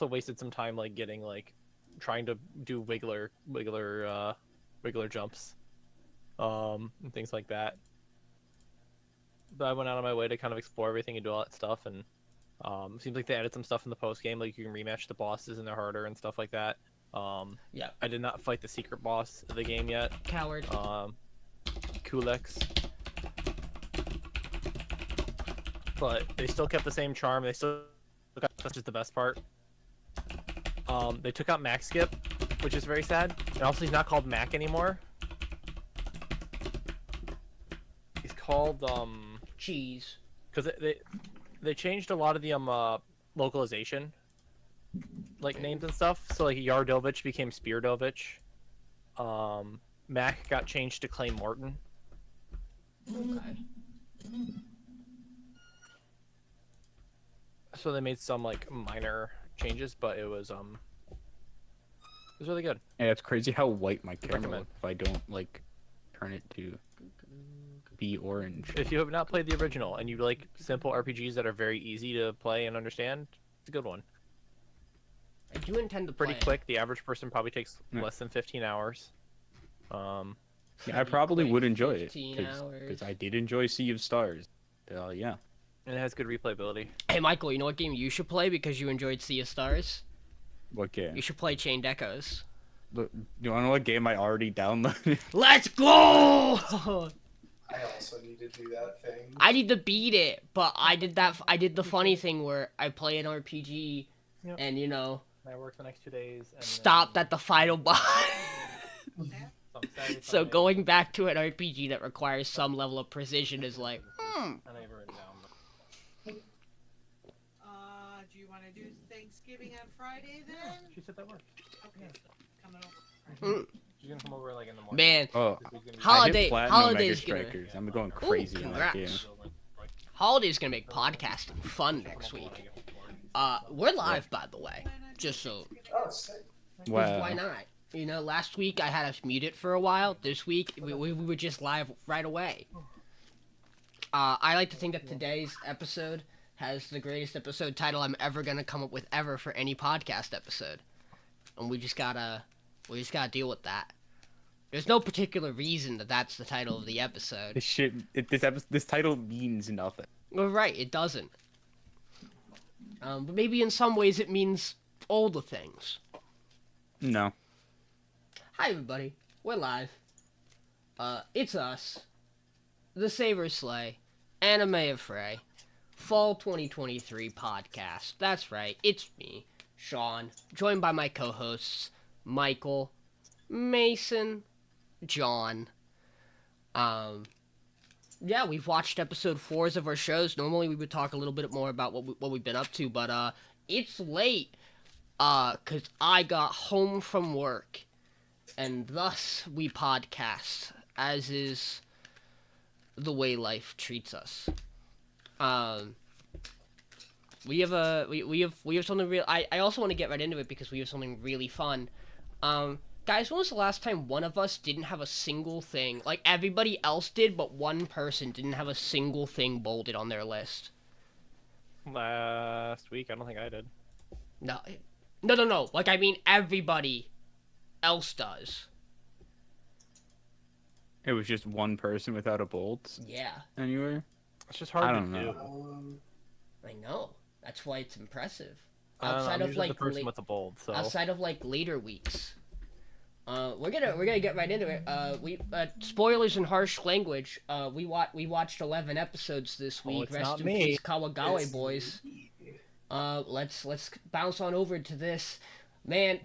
also wasted some time like getting like trying to do wiggler jumps, and things like that. But I went out of my way to kind of explore everything and do all that stuff, and seems like they added some stuff in the post game, like you can rematch the bosses and they're harder and stuff like that. Yeah. I did not fight the secret boss of the game yet. Coward. Kulex. But they still kept the same charm. They still got, that's just the best part. They took out Mac Skip, which is very sad. And also he's not called Mac anymore. He's called Cheese. because they changed a lot of the localization, like names and stuff. So like Yardovich became Speardovich. Mac got changed to Clay Morton. Okay. So they made some like minor changes, but it was really good. Yeah, it's crazy how white my camera Recommend. looks if I don't like turn it to be orange. If you have not played the original and you like simple RPGs that are very easy to play and understand, it's a good one. I do intend to play Pretty it. quick. The average person probably takes Yeah. less than 15 hours. Yeah, I probably would enjoy it 15 because hours. I did enjoy Sea of Stars. Yeah. And it has good replayability. Hey, Michael, you know what game you should play because you enjoyed Sea of Stars? What game? You should play Chained Echoes. Look, you wanna know what game I already downloaded? Let's go! I also need to do that thing. I need to beat it, but I did the funny thing where I play an RPG Yep. and, you know, I work the next 2 days. And stopped at the final boss. So going. going back to an RPG that requires some level of precision is like, And I've written down. Do you want to do Thanksgiving on Friday then? She said that worked. Okay, coming over. She's gonna come over like in the morning. man, Oh, This week's gonna be- Holiday- I hit platinum Mega holiday's gonna- Strikers. I'm going crazy in that game. congrats. Holiday's gonna make podcasting fun next week. We're live, by the way, just so. Oh, sick. Wow. Why not? You know, last week I had us muted for a while. This week we were just live right away. I like to think that today's episode has the greatest episode title I'm ever gonna come up with ever for any podcast episode, and we just gotta deal with that. There's no particular reason that that's the title of the episode. This title means nothing. Well, right, it doesn't. But maybe in some ways it means all the things. No. Hi everybody, we're live. It's us, the Saber Slay, Anime Affray, Fall 2023 podcast. That's right, it's me, Sean, joined by my co-hosts, Michael, Mason, John. Yeah, we've watched episode 4s of our shows. Normally we would talk a little bit more about what we've been up to, but it's late, 'cause I got home from work. And thus we podcast, as is the way life treats us. We have something real. I also want to get right into it because we have something really fun. Guys, when was the last time one of us didn't have a single thing? Like everybody else did, but one person didn't have a single thing bolded on their list. Last week, I don't think I did. No. Like I mean, everybody else does. It was just one person without a bolt Yeah, anywhere. It's just hard I to don't know. do. I know. That's why it's impressive. I don't know, Outside I'm of usually like the person with the bold, so outside of like later weeks. We're gonna get right into it. We spoilers and harsh language. We watched 11 episodes this week. it's Rest not in me. peace, Kawagawa It's boys. me. Let's bounce on over to this. Man,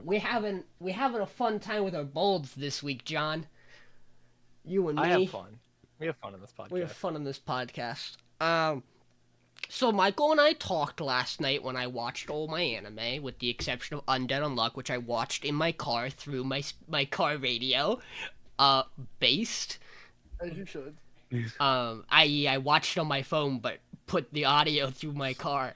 we're having a fun time with our bolds this week, John. You and me. I have fun. We have fun in this podcast. We have fun on this podcast. So Michael and I talked last night when I watched all my anime, with the exception of Undead Unluck, which I watched in my car through my car radio. Based. As you should. I.e. I watched on my phone, but put the audio through my car.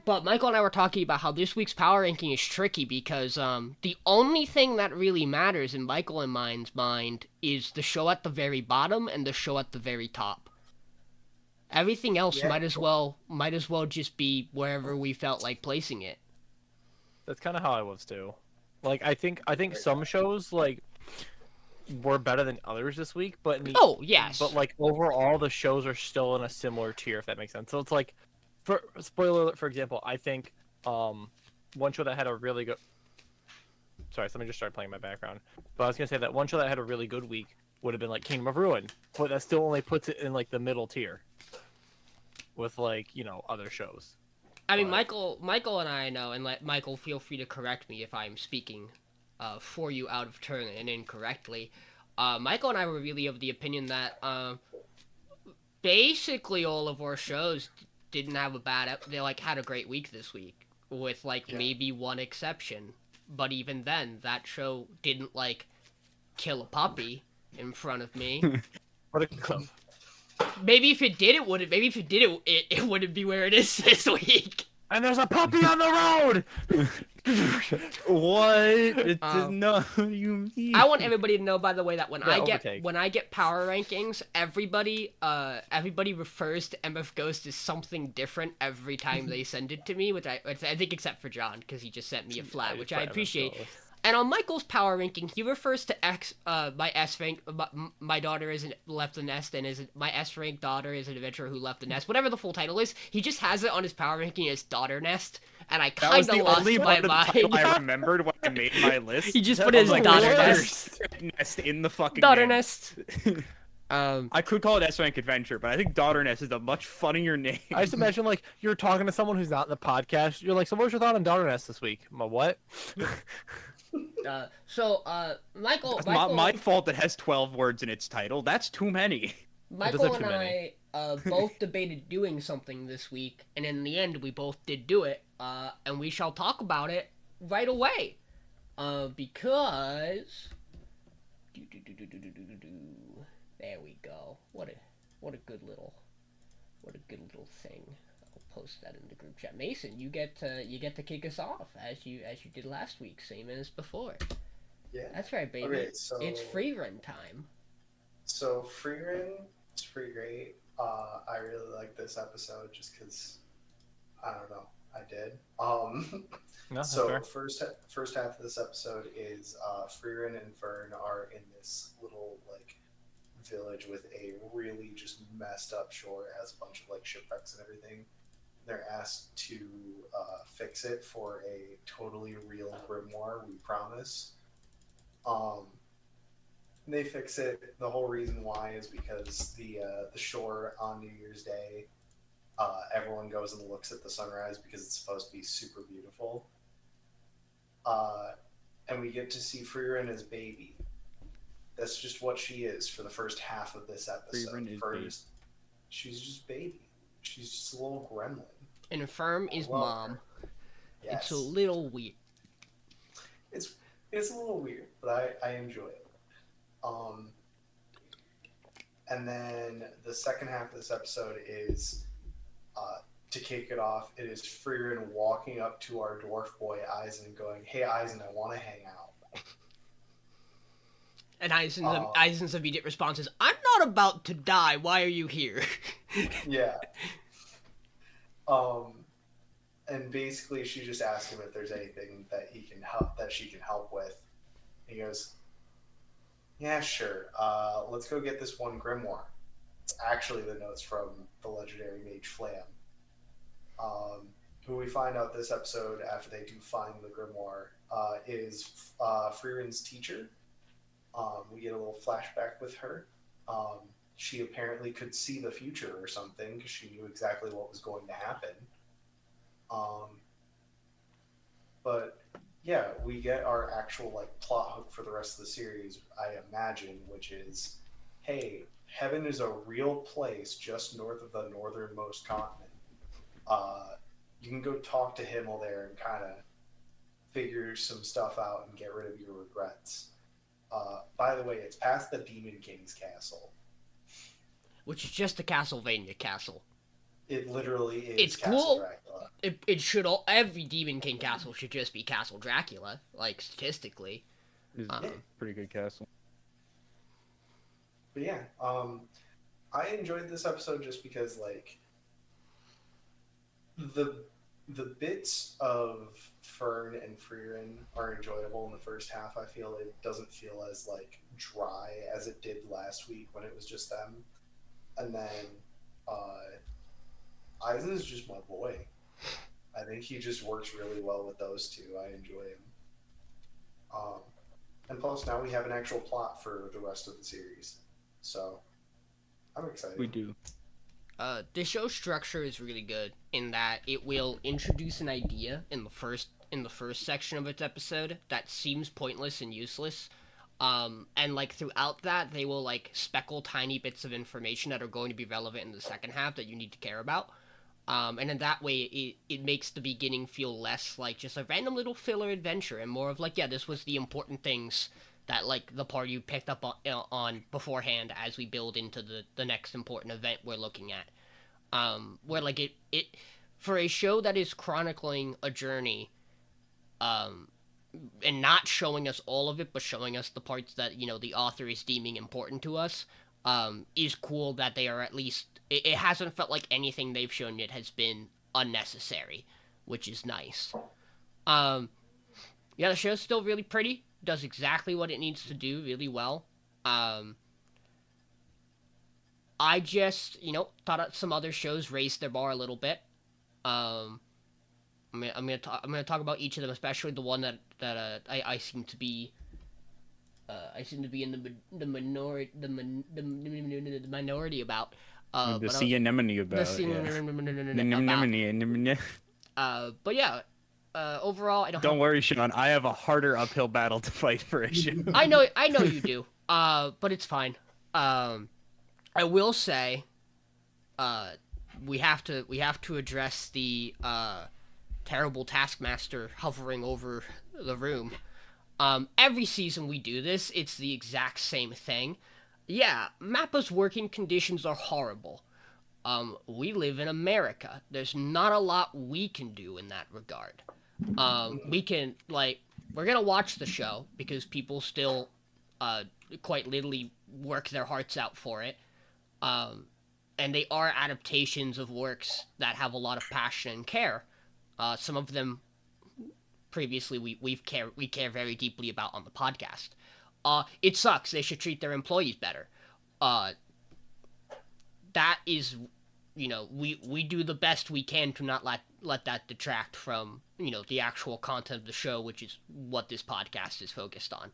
But Michael and I were talking about how this week's power ranking is tricky because the only thing that really matters in Michael and mine's mind is the show at the very bottom and the show at the very top. Everything else Yeah. might as well just be wherever we felt like placing it. That's kind of how I was too. Like I think some shows like were better than others this week, but Oh, yes. but like overall the shows are still in a similar tier, if that makes sense. So it's like, for spoiler alert, for example, I think one show that had a really good. Sorry, somebody just started playing in my background. But I was gonna say that one show that had a really good week would have been like Kingdom of Ruin, but that still only puts it in like the middle tier with like other shows. I mean, But- Michael and I know, and Michael, feel free to correct me if I'm speaking for you out of turn and incorrectly. Michael and I were really of the opinion that basically all of our shows didn't have a bad. They like had a great week this week, with like maybe one exception. But even then, that show didn't like kill a puppy in front of me. What a club. Maybe if it did, it wouldn't. Maybe if it did, it wouldn't be where it is this week. And there's a puppy on the road. What? Um, No, you mean? I want everybody to know, by the way, that when Yeah, I OVERTAKE. get power rankings, everybody refers to MF Ghost as something different every time they send it to me, which I think except for John, because he just sent me a flat, which I appreciate. And on Michael's power ranking, he refers to my S rank, my daughter isn't left the nest, and my S rank daughter is an adventurer who left the nest. Whatever the full title is, he just has it on his power ranking as daughter nest, and I That was kind the of lost only my part of the title mind. I remembered when I made my list. He just That put it as was like daughter the nest. Nest in the fucking Daughter name. nest. I could call it S-Rank Adventure, but I think Daughter Nest is a much funnier name. I just imagine like you're talking to someone who's not in the podcast. You're like, so what was your thought on Daughter Nest this week? My what? Michael, It's my fault that has 12 words in its title. That's too many. Michael have and too I many. both debated doing something this week, and in the end, we both did do it. And we shall talk about it right away. Because there we go. What a good little thing. I'll post that in the group chat. Mason, you get to kick us off as you did last week, same as before. Yeah. That's right, baby. Okay, so It's Frieren time. So Frieren, it's pretty great. I really like this episode just because I don't know, I did. No, that's So fair. first half of this episode is Frieren and Fern are in this little like village with a really just messed up shore. It has a bunch of like shipwrecks and everything. They're asked to fix it for a totally real grimoire, we promise. They fix it. The whole reason why is because the shore on New Year's Day, everyone goes and looks at the sunrise because it's supposed to be super beautiful. And we get to see Frieren as baby. That's just what she is for the first half of this episode. Frieren is First, she's just baby. She's just a little gremlin. And Firm is Love mom. her. Yes. It's a little weird. It's a little weird, but I enjoy it. And then the second half of this episode is to kick it off. It is Frieren walking up to our dwarf boy Eisen and going, "Hey Eisen, I want to hang out." And Eisen's immediate response is, "I'm not about to die. Why are you here?" Yeah. And basically she just asks him if there's anything that she can help with. And he goes, "Yeah, sure. Let's go get this one grimoire." It's actually the notes from the legendary mage Flam, who we find out this episode after they do find the grimoire is Frieren's teacher. We get a little flashback with her. She apparently could see the future or something because she knew exactly what was going to happen. But yeah, we get our actual like plot hook for the rest of the series, I imagine, which is, hey, heaven is a real place just north of the northernmost continent. You can go talk to Himmel there and kind of figure some stuff out and get rid of your regrets. By the way, it's past the Demon King's castle. Which is just a Castlevania castle. It literally is. It's Castle cool. Dracula. It should every Demon King castle should just be Castle Dracula, like statistically. It's a pretty good castle. But yeah, I enjoyed this episode just because like the bits of Fern and Frieren are enjoyable in the first half. I feel it doesn't feel as like dry as it did last week when it was just them. And then Eisen's just my boy. I think he just works really well with those two. I enjoy him. And plus, now we have an actual plot for the rest of the series, so I'm excited. We do. The show structure is really good in that it will introduce an idea in the first section of its episode that seems pointless and useless. And like throughout that, they will like speckle tiny bits of information that are going to be relevant in the second half that you need to care about. And in that way, it makes the beginning feel less like just a random little filler adventure and more of like, yeah, this was the important things that like the party picked up on beforehand as we build into the next important event we're looking at. Where like it for a show that is chronicling a journey, and not showing us all of it, but showing us the parts that, you know, the author is deeming important to us, is cool that they are at least... It hasn't felt like anything they've shown yet has been unnecessary, which is nice. Yeah, the show's still really pretty. Does exactly what it needs to do really well. I just, you know, thought some other shows raised their bar a little bit. I'm gonna talk about each of them, especially the one that I seem to be in the minority about. The sea anemone about. But yeah, overall, I don't. Don't worry, Sean. I have a harder uphill battle to fight for issue. I know you do. But it's fine. I will say, we have to address the terrible Taskmaster hovering over the room. Every season we do this, it's the exact same thing. Yeah, Mappa's working conditions are horrible. We live in America. There's not a lot we can do in that regard. We can, like, we're gonna watch the show because people still, quite literally work their hearts out for it. And they are adaptations of works that have a lot of passion and care. Some of them previously we care very deeply about on the podcast. It sucks. They should treat their employees better. That is, you know, we do the best we can to not let that detract from, you know, the actual content of the show, which is what this podcast is focused on.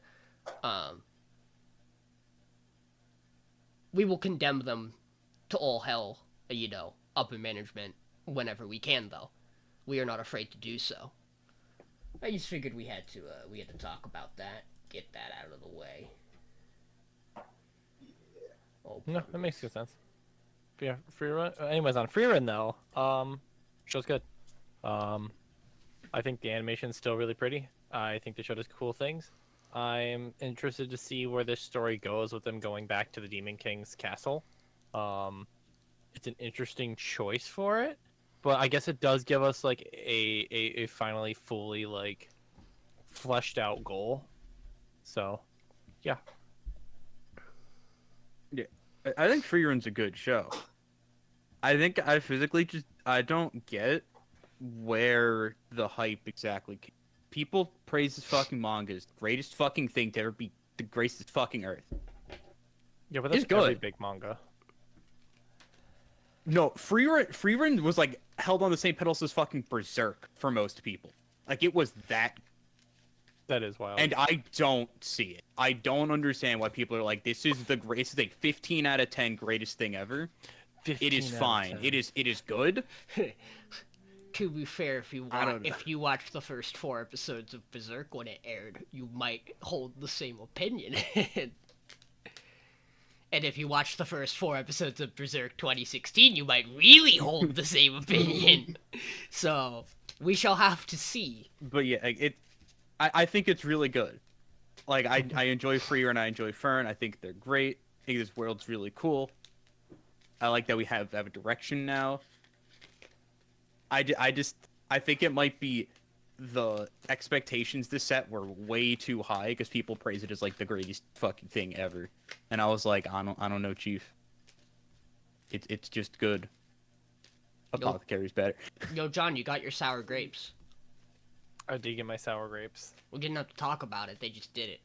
We will condemn them to all hell, you know, upper management whenever we can, though. We are not afraid to do so. I just figured we had to talk about that, get that out of the way. Oh, No, that makes good sense. But yeah, Frieren. Anyways, on Frieren though, show's good. I think the animation's still really pretty. I think the show does cool things. I'm interested to see where this story goes with them going back to the Demon King's castle. It's an interesting choice for it, but I guess it does give us like a finally fully like fleshed out goal. So, yeah. Yeah, I think Frieren's a good show. I think I don't get where the hype exactly came. People praise this fucking manga as the greatest fucking thing to ever be the greatest fucking earth. Yeah, but that's It's good. every big manga. No, Frieren was like held on the same pedestal as fucking Berserk for most people. Like it was that. That is wild. And I don't see it. I don't understand why people are like, this is a 15 out of 10 greatest thing ever. It is fine. It is good. To be fair, if you watched the first 4 episodes of Berserk when it aired, you might hold the same opinion. And if you watched the first 4 episodes of Berserk 2016, you might really hold the same opinion. So, we shall have to see. But yeah, I think it's really good. Like, I enjoy Frieren and I enjoy Fern. I think they're great. I think this world's really cool. I like that we have a direction now. I think it might be the expectations this set were way too high because people praise it as like the greatest fucking thing ever, and I was like, I don't know, Chief. It's just good. Apothecary's better. Yo, John, you got your sour grapes. I did get my sour grapes. We didn't have to talk about it. They just did it.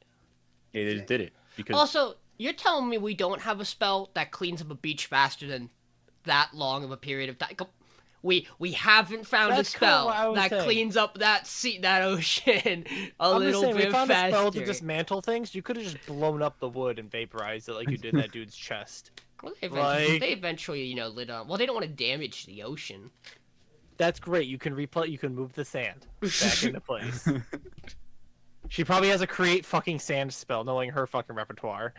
Yeah, they just did it because Also, you're telling me we don't have a spell that cleans up a beach faster than that long of a period of time? We haven't found That's a kinda spell what I was that saying. cleans up that that ocean a I'm little just saying, bit we found faster. a spell to dismantle things. You could have just blown up the wood and vaporized it like you did that dude's chest. Well, like- they eventually, you know, lit on. Well, they don't want to damage the ocean. That's great. You can replay. You can move the sand back into place. She probably has a create fucking sand spell, knowing her fucking repertoire.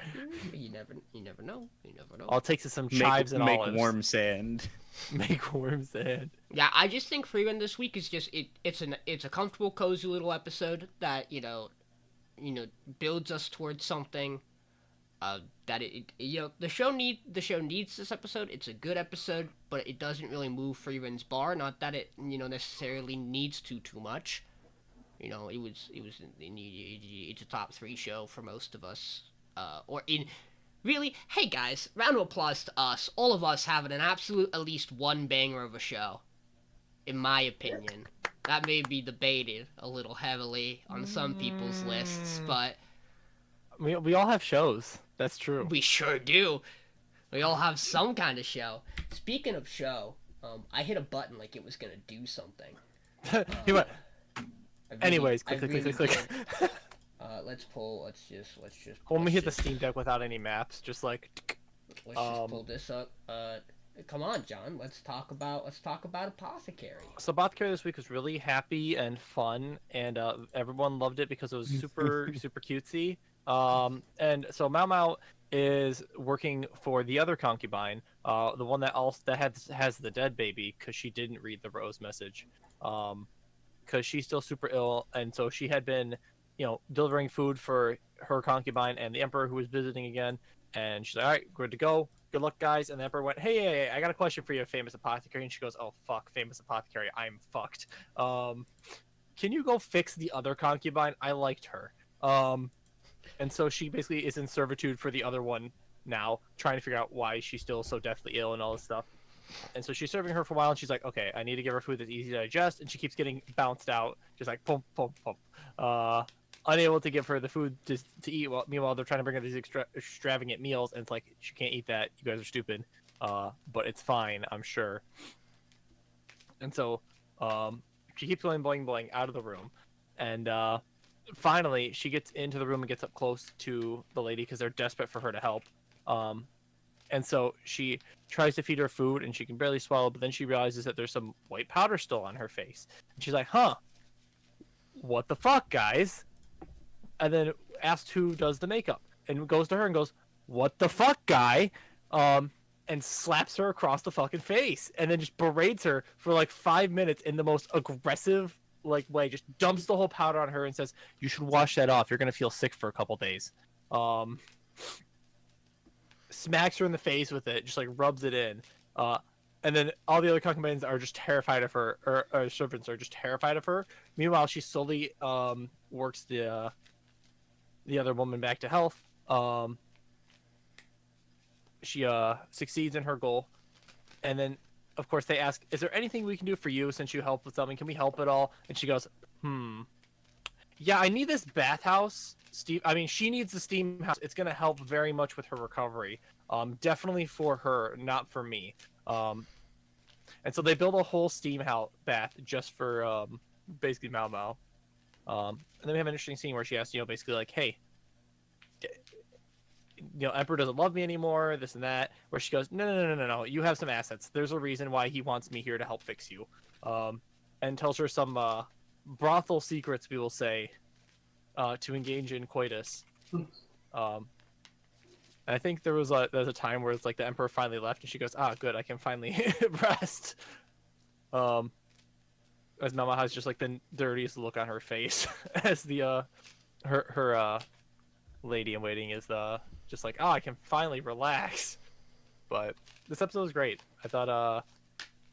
You never know. You never know. All it takes is some chives and make olives. warm sand. Make warm sand. Yeah, I just think Frieren this week is just it's a comfortable, cozy little episode that you know builds us towards something. That the show needs this episode. It's a good episode, but it doesn't really move Frieren's bar. Not that it necessarily needs to too much. You know, it's a top 3 show for most of us. Really, hey guys, round of applause to us. All of us having an absolute at least one banger of a show. In my opinion. That may be debated a little heavily on some people's lists, but We all have shows. That's true. we sure do. We all have some kind of show. Speaking of show, I hit a button like it was gonna do something. He went, I really- anyways, I click. really did. Let's just When we hit the let's Steam Deck without any maps, just like. just pull this up. Come on, John. Let's talk about Apothecary. So Apothecary this week was really happy and fun, and everyone loved it because it was super cutesy. And so Mao Mao is working for the other concubine, the one that has the dead baby, because she didn't read the Rose message, because she's still super ill, and so she had been, delivering food for her concubine and the Emperor, who was visiting again, and she's like, all right, good to go. Good luck, guys. And the Emperor went, hey, I got a question for you, famous apothecary. And she goes, oh, fuck, famous apothecary, I'm fucked. Can you go fix the other concubine? I liked her. And so she basically is in servitude for the other one now, trying to figure out why she's still so deathly ill and all this stuff. And so she's serving her for a while, and she's like, okay, I need to give her food that's easy to digest. And she keeps getting bounced out, just like, pump, pump, pump. Unable to give her the food to eat. Meanwhile, they're trying to bring her these extravagant meals, and it's like, she can't eat that. You guys are stupid. But it's fine, I'm sure. And so she keeps going boing boing out of the room. And finally, she gets into the room and gets up close to the lady because they're desperate for her to help. And so she tries to feed her food, and she can barely swallow, but then she realizes that there's some white powder still on her face. And she's like, huh, what the fuck, guys? And then asks who does the makeup, and goes to her and goes, what the fuck, guy? And slaps her across the fucking face, and then just berates her for like 5 minutes in the most aggressive way, just dumps the whole powder on her and says, you should wash that off, you're gonna feel sick for a couple days. Smacks her in the face with it, just like rubs it in, and then all the other concubines are just terrified of her, or servants are just terrified of her. Meanwhile, she slowly works the other woman back to health. She succeeds in her goal, and then of course they ask, is there anything we can do for you since you helped with something? Can we help at all? And she goes, yeah, I need this bathhouse. She needs the steam house. It's gonna help very much with her recovery. Definitely for her, not for me. And so they build a whole steam house bath just for basically Mao Mao. And then we have an interesting scene where she asks, basically like, hey, Emperor doesn't love me anymore, this and that. Where she goes, no, you have some assets. There's a reason why he wants me here to help fix you. And tells her some brothel secrets, we will say, to engage in coitus. I think there was a time where it's like the Emperor finally left, and she goes, good, I can finally rest. As Mama has just like the dirtiest look on her face, as the her lady in waiting is just like, I can finally relax. But this episode was great. I thought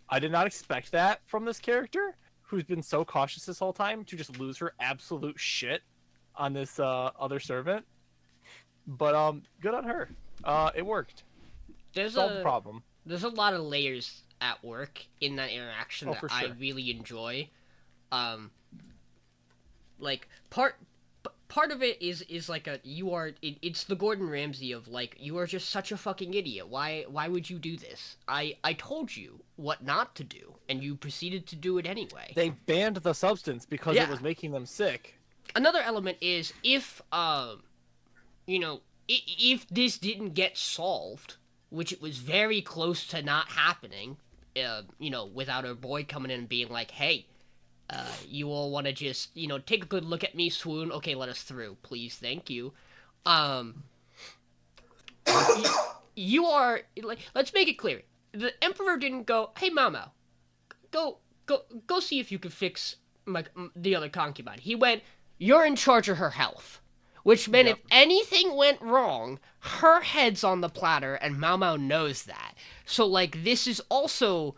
I did not expect that from this character, who's been so cautious this whole time, to just lose her absolute shit on this other servant. But good on her. It worked. Solved the problem. there's a lot of layers at work in that interaction that for I sure. really enjoy. Like part of it is like it's the Gordon Ramsay of like, you are just such a fucking idiot. Why would you do this? I told you what not to do, and you proceeded to do it anyway. They banned the substance because Yeah. it was making them sick. Another element is if if this didn't get solved, which it was very close to not happening, without her boy coming in and being like, hey, you all want to just, take a good look at me, swoon, okay, let us through, please, thank you. You are, like, let's make it clear. The Emperor didn't go, hey, Mao, go see if you can fix the other concubine. He went, you're in charge of her health. Which meant if anything went wrong, her head's on the platter, and Mao knows that. So, like, this is also,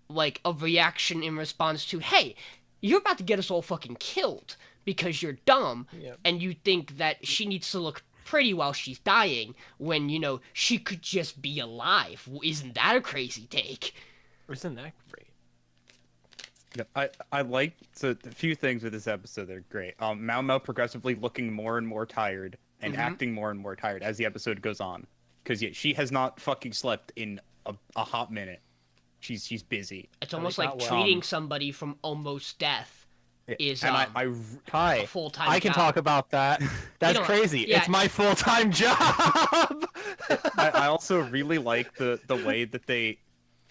like, a reaction in response to, hey, you're about to get us all fucking killed because you're dumb, and you think that she needs to look pretty while she's dying when, she could just be alive. Isn't that a crazy take? Isn't that great? Yeah, I like a few things with this episode that are great. Mao progressively looking more and more tired and acting more and more tired as the episode goes on, because she has not fucking slept in a hot minute. She's busy. It's almost least like not well. treating somebody from almost death is and Hi, a full-time I can job. talk about that. That's don't- crazy. yeah. It's my full-time job. I also really like the way that they.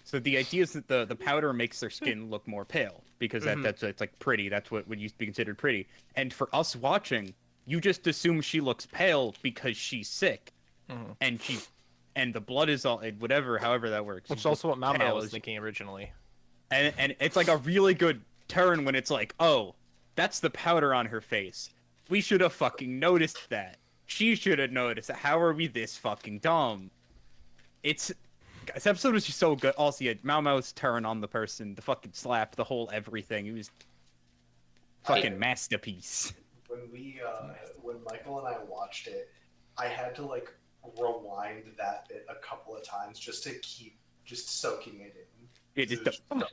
So the idea is that the powder makes their skin look more pale because that's it's like pretty. That's what would used to be considered pretty. And for us watching, you just assume she looks pale because she's sick, and the blood is all however that works. Which is also what Mao Pale was is- thinking originally. And it's like a really good turn when it's like, oh, that's the powder on her face. We should have fucking noticed that. She should have noticed that. How are we this fucking dumb? This episode was just so good. Also, yeah, Mao's turn on the person, the fucking slap, the whole everything. It was fucking masterpiece. When Michael and I watched it, I had to like rewind that bit a couple of times just to keep soaking it in. It is was so good.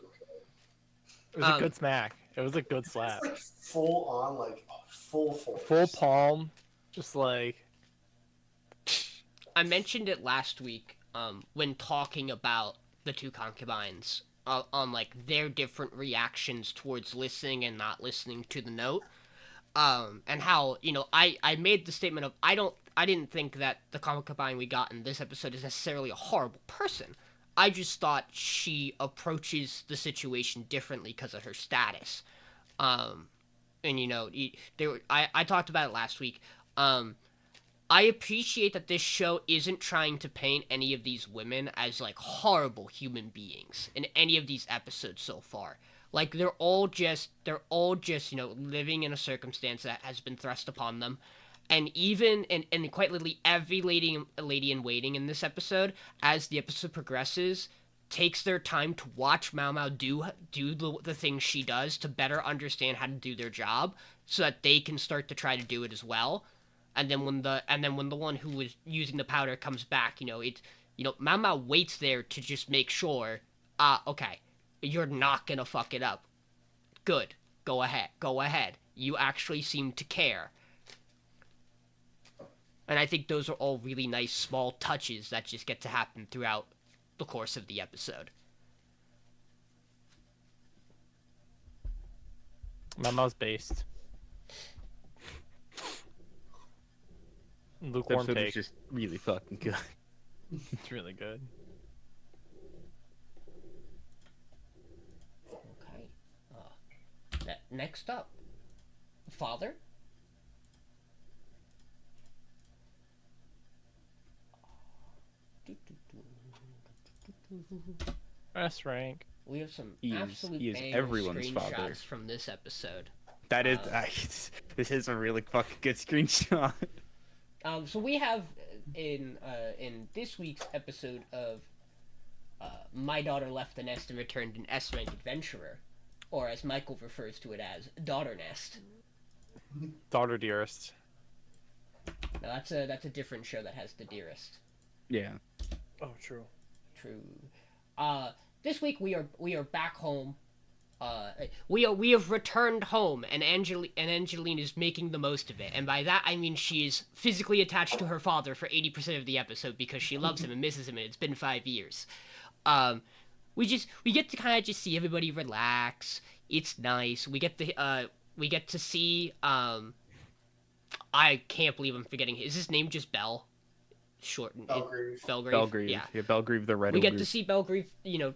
It was a good smack. It was a good slap. It's like full on, like full force. Full palm, just like. I mentioned it last week when talking about the two concubines on like their different reactions towards listening and not listening to the note, and how I made the statement of I didn't think that the concubine we got in this episode is necessarily a horrible person. I just thought she approaches the situation differently because of her status. And I talked about it last week. I appreciate that this show isn't trying to paint any of these women as like horrible human beings in any of these episodes so far. Like they're all just living in a circumstance that has been thrust upon them. And even and quite literally every lady in waiting in this episode, as the episode progresses, takes their time to watch Mao do the things she does to better understand how to do their job, so that they can start to try to do it as well. And then when the one who was using the powder comes back, Mao waits there to just make sure, okay, you're not gonna fuck it up. Good, go ahead. You actually seem to care. And I think those are all really nice small touches that just get to happen throughout the course of the episode. Mama's based. This Lukewarm episode is take. just really fucking good. It's really good. Okay. Next up, Father. S rank. We have some He is absolute banger everyone's screenshots father. from this episode. That is, this is a really fucking good screenshot. So we have in this week's episode of My Daughter Left the Nest and Returned an S-Rank Adventurer, or as Michael refers to it as, Daughter Nest. Daughter dearest. Now that's a different show that has the dearest. Yeah. Oh, true. True. This week we are back home. We have returned home, and Angeline is making the most of it. And by that I mean she is physically attached to her father for 80% of the episode because she loves him and misses him, and it's been 5 years. We get to kind of just see everybody relax. It's nice. We get to see I can't believe I'm forgetting. Is his name just Bell? Shortened. Belgrave. Belgrave. Yeah. Belgrave the Red. We get to see Belgrave,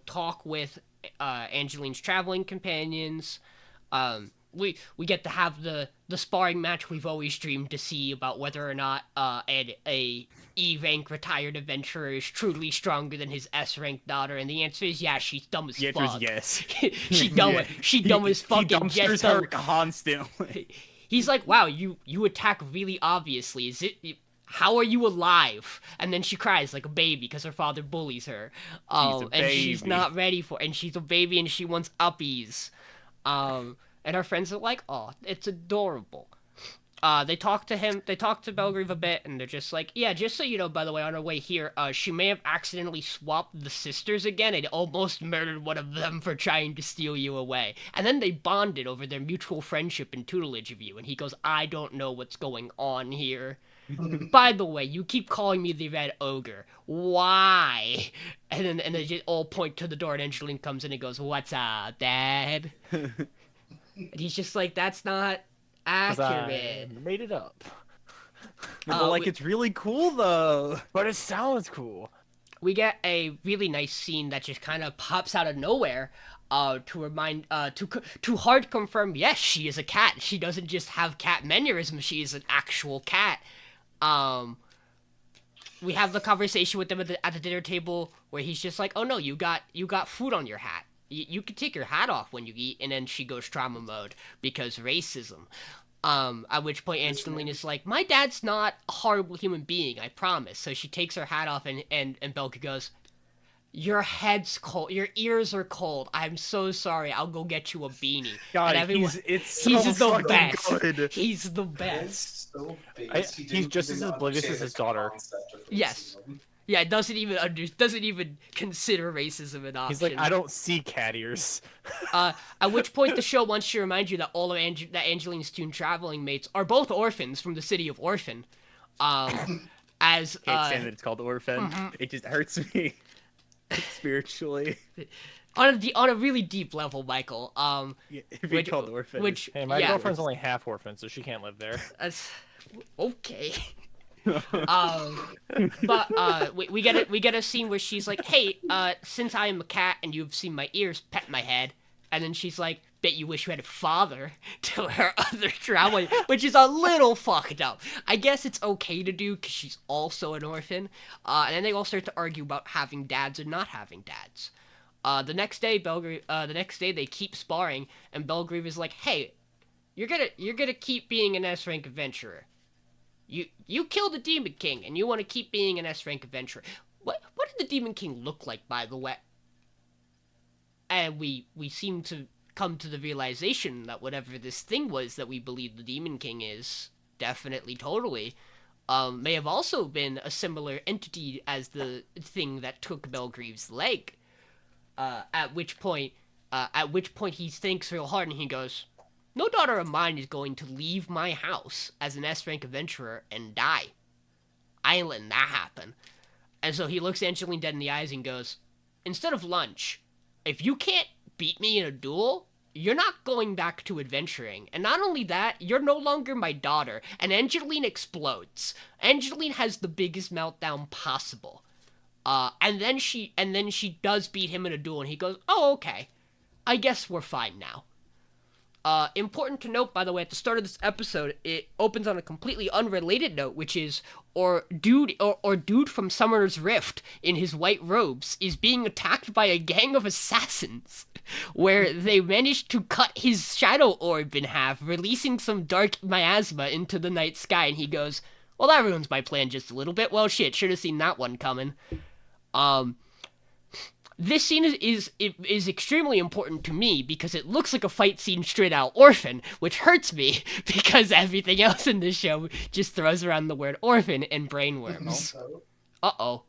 talk with Angeline's traveling companions. We get to have the sparring match we've always dreamed to see about whether or not a E-rank retired adventurer is truly stronger than his S-rank daughter, and the answer is yeah, she's dumb as fuck. The answer is yes. She dumb. Yeah. She dumb as fuck. He and dumpsters just her constantly. He's like, wow, you attack really obviously. Is it? How are you alive? And then she cries like a baby because her father bullies her. And she's not ready for. And she's a baby and she wants uppies. And her friends are like, oh, it's adorable. They talk to him. They talk to Belgrave a bit, and they're just like, yeah, just so you know, by the way, on her way here, she may have accidentally swapped the sisters again and almost murdered one of them for trying to steal you away. And then they bonded over their mutual friendship and tutelage of you. And he goes, I don't know what's going on here. By the way, you keep calling me the Red Ogre. Why? And they just all point to the door, and Angeline comes in and goes, what's up, Dad? And he's just like, that's not accurate. I made it up. But it's really cool though. But it sounds cool. We get a really nice scene that just kind of pops out of nowhere. To hard confirm, yes, she is a cat. She doesn't just have cat mannerisms. She is an actual cat. We have the conversation with them at the dinner table where he's just like, oh no, you got food on your hat. You can take your hat off when you eat, and then she goes trauma mode because racism. At which point Angeline is like, my dad's not a horrible human being, I promise. So she takes her hat off, and Belka goes, your head's cold. Your ears are cold. I'm so sorry. I'll go get you a beanie. God, and everyone, he's the best. good. He's the It's best. so base. He's just as oblivious as his daughter. Yes. Yeah, doesn't even consider racism an option. He's like, I don't see cat ears. At which point the show wants to remind you that all of Angeline's two traveling mates are both orphans from the city of Orphan. Can't stand that it's called Orphan. It just hurts me spiritually. On a really deep level, Michael. If you called Orphan. Hey, my girlfriend's only half orphan, so she can't live there. That's okay. But we get a scene where she's like, hey, since I am a cat and you've seen my ears, pet my head. And then she's like, bet you wish you had a father, to her other traveling, which is a little fucked up. I guess it's okay to do because she's also an orphan. And then they all start to argue about having dads or not having dads. The next day they keep sparring, and Belgrave is like, hey, you're gonna keep being an S-rank adventurer. You killed the Demon King, and you want to keep being an S-rank adventurer. What did the Demon King look like, by the way? And we seem to come to the realization that whatever this thing was that we believe the Demon King is, definitely, totally, may have also been a similar entity as the thing that took Belgrave's leg. At which point he thinks real hard and he goes, no daughter of mine is going to leave my house as an S-rank adventurer and die. I ain't letting that happen. And so he looks Angeline dead in the eyes and goes, instead of lunch, if you can't beat me in a duel, you're not going back to adventuring. And not only that, you're no longer my daughter. And Angeline explodes. Angeline has the biggest meltdown possible. And then she does beat him in a duel, and he goes, oh, okay. I guess we're fine now. Important to note, by the way, at the start of this episode, it opens on a completely unrelated note, which is, dude from Summoner's Rift in his white robes is being attacked by a gang of assassins, where they managed to cut his shadow orb in half, releasing some dark miasma into the night sky, and he goes, well, that ruins my plan just a little bit. Well, shit, should have seen that one coming. This scene is extremely important to me because it looks like a fight scene straight out Orphan, which hurts me because everything else in this show just throws around the word orphan and brainworms. Uh-oh.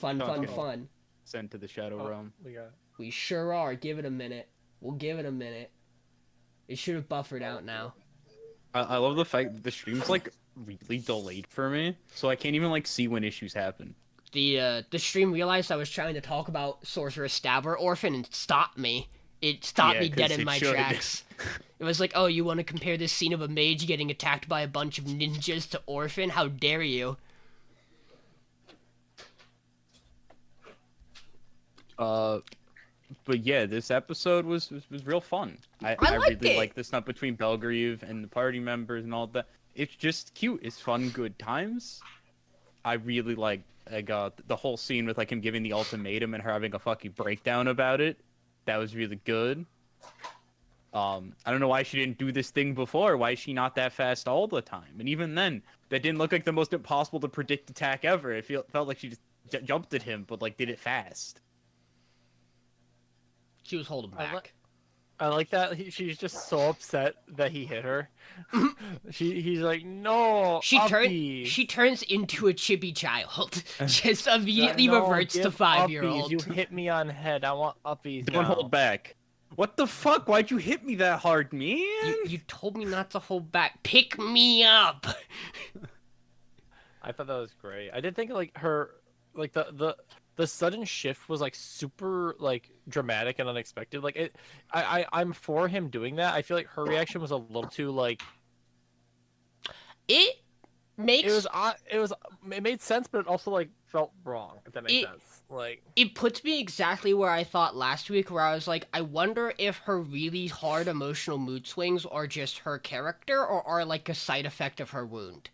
Fun, Sounds fun, good. fun. Sent to the Shadow Oh, Realm. we got. We sure are. Give it a minute. We'll give it a minute. It should have buffered out now. I love the fact that the stream's like really delayed for me, so I can't even like see when issues happen. The stream realized I was trying to talk about Sorcerer Stabber Orphan and stopped me. It stopped Yeah, me dead 'cause in it my should. tracks. It was like, oh, you want to compare this scene of a mage getting attacked by a bunch of ninjas to Orphan? How dare you? But yeah, this episode was real fun. I liked really it. like the stuff between Belgarieve and the party members and all that. It's just cute. It's fun, good times. I really like the whole scene with like him giving the ultimatum and her having a fucking breakdown about it. That was really good. I don't know why she didn't do this thing before. Why is she not that fast all the time? And even then, that didn't look like the most impossible to predict attack ever. It felt like she just jumped at him, but like did it fast. She was holding back. I like that she's just so upset that he hit her. He's like, no. She turns into a chippy child. Just immediately No, reverts to give 5-year-old. uppies. You hit me on head. I want uppies. Don't now. hold back. What the fuck? Why'd you hit me that hard, man? You told me not to hold back. Pick me up. I thought that was great. I did think like her, like the sudden shift was like super like dramatic and unexpected. Like it, I'm for him doing that. I feel like her reaction was a little too like. It makes It made sense, but it also like felt wrong. If that makes sense. Like it puts me exactly where I thought last week, where I was like, I wonder if her really hard emotional mood swings are just her character or are like a side effect of her wound.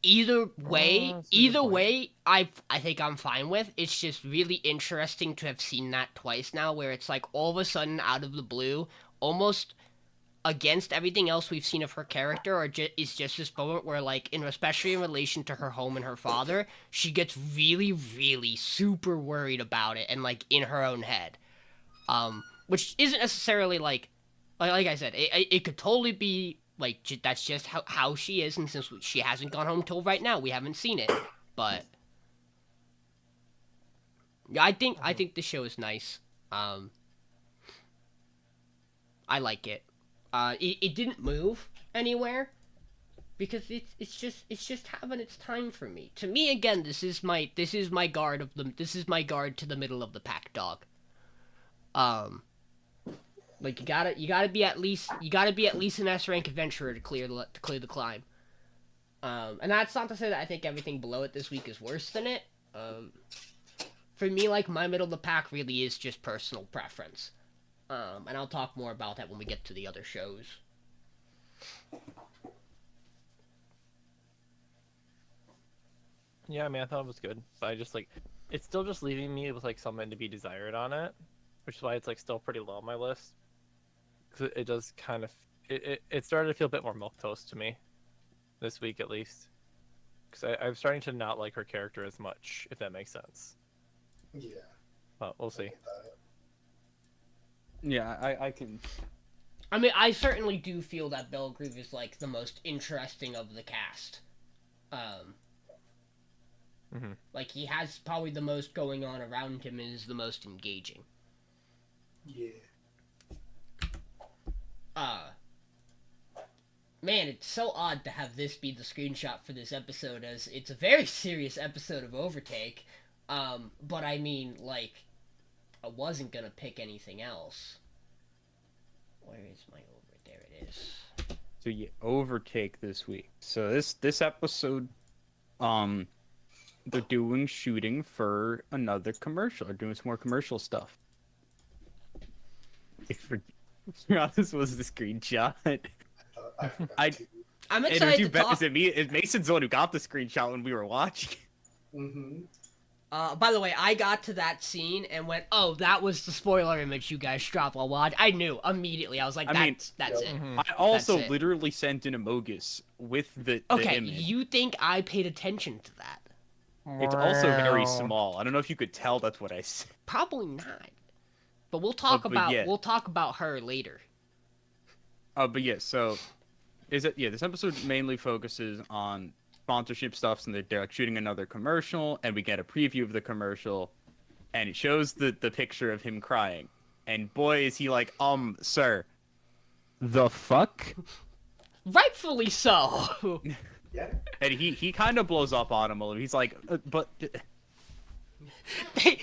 Either way, I think I'm fine with. It's just really interesting to have seen that twice now, where it's like all of a sudden out of the blue, almost against everything else we've seen of her character, or is just this moment where, like, especially in relation to her home and her father, she gets really, really super worried about it and like in her own head, which isn't necessarily like I said, it could totally be. Like, that's just how she is, and since she hasn't gone home till right now, we haven't seen it. But yeah, I think the show is nice. I like it. It didn't move anywhere because it's just having its time for me. To me, again, this is my guard to the middle of the pack, dog. Like you gotta be at least an S rank adventurer to clear the climb. And that's not to say that I think everything below it this week is worse than it. For me, like, my middle of the pack really is just personal preference. And I'll talk more about that when we get to the other shows. yeah, I mean, I thought it was good, but I just like it's still just leaving me with like something to be desired on it, which is why it's like still pretty low on my list. Because it does kind of it started to feel a bit more milquetoast to me this week at least. Because I'm starting to not like her character as much, if that makes sense. Yeah. But we'll see. Yeah, I can. I mean, I certainly do feel that Belgarieve is like the most interesting of the cast. Like, he has probably the most going on around him and is the most engaging. Yeah. Man, it's so odd to have this be the screenshot for this episode, as it's a very serious episode of Overtake. But I mean, like, I wasn't gonna pick anything else. Where is my There it is. So yeah, Overtake this week. So this episode, they're doing shooting for another commercial. They're doing some more commercial stuff. This was the screenshot. I'm excited to talk. Is it me? Is Mason's the one who got the screenshot when we were watching? Mm-hmm. By the way, I got to that scene and went, "Oh, that was the spoiler image you guys dropped while watching." I knew immediately. I was like, "That's it." I also literally sent in Amogus with the Okay, image. you think I paid attention to that? It's also very small. I don't know if you could tell that's what I said. Probably not. But we'll talk we'll talk about her later. But yeah, so this episode mainly focuses on sponsorship stuff, and they're like shooting another commercial, and we get a preview of the commercial, and it shows the picture of him crying, and boy is he like, sir, the fuck. Rightfully so. Yeah. And he kind of blows up on him a little. He's like, but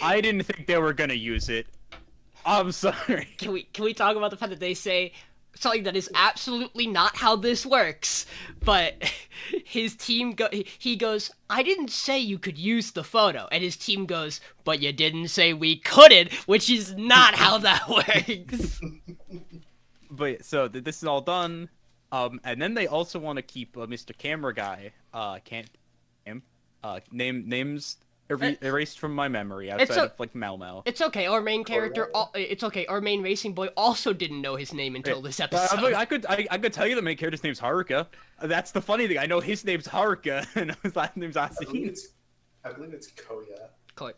I didn't think they were gonna use it. I'm sorry. Can we talk about the fact that they say something that is absolutely not how this works? But his team he goes, I didn't say you could use the photo, and his team goes, but you didn't say we couldn't, which is not how that works. But so this is all done. And then they also want to keep Mr. Camera Guy. Names erased from my memory outside of like Mau Mau. It's okay. Our main character. It's okay. Our main racing boy also didn't know his name until this episode. I could tell you the main character's name's Haruka. That's the funny thing. I know his name's Haruka and his last name's Asin. I believe it's Koya.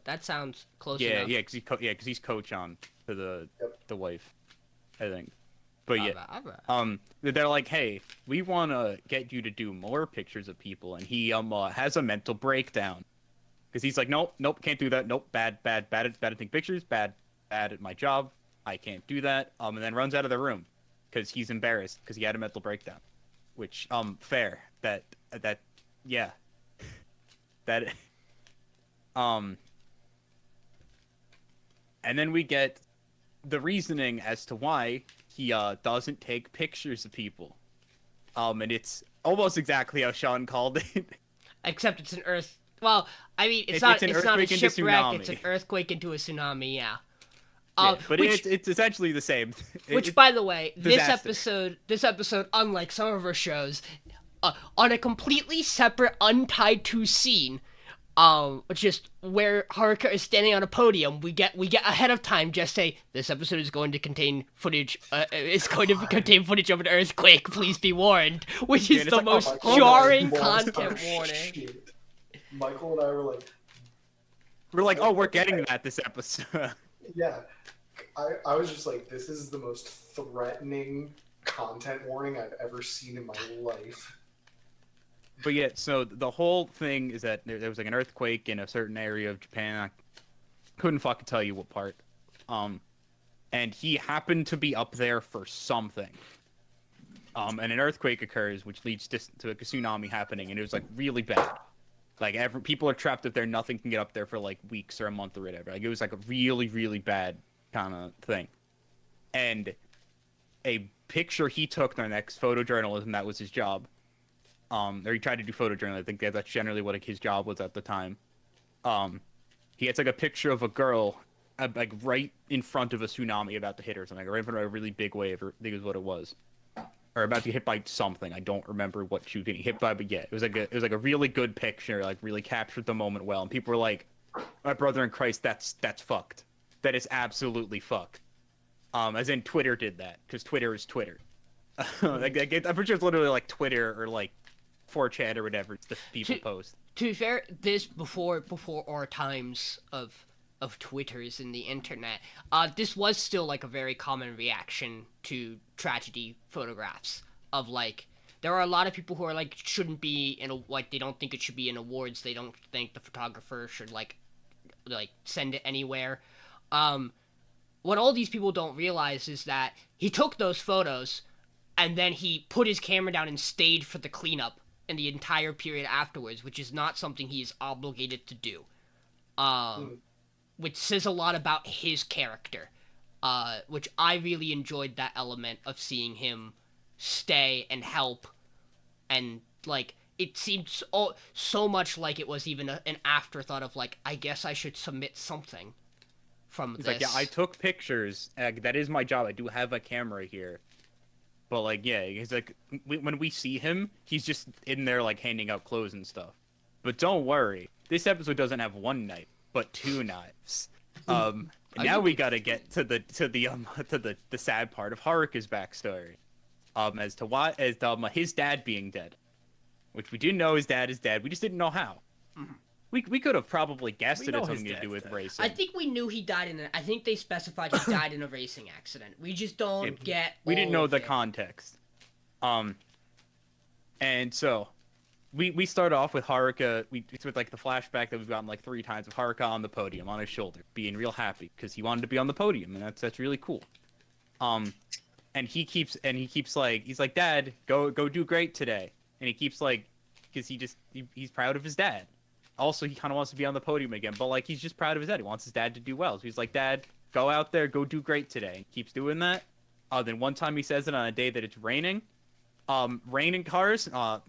That sounds close enough. Yeah, because he's Ko-chan to the wife, I think. But yeah, they're like, hey, we want to get you to do more pictures of people, and he has a mental breakdown because he's like, nope, can't do that, nope, bad at taking pictures, bad at my job, I can't do that, and then runs out of the room because he's embarrassed because he had a mental breakdown, which fair that yeah that and then we get the reasoning as to why he doesn't take pictures of people. And it's almost exactly how Sean called it. Except it's an earth. Well, I mean, it's not a shipwreck. It's an earthquake into a tsunami. Yeah. But it's essentially the same. Which, by the way, this episode, unlike some of our shows, on a completely separate, untied to scene, just where Haruka is standing on a podium, we get ahead of time just say this episode is going to contain footage. It's going to contain footage of an earthquake. Please be warned, which is the most jarring content warning. Shit. Michael and I were like, oh, we're getting that this episode. Yeah, I was just like, this is the most threatening content warning I've ever seen in my life. But yeah, so the whole thing is that there was like an earthquake in a certain area of Japan. I couldn't fucking tell you what part. And he happened to be up there for something. And an earthquake occurs, which leads to a tsunami happening, and it was like really bad. Like people are trapped up there, nothing can get up there for like weeks or a month or whatever. Like it was like a really, really bad kind of thing. And a picture he took during that photojournalism, that was his job. Or he tried to do photojournalism. I think that's generally what his job was at the time. He gets like a picture of a girl, like right in front of a tsunami about to hit her, or something, right in front of a really big wave. I think is what it was, or about to get hit by something. I don't remember what she was getting hit by, but yeah, it was like a really good picture, like really captured the moment well. And people were like, "My brother in Christ, that's fucked. That is absolutely fucked." As in Twitter did that, because Twitter is Twitter. I'm pretty sure it's literally like Twitter or like 4chan or whatever the people post. To be fair, this before our times of Twitters and the internet, this was still like a very common reaction to tragedy photographs. Of like, there are a lot of people who are like shouldn't be they don't think it should be in awards. They don't think the photographer should like send it anywhere. What all these people don't realize is that he took those photos, and then he put his camera down and stayed for the cleanup in the entire period afterwards, which is not something he is obligated to do. Which says a lot about his character. Which I really enjoyed that element of seeing him stay and help. And, like, it seemed so much like it was even an afterthought of, like, I guess I should submit something from this. Like, yeah, I took pictures. That is my job. I do have a camera here. But, like, yeah, he's like, when we see him, he's just in there, like, handing out clothes and stuff. But don't worry, this episode doesn't have one knife, but two knives. Now we gotta get to the sad part of Haruka's backstory. As to his dad being dead. Which we do know his dad is dead, we just didn't know how. We could have probably guessed it had something to do with racing. I think we knew he died I think they specified he died in a racing accident. We just don't get. We didn't know the context. And so we start off with Haruka. It's with like the flashback that we've gotten like 3 times of Haruka on the podium on his shoulder, being real happy because he wanted to be on the podium, and that's really cool. And he keeps like, he's like, Dad, go do great today, and he keeps like, because he's proud of his dad. Also, he kind of wants to be on the podium again, but like he's just proud of his dad. He wants his dad to do well, so he's like, Dad, go out there, go do great today. And keeps doing that. Then one time he says it on a day that it's raining. Rain and cars, not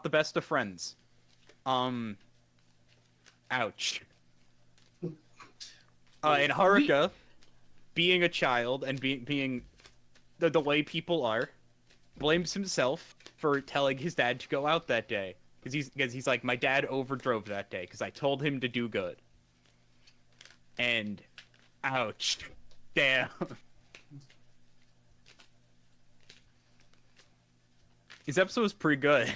the best of friends. Ouch. And Haruka, being a child and being the way people are, blames himself for telling his dad to go out that day. Because he's like, my dad overdrove that day because I told him to do good. And, ouch. Damn. This episode was pretty good.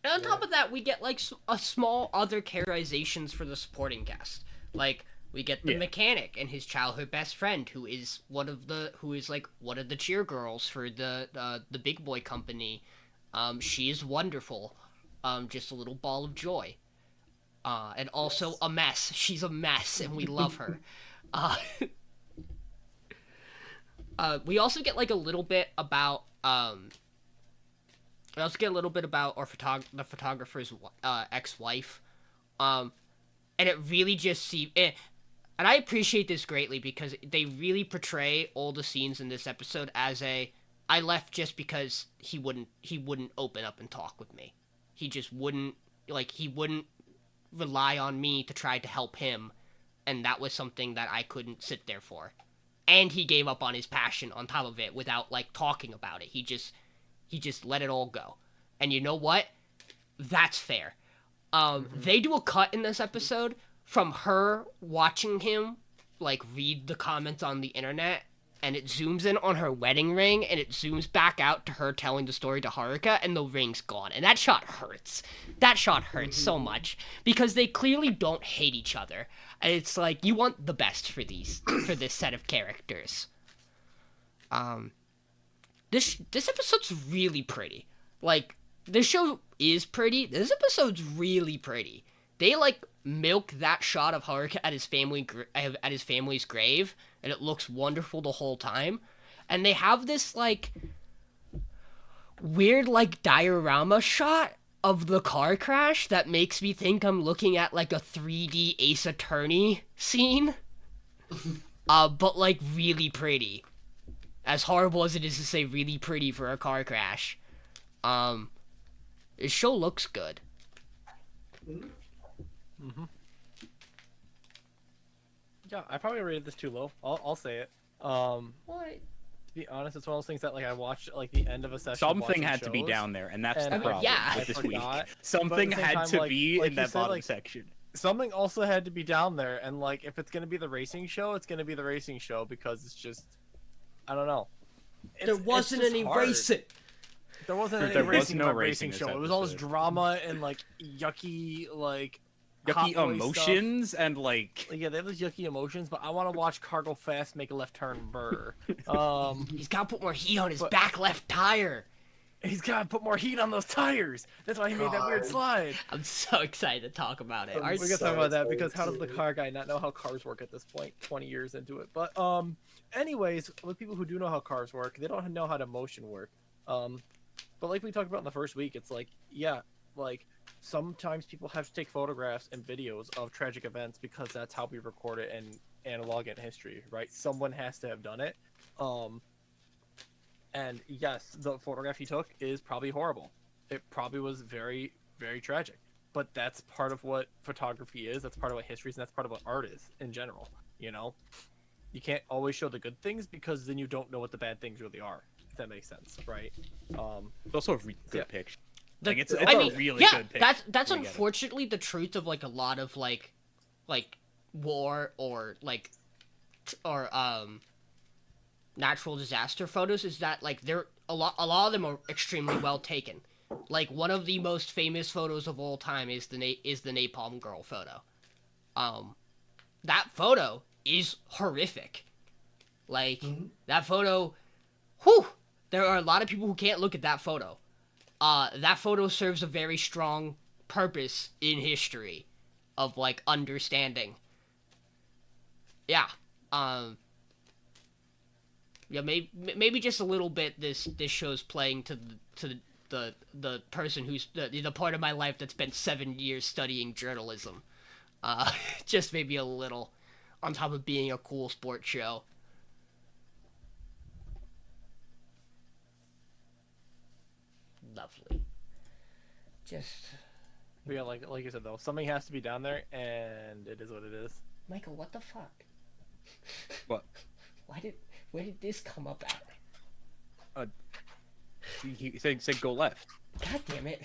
And on top of that, we get like a small other characterizations for the supporting cast. Like we get the mechanic and his childhood best friend, who is one of the cheer girls for the big boy company. She is wonderful, just a little ball of joy, and also a mess. She's a mess, and we love her. We also get like a little bit about We also get a little bit about the photographer's ex-wife, and it really just seems. And I appreciate this greatly because they really portray all the scenes in this episode as I left just because he wouldn't open up and talk with me. He just wouldn't rely on me to try to help him, and that was something that I couldn't sit there for. And he gave up on his passion on top of it without like talking about it. He just let it all go. And you know what? That's fair. They do a cut in this episode from her watching him like read the comments on the internet, and it zooms in on her wedding ring, and it zooms back out to her telling the story to Haruka, and the ring's gone. And that shot hurts. That shot hurts so much because they clearly don't hate each other. And it's like you want the best for this set of characters. This episode's really pretty. Like, this show is pretty. This episode's really pretty. They like milk that shot of Haruka at his family's grave, and it looks wonderful the whole time. And they have this like weird like diorama shot of the car crash that makes me think I'm looking at like a 3D Ace Attorney scene. But like really pretty. As horrible as it is to say really pretty for a car crash. This show looks good. Mm-hmm. Yeah, I probably rated this too low. I'll say it. What? To be honest, it's one of those things that like I watched at like the end of a session. Something had to be down there, and that's the problem with this week. Something had to be in that bottom section. Something also had to be down there, and like if it's gonna be the racing show, it's gonna be the racing show because it's just, I don't know. There wasn't any racing. There wasn't any racing in the racing show. It was all this drama and like yucky emotions stuff. And like yeah, they have those yucky emotions. But I want to watch Cargo Fast make a left turn burr. He's got to put more heat on his back left tire. He's got to put more heat on those tires. That's why he made that weird slide. I'm so excited to talk about it. We gotta talk about that because how does the car guy not know how cars work at this point? 20 years into it. But anyways, with people who do know how cars work, they don't know how to motion work. But like we talked about in the first week, it's like, yeah, like sometimes people have to take photographs and videos of tragic events because that's how we record it and analog it in history, right? Someone has to have done it. And yes, the photograph he took is probably horrible. It probably was very, very tragic. But that's part of what photography is. That's part of what history is. And that's part of what art is in general. You know, you can't always show the good things because then you don't know what the bad things really are. If that makes sense, right? It's also a really good picture. Like it's a really good picture. That's unfortunately the truth of like a lot of like war or natural disaster photos is that like they're a lot of them are extremely well taken. Like one of the most famous photos of all time is the Napalm Girl photo. That photo is horrific. Like that photo, whew, there are a lot of people who can't look at that photo. that photo serves a very strong purpose in history of like understanding. Yeah. Yeah, maybe just a little bit. This show's playing to the person who's the part of my life that spent 7 years studying journalism. Just maybe a little, on top of being a cool sports show. Lovely. Just But yeah, like you said though, something has to be down there, and it is what it is. Michael, what the fuck? What? Where did this come up at? He said go left, God damn it.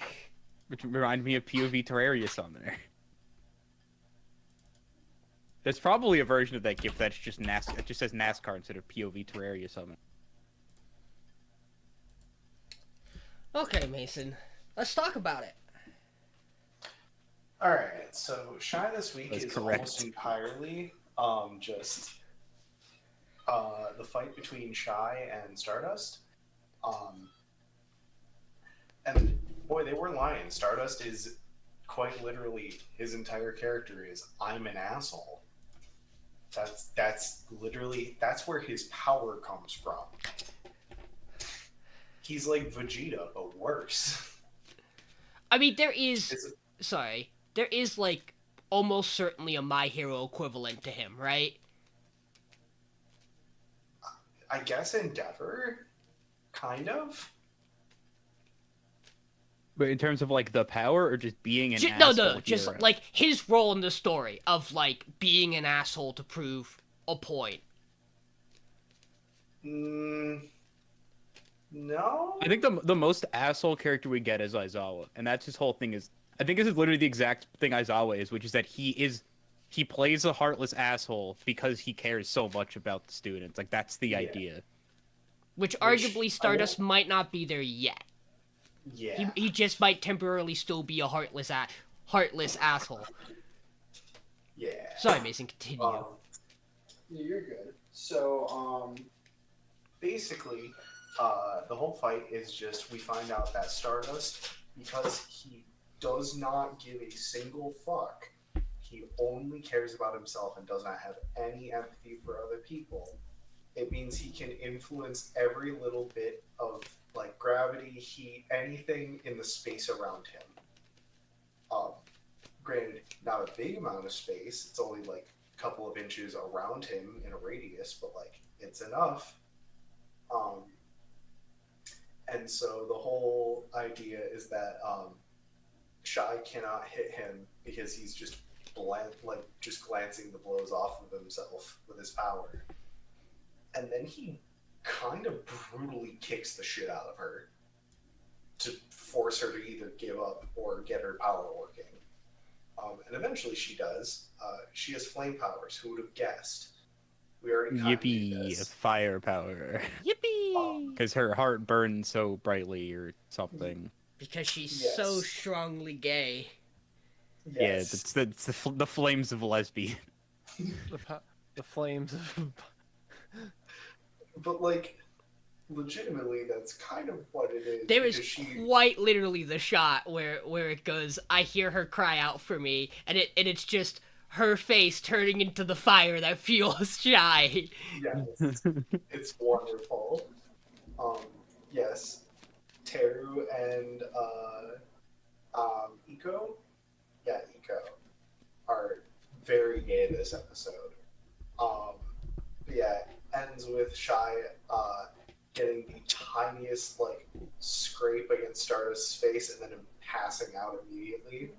which reminded me of POV Terraria Summoner. There's probably a version of that GIF that's just it just says NASCAR instead of POV Terraria Summoner. Okay, Mason. Let's talk about it. All right, so Shy this week That's is correct. almost entirely just the fight between Shy and Stardust. And boy, they weren't lying. Stardust is quite literally, his entire character is I'm an asshole. That's literally, that's where his power comes from. He's like Vegeta, but worse. I mean, there is like almost certainly a My Hero equivalent to him, right? I guess Endeavor, kind of. But in terms of like the power or just being an No, asshole, just hero? like his role in the story of like being an asshole to prove a point. No. I think the most asshole character we get is Aizawa, and that's his whole thing. Is I think this is literally the exact thing Aizawa is, which is that he plays a heartless asshole because he cares so much about the students. Like that's the idea. Which arguably Stardust might not be there yet. Yeah. He just might temporarily still be a heartless asshole. Yeah. Sorry, Mason, continue. Yeah, you're good. So, basically, the whole fight is just we find out that Stardust, because he does not give a single fuck, he only cares about himself and does not have any empathy for other people. It means he can influence every little bit of like gravity, heat, anything in the space around him. Granted, not a big amount of space. It's only like a couple of inches around him in a radius, but like it's enough. And so the whole idea is that Shy cannot hit him because he's just just glancing the blows off of himself with his power. And then he kind of brutally kicks the shit out of her to force her to either give up or get her power working. And eventually she does. She has flame powers. Who would have guessed? We already kind of knew Yippee! this. Firepower. Yippee! Because her heart burns so brightly or something. Because she's Yes. so strongly gay. Yes. Yeah, it's the flames of lesbian. The flames of But like, legitimately, that's kind of what it is. There is because she, quite literally the shot where it goes, I hear her cry out for me, and it's just her face turning into the fire that fuels Shy. yes, it's wonderful. Yes, Teru and Iko, are very gay this episode. Yeah, ends with Shy getting the tiniest like scrape against Stardust's face and then him passing out immediately.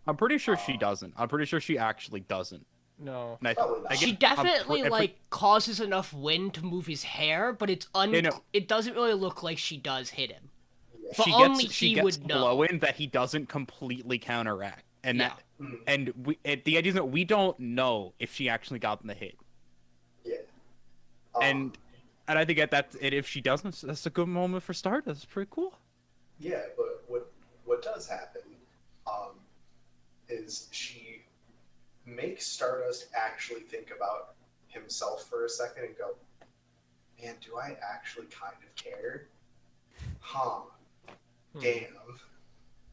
I'm pretty sure she doesn't. I'm pretty sure she actually doesn't. no. And Probably not. She definitely causes enough wind to move his hair, but it's it doesn't really look like she does hit him. Yeah. But only he would know. blow in that he doesn't completely counteract, and Yeah. the idea is that we don't know if she actually got the hit, Yeah. and I think that if she doesn't, that's a good moment for Stardust. It's pretty cool. Yeah, but what does happen is she makes Stardust actually think about himself for a second and go, man, do I actually kind of care? Huh. Damn,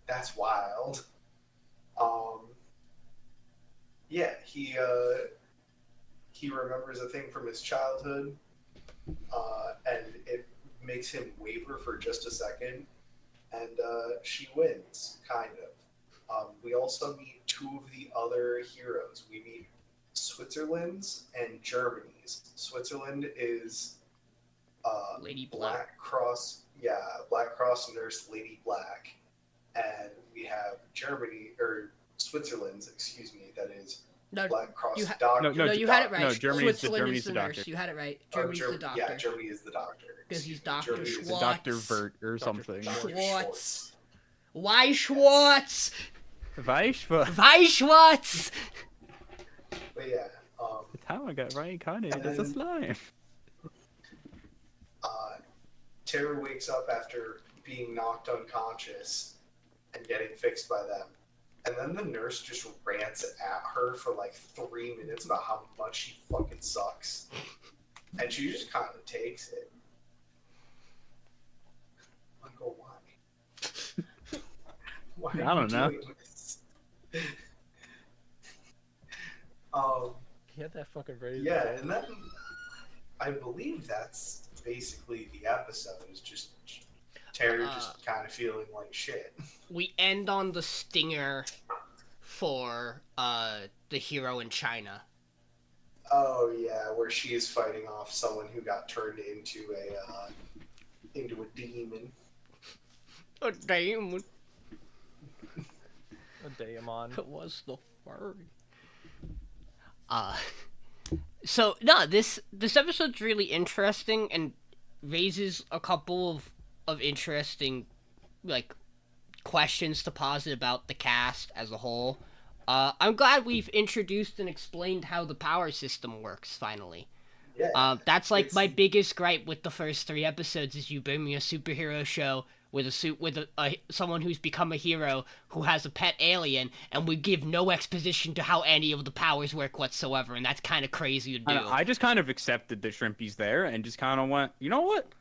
that's wild. Yeah, he remembers a thing from his childhood, and it makes him waver for just a second, and she wins, kind of. We also meet two of the other heroes. We meet Switzerland's and Germany's. Switzerland is Lady Black. Black Cross nurse Lady Black, and we have Switzerland's, excuse me, that is No, Black Cross you doctor. No, you had it right. No, Germany's Switzerland the nurse. doctor. You had it right. Germany's the doctor. Yeah, Germany is the doctor. Because he's Excuse me, Dr. Germany is the Schwartz. Dr. Vert or something. Schwartz. Why Schwartz? Weishwa. Schwartz? But yeah, The time I got reincarnated as a then- slime. Tara wakes up after being knocked unconscious and getting fixed by them. And then the nurse just rants at her for like 3 minutes about how much she fucking sucks. And she just kind of takes it. I go, why? Why I don't know. doing this? He had that fucking ready. Yeah, and then I believe that's basically the episode. Is just Terry just kind of feeling like shit. We end on the stinger for the hero in China. Oh yeah, where she is fighting off someone who got turned into a demon. A demon. A daemon. It was the furry. So no, this episode's really interesting and raises a couple of interesting like questions to posit about the cast as a whole. I'm glad we've introduced and explained how the power system works finally. Yeah. That's like it's- my biggest gripe with the first 3 episodes is you bring me a superhero show with someone who's become a hero who has a pet alien, and we give no exposition to how any of the powers work whatsoever, and that's kind of crazy to do. I just kind of accepted that Shrimpy's there and just kind of went, you know what?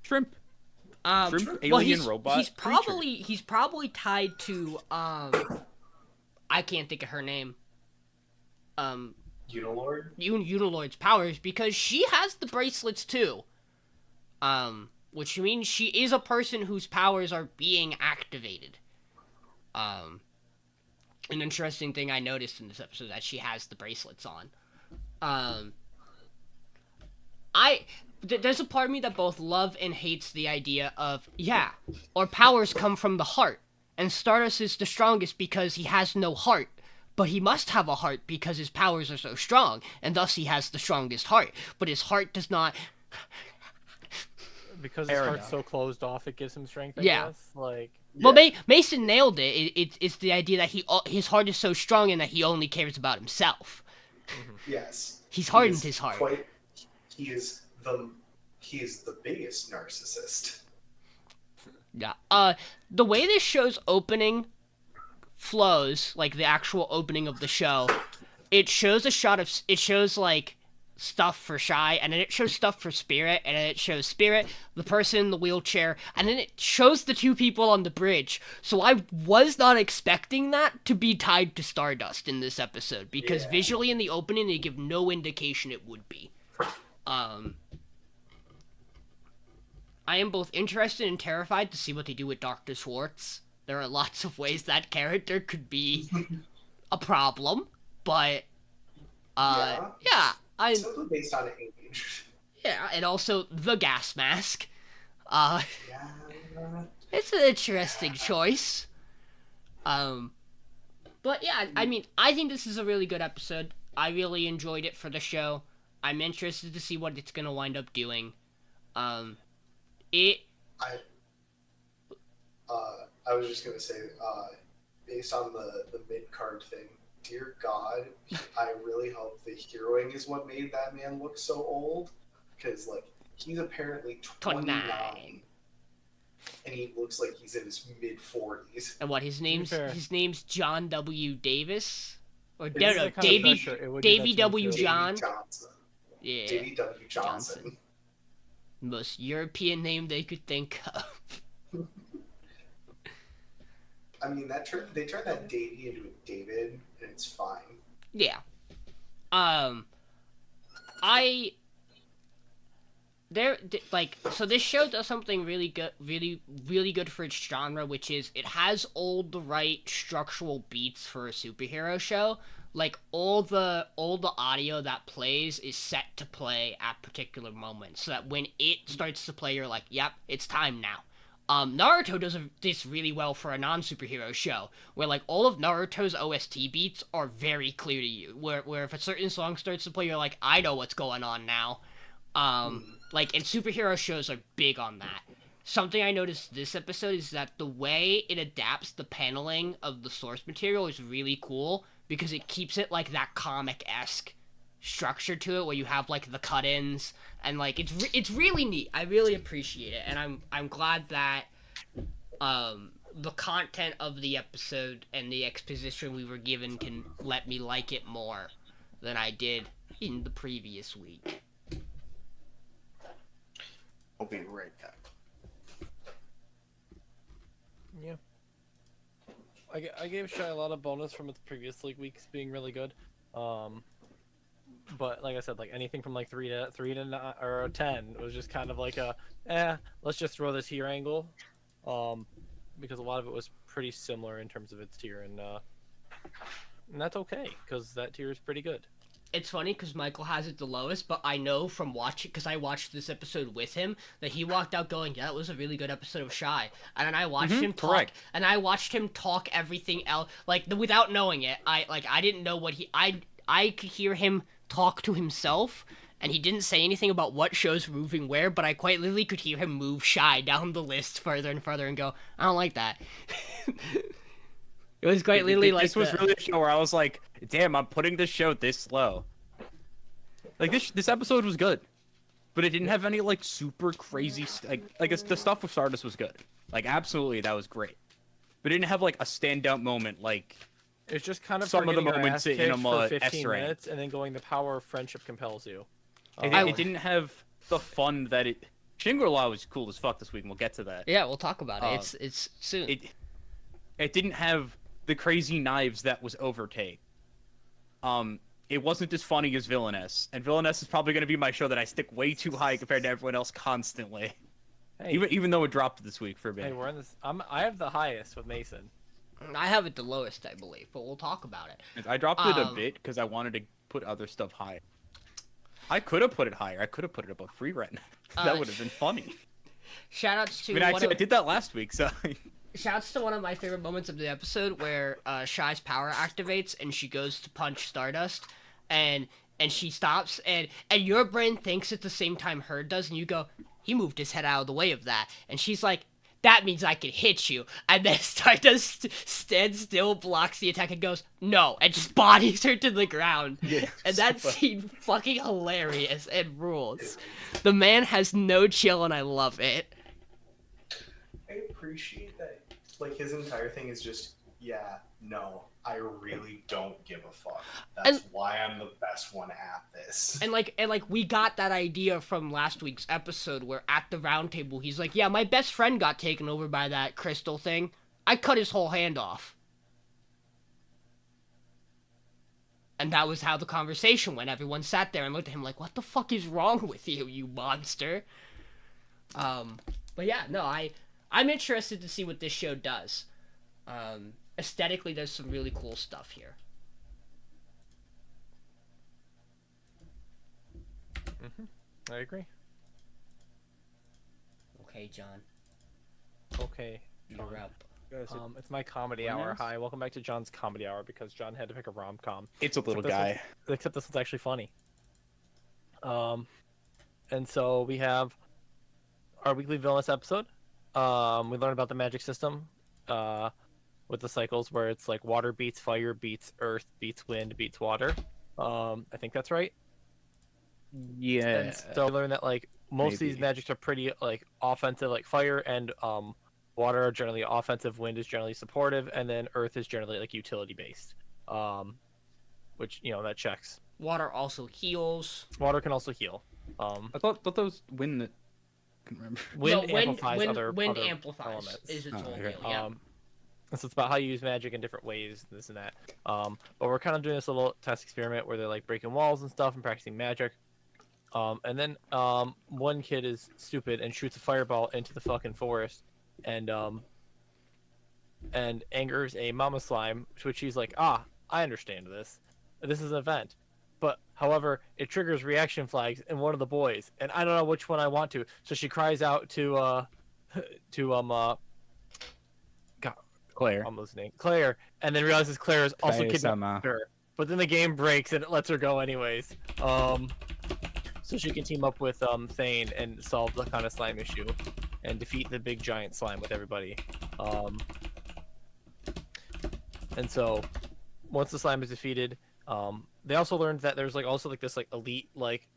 Shrimp. Shrimp, alien, robot. He's creature. probably tied to I can't think of her name. Unilord? Unilord's powers, because she has the bracelets too. Which means she is a person whose powers are being activated. An interesting thing I noticed in this episode is that she has the bracelets on. There's a part of me that both love and hates the idea of, yeah, our powers come from the heart, and Stardust is the strongest because he has no heart, but he must have a heart because his powers are so strong, and thus he has the strongest heart, but his heart does not... Because his Paradox. heart's so closed off, it gives him strength, I Yeah. guess. Like, Well, Mason nailed it. It's the idea that his heart is so strong and that he only cares about himself. Yes. He's He hardened is his heart. He is the biggest narcissist. Yeah. The way this show's opening flows, like the actual opening of the show, it shows like stuff for Shy, and then it shows stuff for Spirit, and then it shows Spirit, the person in the wheelchair, and then it shows the 2 people on the bridge. So I was not expecting that to be tied to Stardust in this episode, because Yeah. visually in the opening they give no indication it would be. I am both interested and terrified to see what they do with Dr. Schwartz. There are lots of ways that character could be a problem, but yeah, Simply based on age. yeah, and also the gas mask. Yeah. It's an interesting choice. But yeah, I mean, I think this is a really good episode. I really enjoyed it for the show. I'm interested to see what it's gonna wind up doing. I was just gonna say, based on the mid card thing, dear God, I really hope the heroing is what made that man look so old, because like he's apparently 29, and he looks like he's in his mid 40s. And what his fair. name's John W. Davis, or It's no, like kind of Davy pressure, it would do that Davy to me W. too. John. Davy Johnson. Yeah, Davy W. Johnson. most European name they could think of. I mean, they turned that Davy into a David, and it's fine. Yeah. I so this show does something really good, really good for its genre, which is it has all the right structural beats for a superhero show. Like all the audio that plays is set to play at particular moments, so that when it starts to play, you're like, "Yep, it's time now." Naruto does this really well for a non-superhero show, where like all of Naruto's OST beats are very clear to you. Where if a certain song starts to play, you're like, "I know what's going on now." Like, and superhero shows are big on that. Something I noticed this episode is that the way it adapts the paneling of the source material is really cool, because it keeps it like that comic-esque structure to it, where you have like the cut-ins, and like it's really neat. I really appreciate it, and I'm glad that the content of the episode and the exposition we were given can let me like it more than I did in the previous week. I'll be right back. Yeah. I gave Shy a lot of bonus from its previous weeks being really good. But like I said, like anything from like 3 to 9 or a 10 was just kind of like let's just throw this here angle. Because a lot of it was pretty similar in terms of its tier, and that's okay, because that tier is pretty good. It's funny because Michael has it the lowest, but I know from watching, because I watched this episode with him, that he walked out going, "Yeah, it was a really good episode of Shy." And then I watched him talk, correct. and I watched him talk everything else, like without knowing it. I didn't know what I could hear him talk to himself, and he didn't say anything about what shows were moving where, but I quite literally could hear him move Shy down the list further and further and go, "I don't like that." It was quite literally like this was really a show where I was like, "Damn, I'm putting this show this low." Like this episode was good, but it didn't have any like super crazy the stuff with Stardust was good. Like absolutely, that was great, but it didn't have like a standout moment like. It's just kind of some of the getting your moments ass in kicked a for 15 S rank. minutes and then going, the power of friendship compels you. It didn't have the fun that it. Shangri-La was cool as fuck this week, and we'll get to that. Yeah, we'll talk about it. It's soon. It didn't have the crazy knives that was Overtake. It wasn't as funny as Villainess, and Villainess is probably going to be my show that I stick way too high compared to everyone else constantly. Hey, even though it dropped this week for a bit. hey, we're in this. I have the highest with Mason. I have it the lowest, I believe, but we'll talk about it. I dropped it a bit because I wanted to put other stuff high. I could have put it higher. I could have put it above Frieren. That would have been funny. Shoutouts to I did that last week, so. Shoutouts to one of my favorite moments of the episode where Shy's power activates and she goes to punch Stardust, and she stops, and your brain thinks at the same time her does, and you go, "He moved his head out of the way of that," and she's like, "That means I can hit you," and then Stardust stands still, blocks the attack, and goes, "No," and just bodies her to the ground. Yeah, and that scene fucking hilarious and rules. The man has no chill, and I love it. I appreciate that. Like, his entire thing is just, yeah, no, I really don't give a fuck. That's why I'm the best one at this. And we got that idea from last week's episode where at the round table he's like, "Yeah, my best friend got taken over by that crystal thing. I cut his whole hand off." And that was how the conversation went. Everyone sat there and looked at him like, "What the fuck is wrong with you, you monster?" But yeah, no, I'm interested to see what this show does. Aesthetically, there's some really cool stuff here. I agree. Okay, John. Okay, You're up. it's my comedy hour. Hi, welcome back to John's comedy hour, because John had to pick a rom-com. It's a little guy. Except this one's actually funny. And so we have our weekly Villainous episode. We learned about the magic system, with the cycles where it's like water beats fire, beats earth, beats wind, beats water. I think that's right. Yeah. And so we learned that like most of these magics are pretty like offensive, like fire and water are generally offensive, wind is generally supportive, and then earth is generally like utility based. Which, you know, that checks. Water also heals. Water can also heal. I thought those wind that. I couldn't remember. Wind amplifies other wind other amplifies elements. is its whole okay. deal, yeah. And so it's about how you use magic in different ways, this and that. But we're kind of doing this little test experiment where they're like breaking walls and stuff and practicing magic. And then one kid is stupid and shoots a fireball into the fucking forest, and angers a mama slime, to which she's like, I understand this. This is an event. But however, it triggers reaction flags in one of the boys, and I don't know which one I want to. So she cries out to God, Claire. I'm listening, Claire, and then realizes Claire is also Claire kidnapped Sama. her. But then the game breaks and it lets her go anyways. So she can team up with Thane and solve the kind of slime issue, and defeat the big giant slime with everybody. And so once the slime is defeated, they also learned that there's also this elite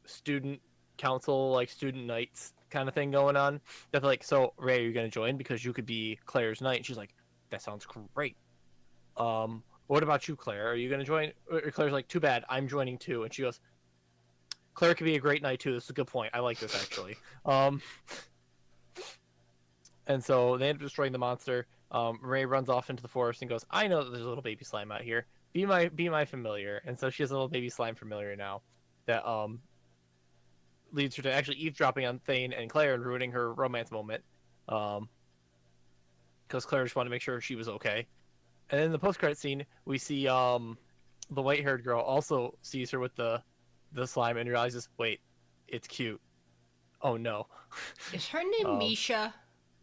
student council, student knights kind of thing going on. They're like, so Ray, are you gonna join because you could be Claire's knight? And she's like, that sounds great. What about you, Claire? Are you gonna join? Or Claire's like, too bad, I'm joining too. And she goes, Claire could be a great knight too. This is a good point. I like this actually. And so they end up destroying the monster. Ray runs off into the forest and goes, I know that there's a little baby slime out here. Be my familiar. And so she has a little baby slime familiar now that leads her to actually eavesdropping on Thane and Claire and ruining her romance moment. Because Claire just wanted to make sure she was okay. And then in the post-credit scene, we see the white-haired girl also sees her with the slime and realizes, wait, it's cute. Oh no. Is her name Misha?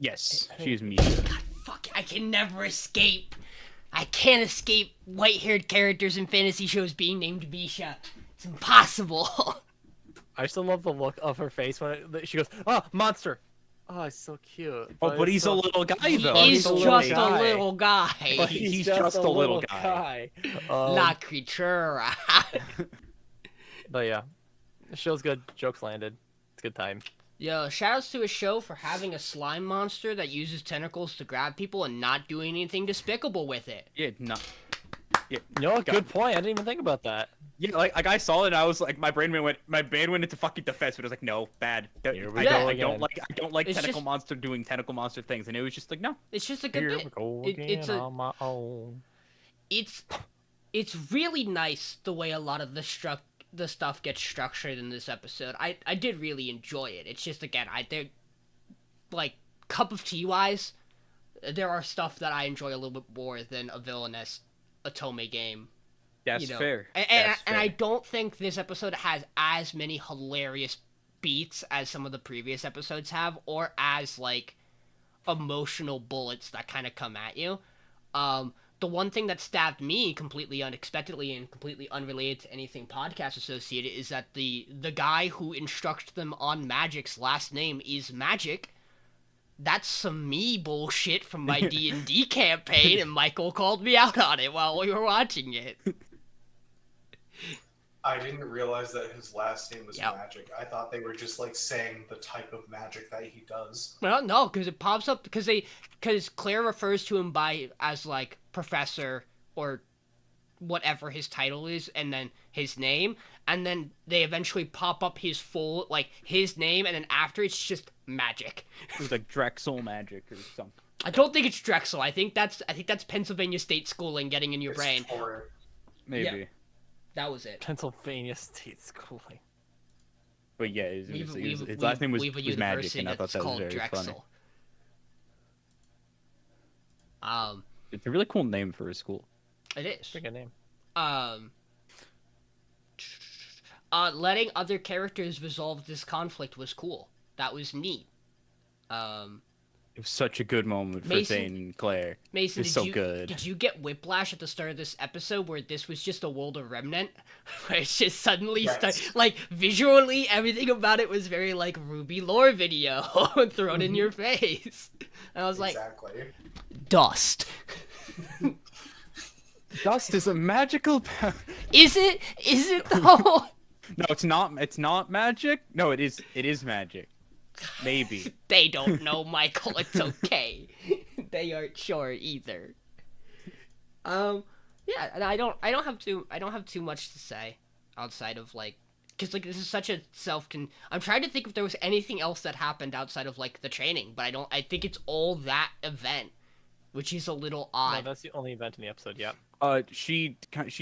Yes, she's Misha. God, fuck, I can never escape. I can't escape white-haired characters in fantasy shows being named Misha. It's impossible. I still love the look of her face when she goes, monster. Oh, it's so cute. Oh, but he's so... a little guy, though. He's a just little a little guy. But he's just a little guy. La creature. But yeah, the show's good. Jokes landed. It's a good time. Yo, shoutouts to a show for having a slime monster that uses tentacles to grab people and not doing anything despicable with it. Yeah, no. Yeah, You know what? Good point. I didn't even think about that. yeah, like I saw it, and I was like, my brain went into fucking defense, but I was like, no, bad. Here we I go don't again. like It's tentacle just- monster doing tentacle monster things, and it was just like, no. It's just a good Here bit. we go It- it's again a- on my own. It's really nice the way a lot of the stuff gets structured in this episode. I did really enjoy it. It's just, again, like, cup of tea wise, there are stuff that I enjoy a little bit more than a Villainess Otome game. That's You know, fair. And That's fair. I don't think this episode has as many hilarious beats as some of the previous episodes have, or as, like, emotional bullets that kind of come at you. The one thing that stabbed me completely unexpectedly and completely unrelated to anything podcast associated is that the guy who instructs them on magic's last name is Magic. That's some me bullshit from my D&D campaign, and Michael called me out on it while we were watching it. I didn't realize that his last name was Yep. Magic. I thought they were just saying the type of magic that he does. Well, no, because it pops up because Claire refers to him as like professor or whatever his title is, and then his name, and then they eventually pop up his full his name, and then after it's just Magic. It was like Drexel magic or something. I don't think it's Drexel. I think that's Pennsylvania State schooling getting in your It's brain. Tor. Maybe. Yeah. That was it. Pennsylvania State Schooling. But yeah, his last name was We've a Magic, university and I thought that's that was called very Drexel. funny. It's a really cool name for a school. It is. Pretty good name. Letting other characters resolve this conflict was cool. That was neat. It was such a good moment for Mason- Thane and Claire. Mason, It's so good. Did you get whiplash at the start of this episode where this was just a world of Remnant? Where it's just suddenly Yes. visually everything about it was very like Ruby lore video thrown in your face. And I was like, Exactly. dust. Dust is a magical. Is it? Is it though? No, it's not. It's not magic. No, it is. It is magic. Maybe. They don't know, Michael. It's okay. They aren't sure either. Yeah, and I don't have too much to say outside of because this is such a I'm trying to think if there was anything else that happened outside of the training, but I think it's all that event which is a little No, odd. that's the only event in the episode. Yeah. She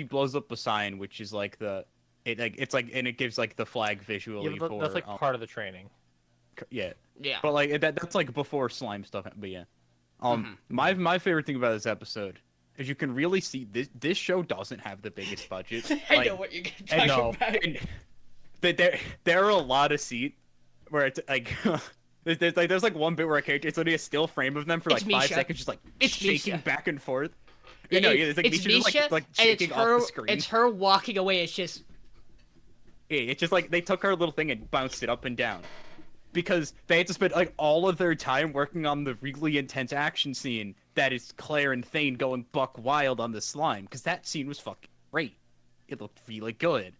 blows up a sign, which is like it's like, and it gives like the flag visually Yeah, but for that's like part of the training. yeah. Yeah. But like that's like before slime stuff. But yeah, my favorite thing about this episode is you can really see this show doesn't have the biggest budget. I Like, know what you're gonna and talk no, about. and there are a lot of scenes where it's like there's like one bit where a character, it's literally a still frame of them for It's like 5 Misha. shaking, just like It's shaking Misha. back and forth. Yeah, No, it's like it's Misha just, Misha, like and it's shaking her. off the screen. It's her walking away. It's just Yeah, it's just like they took her little thing and bounced it up and down. Because they had to spend like all of their time working on the really intense action scene that is Claire and Thane going buck wild on the slime. Because that scene was fucking great. It looked really good.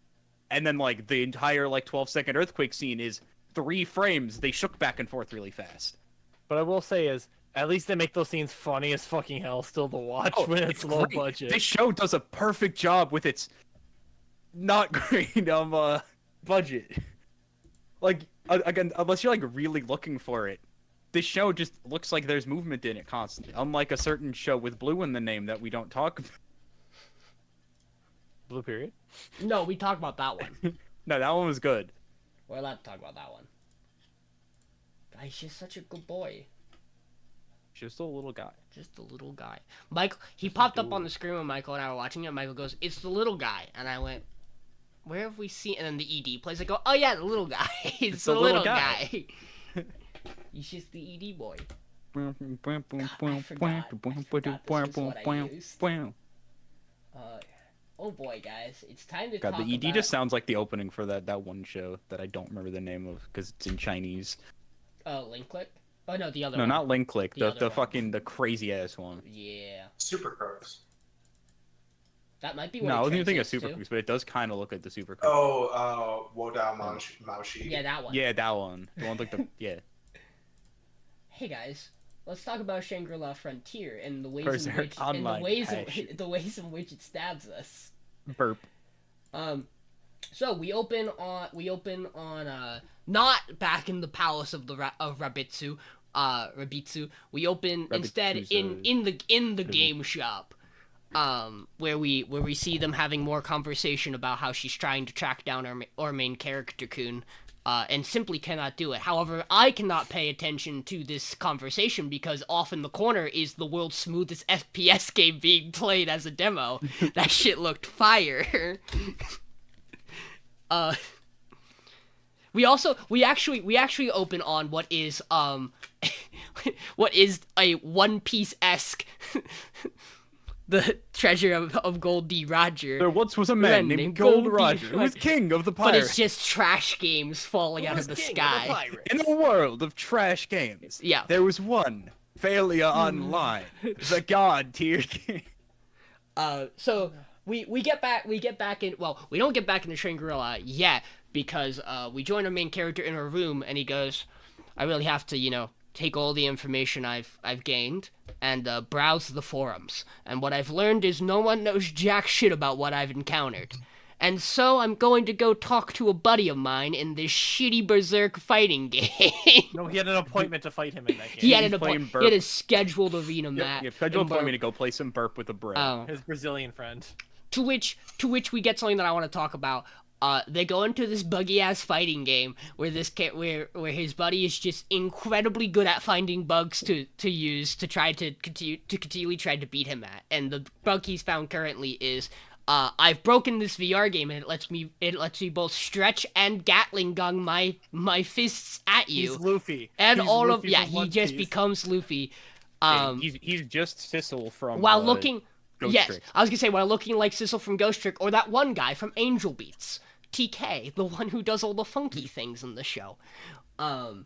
And then like the entire like 12-second earthquake scene is 3 frames. They shook back and forth really fast. But I will say is, at least they make those scenes funny as fucking hell still to watch when it's low great. budget. This show does a perfect job with its not great budget. Like again, unless you're like really looking for it, this show just looks like there's movement in it constantly. Unlike a certain show with blue in the name that we don't talk about. Blue period. no. We talked about that one. No, that one was good. We're allowed to talk about that one. He's just such a good boy. Just a little guy. Just a little guy. Michael, he popped up on the screen when Michael and I were watching it. Michael goes, "It's the little guy," and I went, "Where have we seen?" And then the ED plays. I go, "Oh yeah, the little guy. it's the little guy." He's just the ED boy. Oh boy, guys, it's time to God, talk the ED about... just sounds like the opening for that one show that I don't remember the name of because it's in Chinese. Link Click? Oh no, the other No, one. not Link Click. The other The one. fucking the crazy ass one. Yeah. Super Crows. That might be what No, I it wasn't even thinking of translates Super to. Crooks, but it does kind of look like the Super Crooks. Oh, Wodao Maoshi. Yeah, that one. Yeah, that one. The one with like the yeah. Hey guys, let's talk about Shangri-La Frontier and the ways in Berserk which and Online passion. the ways in which it stabs us. Burp. So we open on not back in the palace of Rabitsu. We open instead in the game shop. Where we see them having more conversation about how she's trying to track down our main character Kun, and simply cannot do it. However, I cannot pay attention to this conversation because off in the corner is the world's smoothest FPS game being played as a demo. That shit looked fire. We actually open on what is what is a One Piece-esque the treasure of Gold D. Roger. There once was a man named Gold Roger who was king of the But pirates. it's just trash games falling out of the sky. In a world of trash games, Yeah. there was one failure online, the god tier game. So we get back in. Well, we don't get back into Shangri-La yet because we join our main character in her room, and he goes, "I really have to, take all the information I've gained and browse the forums. And what I've learned is no one knows jack shit about what I've encountered. And so I'm going to go talk to a buddy of mine in this shitty Berserk fighting game." No, he had an appointment to fight him in that game. He had He's an playing appointment. Burp. He had a scheduled arena match. Yeah, scheduled appointment to go play some burp with a bro. Oh. His Brazilian friend. To which we get something that I want to talk about. They go into this buggy ass fighting game where where his buddy is just incredibly good at finding bugs to use to try to continually try to beat him at. And the bug he's found currently is I've broken this VR game and it lets me both stretch and Gatling gun my fists at you. He's Luffy. And He's all Luffy of from he One just Piece. becomes Luffy. He's just Sissel from While looking Ghost yes, Trick. I was gonna say while looking like Sissel from Ghost Trick or that one guy from Angel Beats, TK, the one who does all the funky things in the show. No,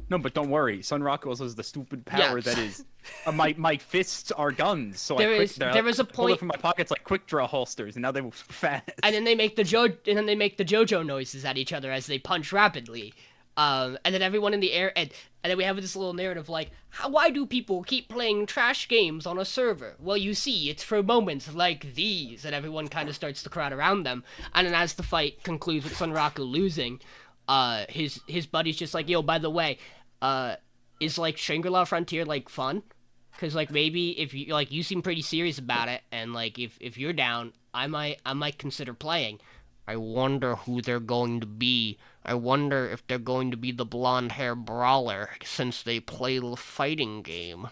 but don't worry. Sun Rock also has the stupid power that is, my fists are guns. So There is a pull it point, from my pockets like quick draw holsters, and now they move fast. and then they make the JoJo noises at each other as they punch rapidly. And then everyone in the air, and then we have this little narrative like, why do people keep playing trash games on a server? Well, you see, it's for moments like these, and everyone kind of starts to crowd around them. And then as the fight concludes with Sunraku losing, his buddy's just like, yo, by the way, is like Shangri-La Frontier like fun? Cause like maybe if you like you seem pretty serious about it, and like if you're down, I might consider playing. I wonder who they're going to be. I wonder if they're going to be the blonde hair brawler since they play the fighting game.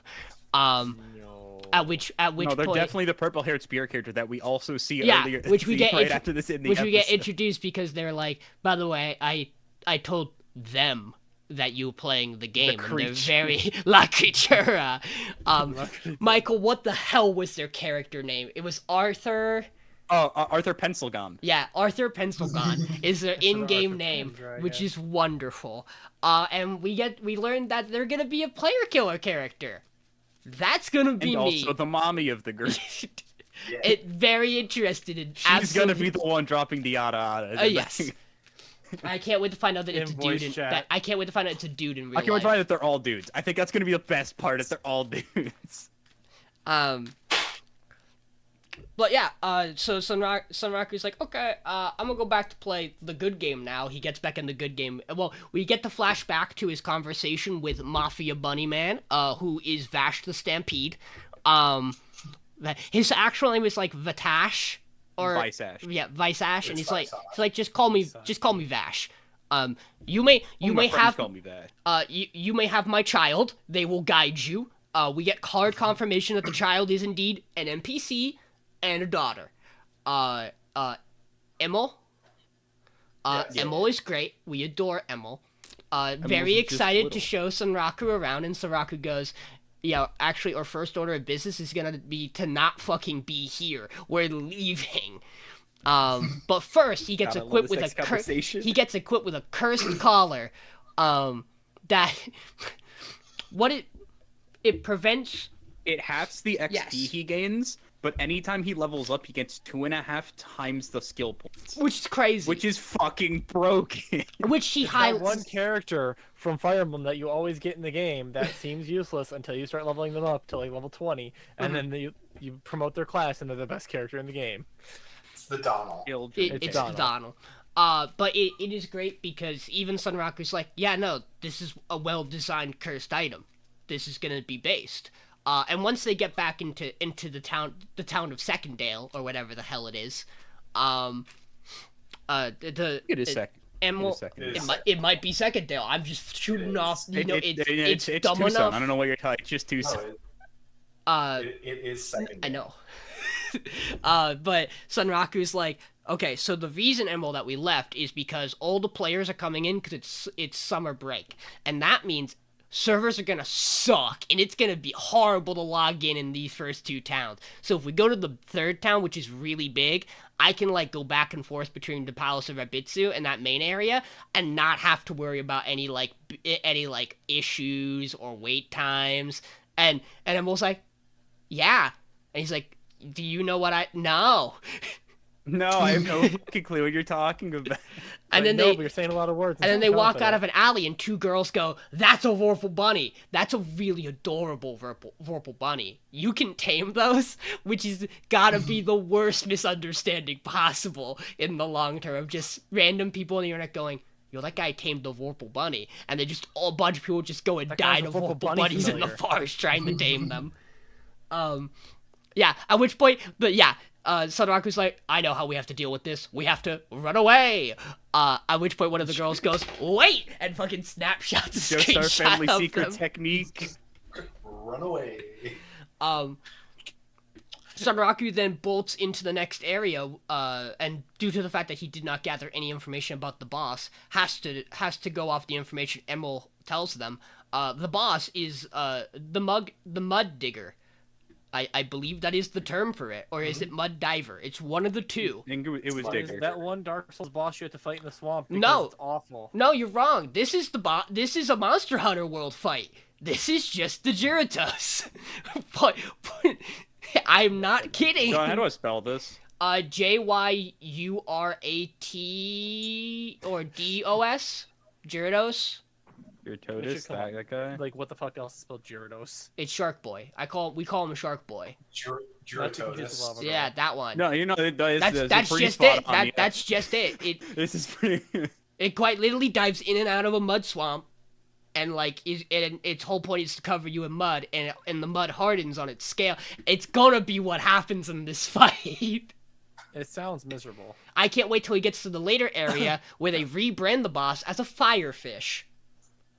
No. At which No, they're point, definitely the purple haired spear character that we also see Yeah, earlier. which we get right intro- after this in the which we get episode. introduced because they're like, by the way, I told them that you were playing the game, and they're very La Creatura. Michael, what the hell was their character name? It was Arthur. Oh, Arthur Pencilgum. Yeah, Arthur Pencilgon is their in-game Arthur name, Pendra, which yeah. is wonderful. And we learned that they're gonna be a player killer character. That's gonna be And me. also the mommy of the group. It very interested in. She's gonna be the one dropping the yada. Yes. I can't wait to find out that it's a In voice dude. chat. I can't wait to find out it's a dude in real I can't wait life. to find that they're all dudes. I think that's gonna be the best part. Is they're all dudes. But yeah, so Sunraku's like, okay, I'm gonna go back to play the good game now. He gets back in the good game. Well, we get the flashback to his conversation with Mafia Bunny Man, who is Vash the Stampede. His actual name is like Vatash, or Visash. yeah, Visash, and It's he's Visash. like, just call me Vash. You may My friends have call me that. you may have my child. They will guide you. We get card confirmation that the child is indeed an NPC and a daughter. Emil. Emil is great. We adore Emil. Very just excited to little. show Sunraku around, and Sunraku goes, yeah, actually, our first order of business is gonna be to not fucking be here. We're leaving. But first, he gets God, I love equipped this with next a conversation. he gets equipped with a cursed collar. That it prevents. It halves the XP Yes. he gains, but anytime he levels up, he gets 2.5 times the skill points. Which is crazy. Which is fucking broken. Which he That highlights. one character from Fire Emblem that you always get in the game that seems useless until you start leveling them up to like level 20, and then you promote their class and they're the best character in the game. It's the Donald. It's Donald. Donald. But it is great because even Sunraku's like, yeah, no, this is a well-designed cursed item. This is gonna be based. And once they get back into the town of Secondale or whatever the hell it is, It is second. Emil, It is it might be Secondale. I'm just shooting off. You know, it's dumb Tucson. enough. I don't know what you're talking. It's just No, Tucson. it is second. I know. But Sunraku's like, okay, so the reason, Emerald, that we left is because all the players are coming in because it's summer break. And that means servers are gonna suck, and it's gonna be horrible to log in these first two towns. So if we go to the third town, which is really big, I can, like, go back and forth between the Palace of Rabitsu and that main area and not have to worry about any issues or wait times. And Emerald's like, yeah. And he's like, do you know what No. No, I have no fucking clue what you're talking about. And then but you're saying a lot of words. And then they walk out of an alley, and two girls go, that's a Vorpal bunny. That's a really adorable Vorpal bunny. You can tame those? Which is gotta be the worst misunderstanding possible in the long term of just random people on the internet going, yo, that guy tamed the Vorpal bunny. And then just a bunch of people just go and That die guy's to a Vorpal Vorpal bunny bunnies in the familiar. forest trying to tame them. Yeah, at which point, Sunraku's like, I know how we have to deal with this. We have to run away. At which point one of the girls goes, wait! And fucking snapshots a Just our screenshot family of secret them. technique. Run away. Sunraku then bolts into the next area, and due to the fact that he did not gather any information about the boss, has to go off the information Emil tells them. The boss is the mud digger. I believe that is the term for it, or is it mud diver? It's one of the two. I think it was What is Digger. that one Dark Souls boss you have to fight in the swamp? Because No. it's awful. No, you're wrong. This is This is a Monster Hunter World fight. This is just the Gyarados. but I'm not kidding. John, how do I spell this? Jyurat or DOS. Gyarados. Your We should Totus, come up- that guy. Like, what the fuck else is spelled Gyarados? It's Shark Boy. We call him Shark Boy. Juratotus. Yeah, that one. No, you know, That's just it. That's just it. This is pretty. It quite literally dives in and out of a mud swamp. and and its whole point is to cover you in mud, and the mud hardens on its scale. It's gonna be what happens in this fight. It sounds miserable. I can't wait till he gets to the later area where they rebrand the boss as a firefish.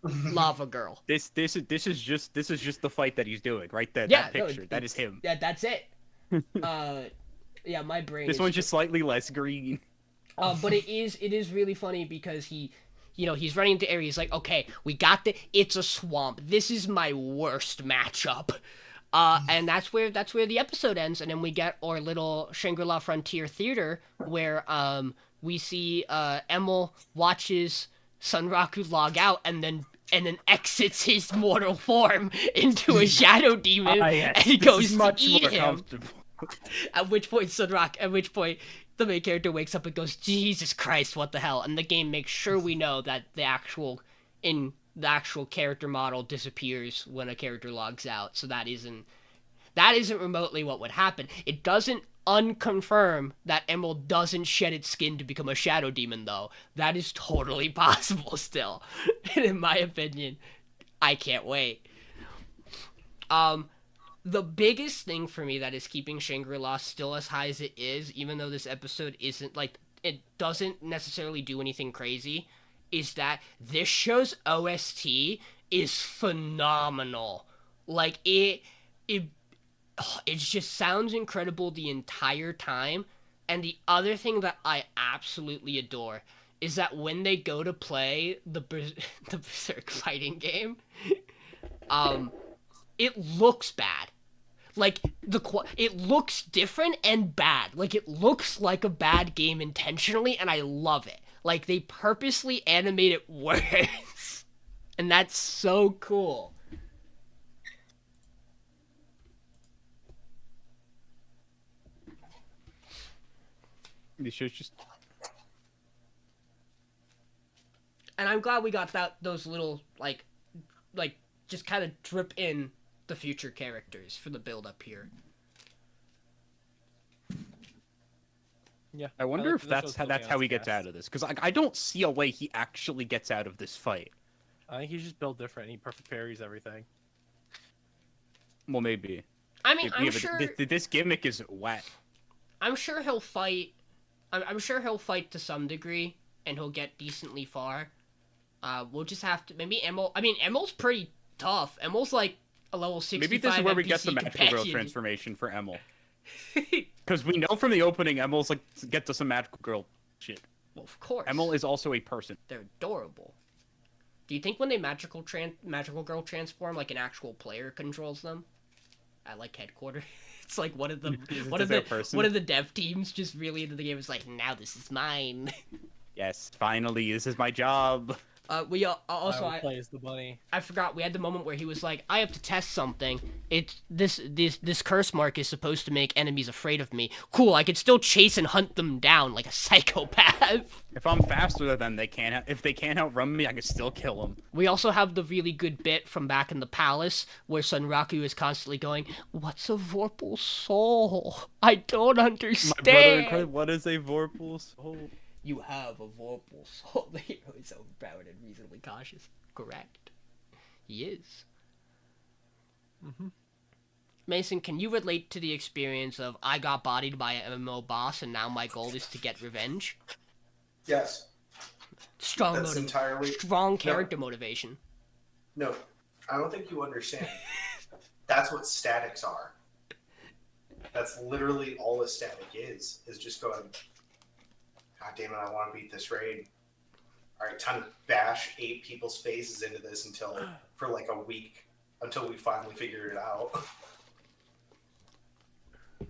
Lava girl. This is just the fight that he's doing right there. Yeah, that picture, that is him. Yeah, that's it. Yeah, my brain. This is one's just slightly less green. But it is really funny because he's running into areas like, okay, we got it's a swamp. This is my worst matchup. And that's where the episode ends, and then we get our little Shangri-La Frontier theater where we see Emil watches Sunraku log out and then exits his mortal form into a shadow demon and goes to eat him. At which point the main character wakes up and goes, Jesus Christ, what the hell? And the game makes sure we know that the actual character model disappears when a character logs out. So that isn't remotely what would happen. It doesn't unconfirm that Emil doesn't shed its skin to become a shadow demon, though. That is totally possible still. And in my opinion, I can't wait. The biggest thing for me that is keeping Shangri-La still as high as it is, even though this episode isn't, it doesn't necessarily do anything crazy, is that this show's OST is phenomenal. It just sounds incredible the entire time. And the other thing that I absolutely adore is that when they go to play the Berserk fighting game, it looks bad. It looks different and bad. It looks like a bad game intentionally, and I love it. They purposely animate it worse. And that's so cool. This show's just... And I'm glad we got those little, just kind of drip in the future characters for the build-up here. Yeah. I wonder if that's how he gets out of this. Because I don't see a way he actually gets out of this fight. I think he's just built different. He perfect parries everything. Well, maybe. I mean, I'm sure... This gimmick is wet. I'm sure he'll fight... I'm sure he'll fight to some degree, and he'll get decently far. We'll just have to... Maybe Emil... I mean, Emil's pretty tough. Emil's a level 65 Maybe this is where we NPC get the magical girl transformation for Emil. Because we know from the opening, Emil's get to some magical girl shit. Well, of course. Emil is also a person. They're adorable. Do you think when they magical girl transform, an actual player controls them? At headquarters? It's one of the dev teams just really into the game is now this is mine. Yes, finally, this is my job. We also play as the bunny. I forgot we had the moment where he was like, I have to test something. This curse mark is supposed to make enemies afraid of me. Cool, I could still chase and hunt them down like a psychopath. If I'm faster than them, if they can't outrun me, I can still kill them. We also have the really good bit from back in the palace where Sunraku is constantly going, "What's a Vorpal soul? I don't understand." My brother, what is a Vorpal soul? You have a Vorpal soul. The hero is overpowered and reasonably cautious. Correct. He is. Mm-hmm. Mason, can you relate to the experience of I got bodied by an MMO boss and now my goal is to get revenge? Yes. Strong character No. motivation. No, I don't think you understand. That's what statics are. That's literally all a static is just going, God damn it, I want to beat this raid. All right, time to bash 8 people's faces into this for a week until we finally figure it out.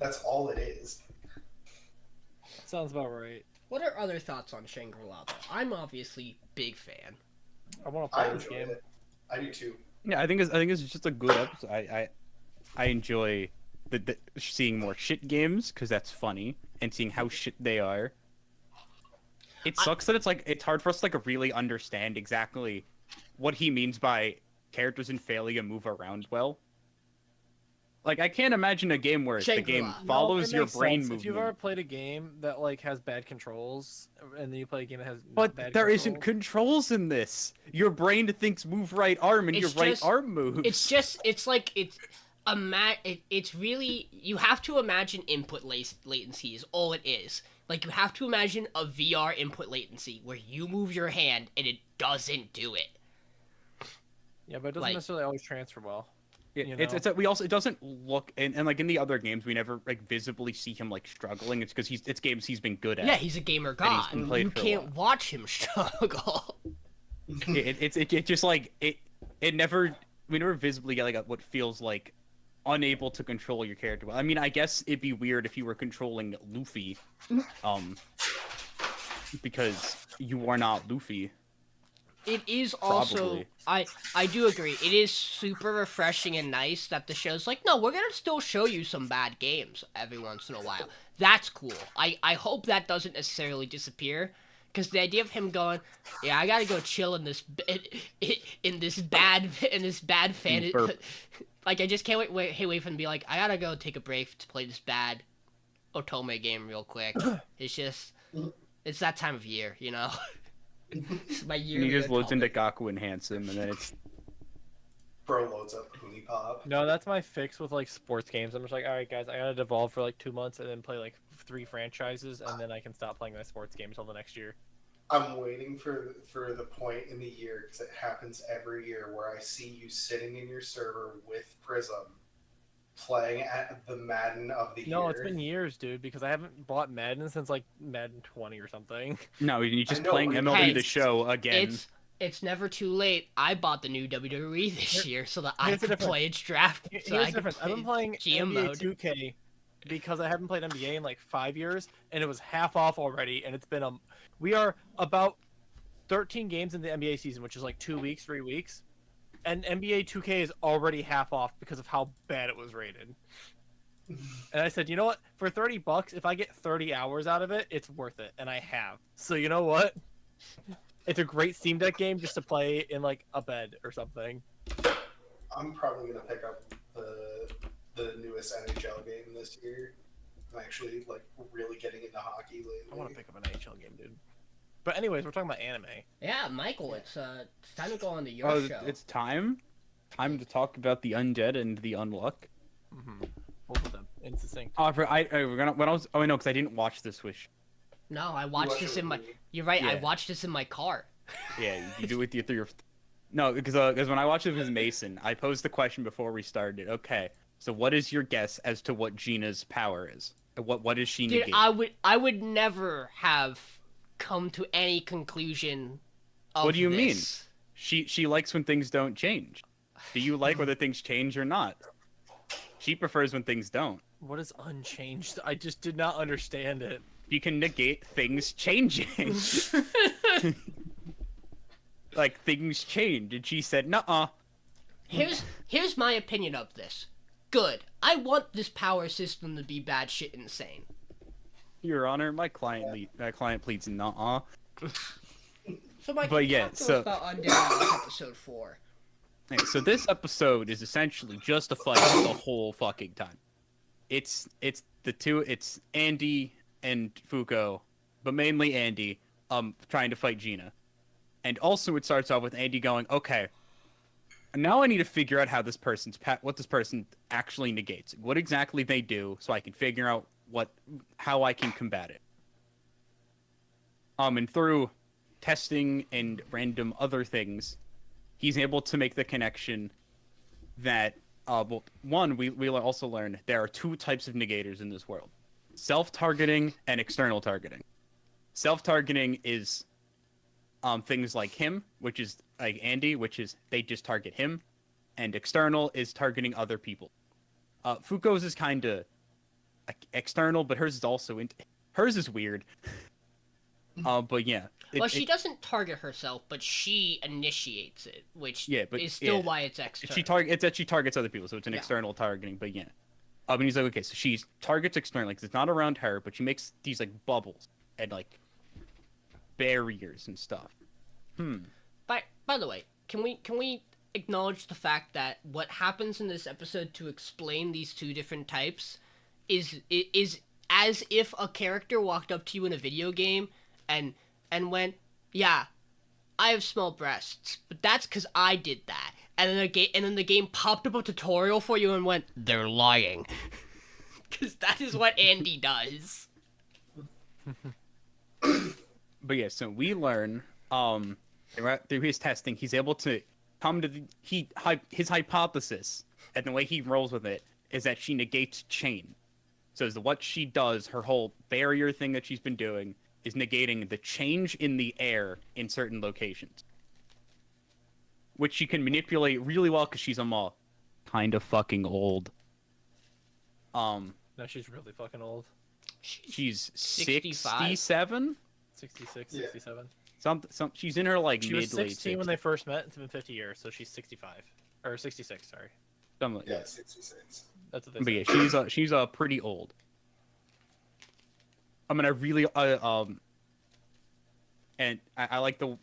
That's all it is. Sounds about right. What are other thoughts on Shangri-La? I'm obviously big fan. I want to play this enjoy game. it. I do too. Yeah, I think it's just a good episode. I enjoy the seeing more shit games because that's funny and seeing how shit they are. It sucks that it's hard for us to really understand exactly what he means by characters in Phalia move around well. Like, I can't imagine a game where the game Shangri-La. follows it your makes brain sense. movement. If you've ever played a game that like has bad controls, and then you play a game that has not But bad there controls, isn't controls in this. Your brain thinks move right arm, and your It's right just- arm moves. It's really, you have to imagine input latency is all it is. Like, you have to imagine a VR input latency where you move your hand and it doesn't do it. yeah, but it doesn't like- necessarily always transfer well. Yeah, you it's know? it's we also, it doesn't look, and like in the other games we never like visibly see him like struggling. It's because it's games he's been good at. Yeah, he's a gamer he's god. been played You for a can't watch him struggle. It just like it never, we never visibly get like what feels like unable to control your character. I mean, I guess it'd be weird if you were controlling Luffy, because you are not Luffy. It is also, Probably. I do agree. It is super refreshing and nice that the show's like, no, we're gonna still show you some bad games every once in a while. That's cool. I hope that doesn't necessarily disappear, because the idea of him going, yeah, I gotta go chill in this bad fan. Burp. Like, I just can't wait for him to be like, I gotta go take a break to play this bad Otome game real quick. It's just, it's that time of year, you know. It's my And yearly he just loads into Otome. Gaku enhance him, and then it's Bro loads up Pony Pop. No, that's my fix with like sports games. I'm just like, all right, guys, I gotta devolve for like 2 months and then play like 3 franchises, and then I can stop playing my sports game until the next year. I'm waiting for the point in the year, because it happens every year, where I see you sitting in your server with Prism, playing at the Madden of the year. No, it's been years, dude, because I haven't bought Madden since like Madden 20 or something. no, you're just know, playing but MLB hey, the Show again. It's never too late. I bought the new WWE this year so that I here's the could difference. play its draft. Here's So I the could difference. I've been play playing GM NBA mode. 2K because I haven't played NBA in like 5 years, and it was half off already, and it's been we are about 13 games in the NBA season, which is like 2 weeks, 3 weeks, and NBA 2K is already half off because of how bad it was rated. And I said, you know what? For $30, if I get 30 hours out of it, it's worth it, and I have. So you know what? It's a great Steam Deck game just to play in like a bed or something. I'm probably gonna pick up the newest NHL game this year. I'm actually like really getting into hockey lately. I want to pick up an NHL game, dude. But anyways, we're talking about anime. Yeah, Michael, it's time to go on to your Oh, show. it's time to talk about the Undead and the Unluck. Mm-hmm. Both of them in succinct. Oh, we're gonna, when I was, oh no, because I didn't watch this with. No, I You watched watch this it in with my. me. You're right. I Yeah. watched this in my car. Yeah, you do with your No, because when I watched it with Mason, I posed the question before we started. Okay, so what is your guess as to what Gina's power is? What is she Dude, negate? I would never have come to any conclusion. Of What do you mean? this. She likes when things don't change. Do you like whether things change or not? She prefers when things don't. What is unchanged? I just did not understand it. You can negate things changing. Like things change, and she said, "Nuh-uh." Here's my opinion of this. Good. I want this power system to be bad shit insane. Your Honor, my client pleads nuh-uh. So Mike, But yeah, talk to so- us about Undead Unluck episode 4. Okay, so this episode is essentially just a fight the whole fucking time. It's the two. It's Andy and Fuko, but mainly Andy, trying to fight Gina. And also, it starts off with Andy going, "Okay, now I need to figure out how this person's what this person actually negates. What exactly they do, so I can figure out how I can combat it." And through testing and random other things, he's able to make the connection that well, one, we also learn there are 2 types of negators in this world: self-targeting and external targeting. Self-targeting is things like him, which is like Andy, which is they just target him, and external is targeting other people. Fuko's is kind of external, but hers is also hers is weird. But yeah. Well, she doesn't target herself, but she initiates it, which Yeah, but- is still yeah. why it's external. It's that she targets other people, so it's an Yeah. external targeting. But yeah, and he's like, okay, so she targets externally because it's not around her, but she makes these like bubbles and like barriers and stuff. By the way, can we acknowledge the fact that what happens in this episode to explain these two different types is as if a character walked up to you in a video game and went, "Yeah, I have small breasts, but that's because I did that." And then the game popped up a tutorial for you and went, "They're lying," because that is what Andy does. But yeah, so we learn through his testing, he's able to come to his hypothesis, and the way he rolls with it is that she negates chain. So what she does, her whole barrier thing that she's been doing, is negating the change in the air in certain locations, which she can manipulate really well because she's kind of fucking old. No, she's really fucking old. She's 65? 67. 66, Yeah. 67. She's in her like She was mid late 16 when they first met. It's been 50 years, so she's 65 or 66. Sorry, something like Yeah, that. 66. that's what But they yeah, said. she's pretty old. I mean, I really and I like the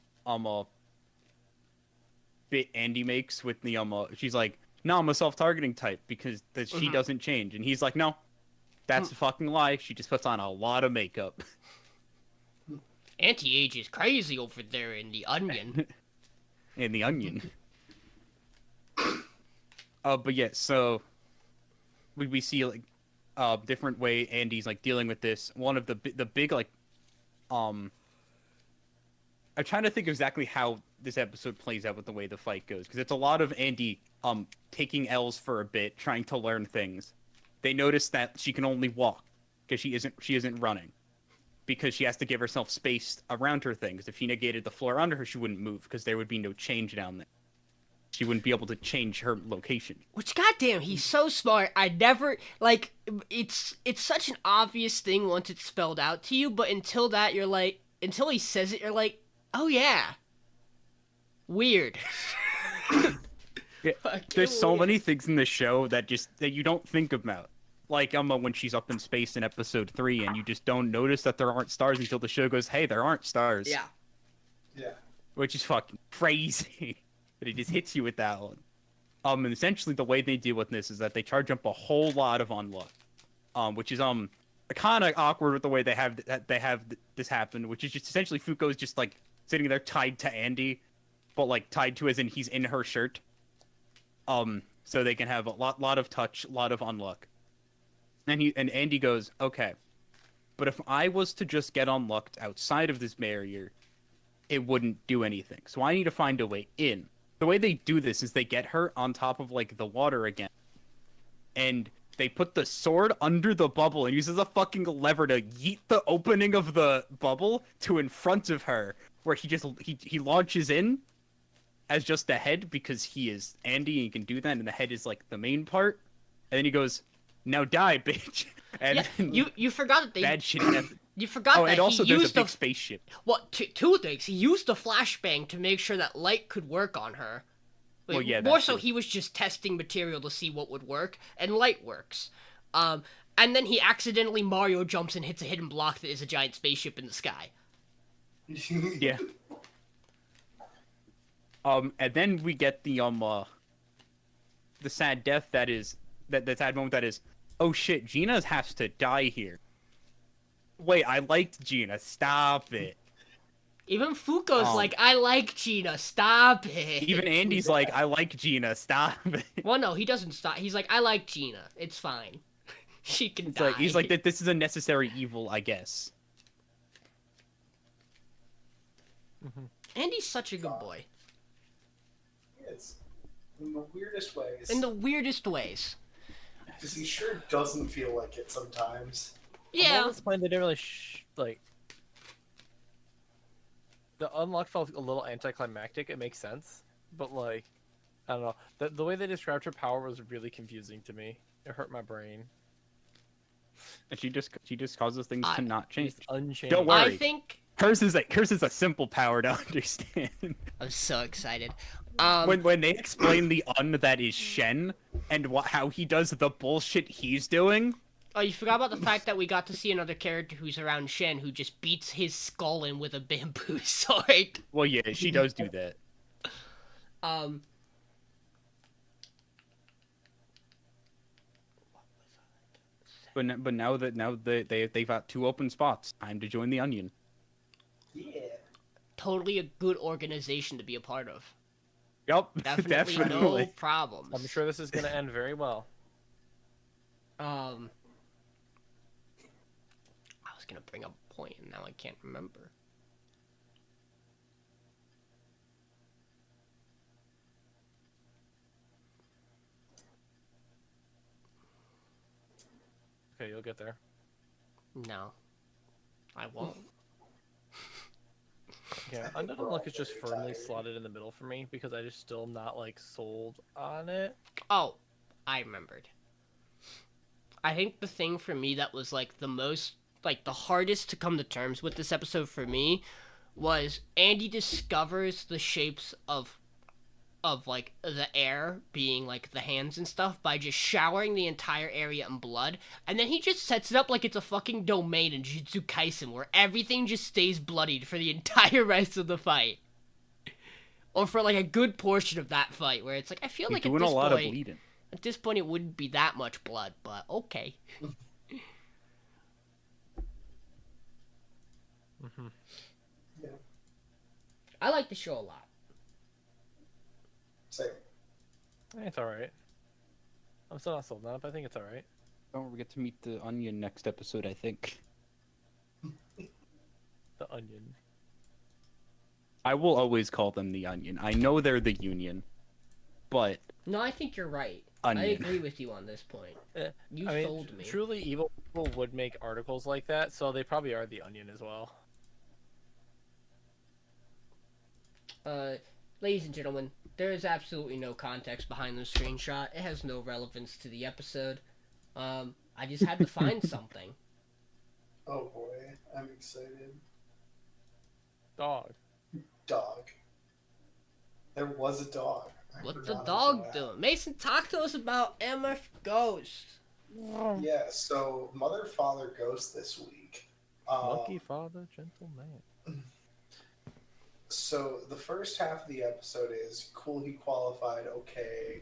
bit Andy makes with the she's like, "No, I'm a self-targeting type because she doesn't change," and he's like, "No, that's a fucking lie. She just puts on a lot of makeup." Anti-age is crazy over there in the Onion. In the Onion. But yeah, so we see like different way Andy's like dealing with this. One of the big like I'm trying to think exactly how this episode plays out with the way the fight goes, because it's a lot of Andy taking L's for a bit, trying to learn things. They notice that she can only walk because she isn't running, because she has to give herself space around her things. If she negated the floor under her, she wouldn't move because there would be no change down there. She wouldn't be able to change her location. Which, goddamn, he's so smart. I never, like, it's such an obvious thing once it's spelled out to you, but until that, you're like, until he says it, you're like, oh yeah. Weird. Yeah, Fucking there's so weird. many things in the show that you don't think about. Like when she's up in space in episode 3, and you just don't notice that there aren't stars until the show goes, "Hey, there aren't stars." Yeah. Yeah. Which is fucking crazy. But it just hits you with that one. And essentially the way they deal with this is that they charge up a whole lot of unluck, which is kind of awkward with the way they have this happen, which is just essentially Fuko's just like sitting there tied to Andy, but like tied to as in he's in her shirt. So they can have a lot of touch, a lot of unluck. And Andy goes, "Okay, but if I was to just get unlucked outside of this barrier, it wouldn't do anything. So I need to find a way in." The way they do this is they get her on top of like the water again, and they put the sword under the bubble and uses a fucking lever to yeet the opening of the bubble to in front of her, where he launches in as just the head because he is Andy and he can do that, and the head is like the main part, and then he goes, "Now die, bitch." And Yeah, then you forgot that they... bad shit happens. You forgot Oh, that and also he there's a used big the... spaceship. Well, two things. He used the flashbang to make sure that light could work on her. Well, yeah, More that so, too. he was just testing material to see what would work, and light works. And then he accidentally Mario jumps and hits a hidden block that is a giant spaceship in the sky. Yeah. And then we get the sad death the sad moment that is, oh shit, Gina has to die here. Wait, I liked Gina. Stop it. Even Fuko's like, I like Gina. Stop it. Even Andy's like, I like Gina. Stop it. Well, no, he doesn't stop. He's like, I like Gina. It's fine. She can It's die. like, he's like, that. This is a necessary evil, I guess. Andy's such a good boy. It's in the weirdest ways. In the weirdest ways. Because he sure doesn't feel like it sometimes. Yeah. This point, they didn't really like. The unlock felt a little anticlimactic. It makes sense, but like, I don't know. The way they described her power was really confusing to me. It hurt my brain. And she just causes things to not change. She's unchanged. Don't worry. I think... Hers is a simple power to understand. I'm so excited. When they explain the that is Shen and how he does the bullshit he's doing. Oh, you forgot about the fact that we got to see another character who's around Shen who just beats his skull in with a bamboo sword. Well, yeah, she does do that. But now they've got 2 open spots. Time to join the Onion. Yeah. Totally a good organization to be a part of. Yep, Definitely no definitely. problems. I'm sure this is going to end very well. I was gonna bring up a point and now I can't remember. Okay, you'll get there. No, I won't. Yeah, I think Undead we're all Unluck is just very firmly tired. slotted in the middle for me because I just still not like sold on it. Oh, I remembered. I think the thing for me that was like the most, like the hardest to come to terms with this episode for me was Andy discovers the shapes of like the air being like the hands and stuff by just showering the entire area in blood, and then he just sets it up like it's a fucking domain in Jujutsu Kaisen where everything just stays bloodied for the entire rest of the fight. Or for like a good portion of that fight where it's like I feel He's like at doing a this lot of point bleeding. at this point, it wouldn't be that much blood, but okay. Mm-hmm. Yeah. I like the show a lot. Same. It's alright. I'm still not sold on it, but I think it's alright. Don't forget to meet the Onion next episode, I think. The Onion. I will always call them the Onion. I know they're the Union, but No, I think you're right. Onion. I agree with you on this point. You I mean, sold me. truly evil people would make articles like that, so they probably are the Onion as well. Ladies and gentlemen, there is absolutely no context behind the screenshot. It has no relevance to the episode. I just had to find something. Oh boy, I'm excited. Dog. Dog. There was a dog. I What's the forgot dog about that. doing? Mason, talk to us about MF Ghost. Yeah, so Mother, Father, Ghost this week. Monkey father, gentle man. So the first half of the episode is cool. He qualified. Okay,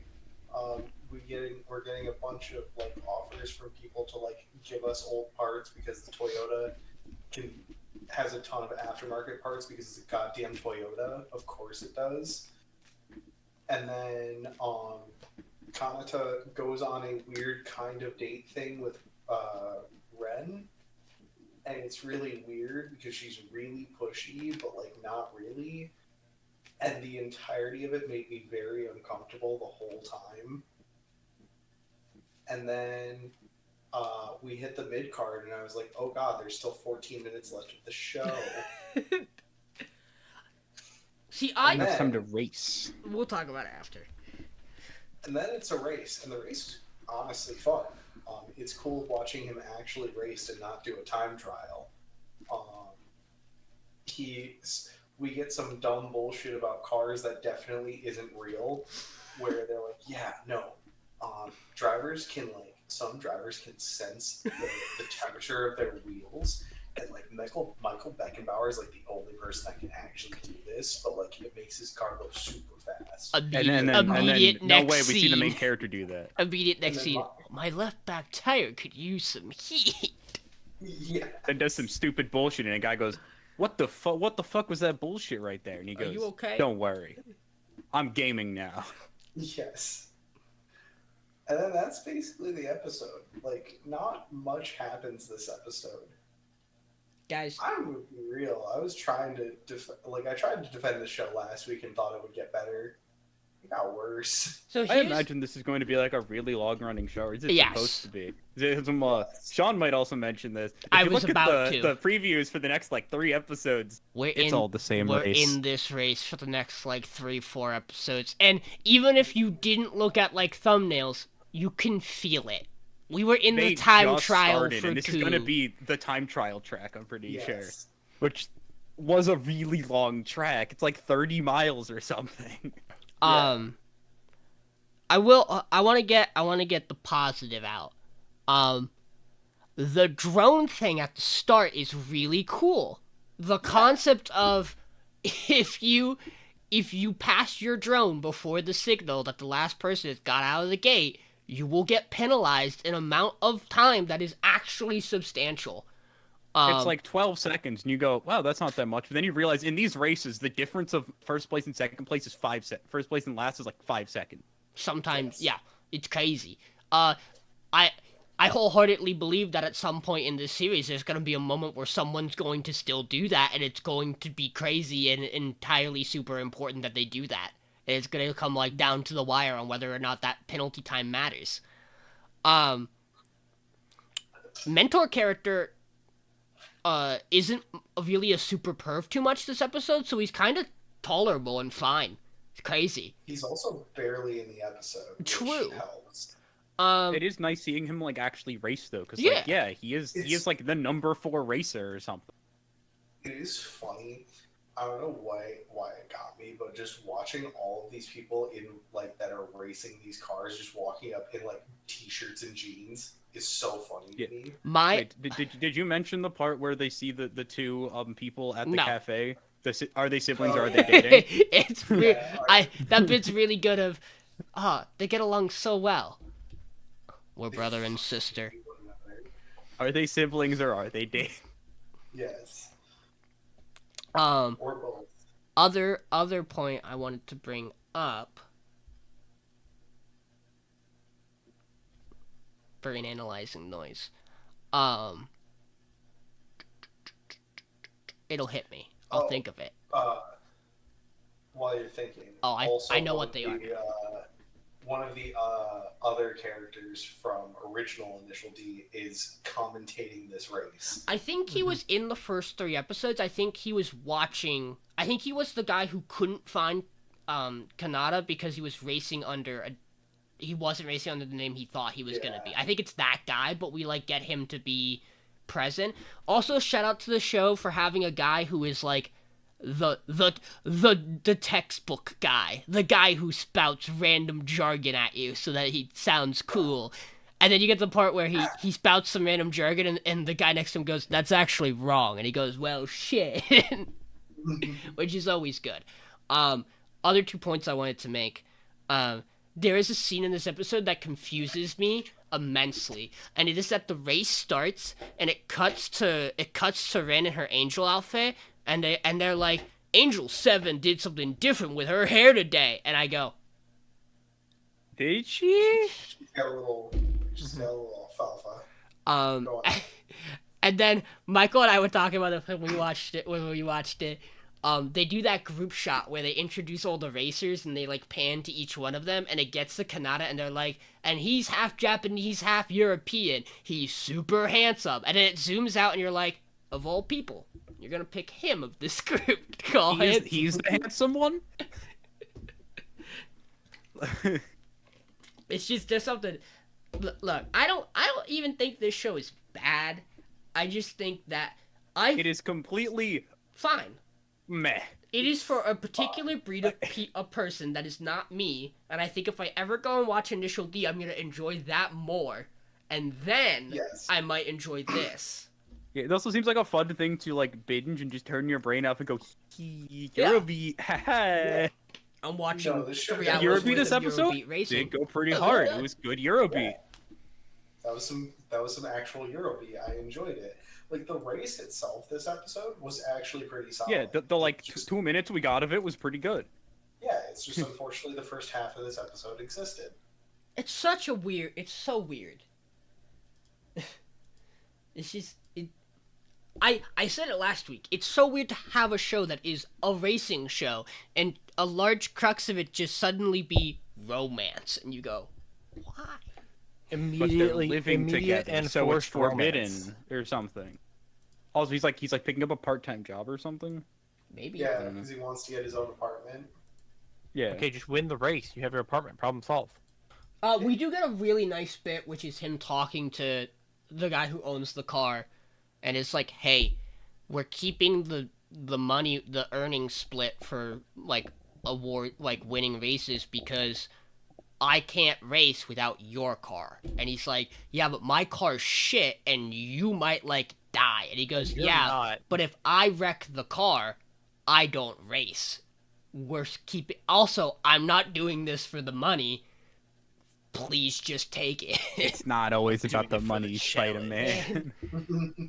we're getting a bunch of like offers from people to like give us old parts because the Toyota has a ton of aftermarket parts because it's a goddamn Toyota. Of course it does. And then Kanata goes on a weird kind of date thing with Ren. And it's really weird because she's really pushy, but like not really. And the entirety of it made me very uncomfortable the whole time. And then we hit the mid card, and I was like, "Oh God, there's still 14 minutes left of the show." See, now it's time to race. We'll talk about it after. And then it's a race, and the race is honestly fun. It's cool watching him actually race and not do a time trial. We get some dumb bullshit about cars that definitely isn't real, where they're like, yeah, no, some drivers can sense the temperature of their wheels, and like Michael Beckenbauer is like the only person that can actually do this, but like it makes his car go super fast. Immediate No next way we see the scene. main character do that. Immediate next then scene. My left back tire could use some heat. Yeah. Then does some stupid bullshit, and a guy goes, "What the fuck? What the fuck was that bullshit right there?" And he Are goes, you okay? "Don't worry, I'm gaming now." Yes. And then that's basically the episode. Like, not much happens this episode. Guys, I'm gonna be real. I was trying to I tried to defend the show last week and thought it would get better. It got worse. so I here's... imagine this is going to be like a really long-running show. Or is it Yes. supposed to be? Sean might also mention this. If I you was look about at to. the previews for the next like 3 episodes. We're It's all the same we're race. in this race for the next like 3-4 episodes, and even if you didn't look at like thumbnails, you can feel it. We were in They the time just trial started, for and this 2. is going to be the time trial track. I'm pretty sure, Yes. which was a really long track. It's like 30 miles or something. I want to get the positive out. The drone thing at the start is really cool. The concept of if you pass your drone before the signal that the last person has got out of the gate, you will get penalized an amount of time that is actually substantial. It's like 12 seconds, and you go, wow, that's not that much. But then you realize in these races, the difference of first place and second place is 5 seconds. First place and last is like 5 seconds. Sometimes, Yes. yeah, it's crazy. I wholeheartedly believe that at some point in this series, there's going to be a moment where someone's going to still do that, and it's going to be crazy and entirely super important that they do that. And it's going to come like down to the wire on whether or not that penalty time matters. Mentor character isn't really a super perv too much this episode, so he's kind of tolerable and fine. It's crazy. He's also barely in the episode. Which True. helps. It is nice seeing him like actually race though, because Yeah. like he is like the number 4 racer or something. It is funny. I don't know why it got me, but just watching all of these people in like that are racing these cars, just walking up in like t-shirts and jeans, is so funny Yeah. to me. Wait, did you mention the part where they see the two people at the No. cafe? Are they siblings or Oh, are they dating? It's that bit's really good. They get along so well. We're brother and sister. Are they siblings or are they dating? Yes. Or both. Other point I wanted to bring up. Brain analyzing noise. It'll hit me. I'll think of it. While you're thinking. Oh, I know one what of they the, are. One of the other characters from original Initial D is commentating this race. I think he was in the first 3 episodes. I think he was watching. I think he was the guy who couldn't find Kanata because he was racing under a. He wasn't racing under the name he thought he was gonna be. I think it's that guy, but we like get him to be present. Also, shout out to the show for having a guy who is like the textbook guy, the guy who spouts random jargon at you so that he sounds cool. And then you get the part where he spouts some random jargon and the guy next to him goes, "That's actually wrong." And he goes, "Well, shit." Which is always good. Other 2 points I wanted to make. There is a scene in this episode that confuses me immensely, and it is that the race starts and it cuts to Ren in her angel outfit, and they're like, Angel 7 did something different with her hair today, and I go, Did she? She's got a little alfalfa. Go on. And then Michael and I were talking about it when we watched it. They do that group shot where they introduce all the racers and they like pan to each one of them, and it gets to Kanata and they're like, and he's half Japanese, half European. He's super handsome. And then it zooms out and you're like, of all people, you're gonna pick him of this group to call him. He's the handsome one? It's just there's something. Look, I don't even think this show is bad. I just think that It is completely fine. meh. It is for a particular breed of a person that is not me, and I think if I ever go and watch Initial D, I'm gonna enjoy that more, and then Yes. I might enjoy this. Yeah, it also seems like a fun thing to like binge and just turn your brain off and go, Eurobeat, haha. I'm watching No, this show 3 got hours Eurobeat worth this of episode Eurobeat racing. did go pretty Oh, hard. yeah. It was good Eurobeat. That was some actual Eurobeat. I enjoyed it. Like the race itself, this episode was actually pretty solid. Yeah, the like Just- 2 minutes we got of it was pretty good. Yeah, it's just unfortunately the first half of this episode existed. It's so weird. It's just I said it last week. It's so weird to have a show that is a racing show and a large crux of it just suddenly be romance, and you go, why? But they're Immediately living immediate together, and so it's forced forbidden romance. or something. Also, he's like picking up a part-time job or something. Maybe. Yeah, because he wants to get his own apartment. Yeah. Okay, just win the race. You have your apartment. Problem solved. We do get a really nice bit, which is him talking to the guy who owns the car, and it's like, hey, we're keeping the money, the earnings split for like winning races because I can't race without your car. And he's like, yeah, but my car's shit, and you might like die. And he goes, You're yeah, not. but if I wreck the car, I don't race. We're keeping. Also, I'm not doing this for the money. please just take it. It's not always about the it for the money, challenge. Spider-Man.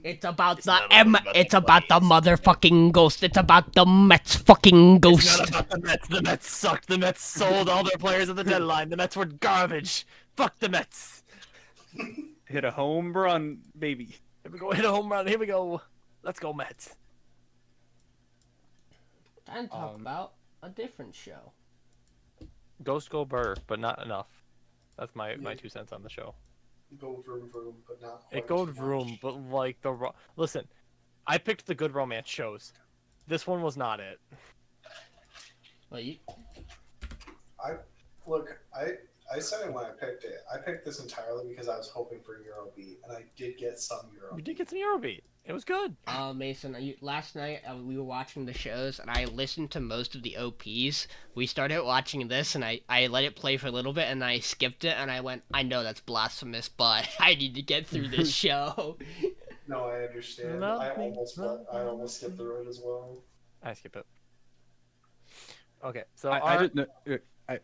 It's about It's the not always about It's the about the monies. motherfucking ghost. It's about the Mets fucking It's ghost. not about the Mets. The Mets sucked. The Mets sold all their players at the deadline. The Mets were garbage. Fuck the Mets. Hit a home run, baby. Here we go. Hit a home run. Here we go. Let's go, Mets. Time to talk about a different show. Ghost go burr, but not enough. That's my 2 cents on the show. Go vroom vroom, but not quite It goes too much. vroom, but like listen, I picked the good romance shows. This one was not it. Well, you... I said it when I picked it. I picked this entirely because I was hoping for Eurobeat, and I did get some Eurobeat. We did get some Eurobeat. It was good. Mason, last night we were watching the shows, and I listened to most of the OPs. We started watching this, and I let it play for a little bit, and I skipped it, and I went, I know that's blasphemous, but I need to get through this show. No, I understand. I almost skipped through it as well. I skip it. Okay, so I didn't know.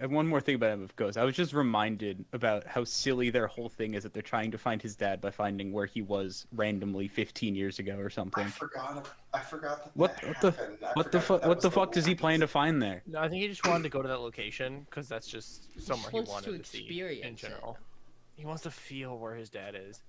One more thing about Emma of Ghost. I was just reminded about how silly their whole thing is that they're trying to find his dad by finding where he was randomly 15 years ago or something. I forgot that. What the fuck does he plan to find there? no, I think he just wanted to go to that location because that's just somewhere he wants wanted to to see in experience it. general. He wants to feel where his dad is.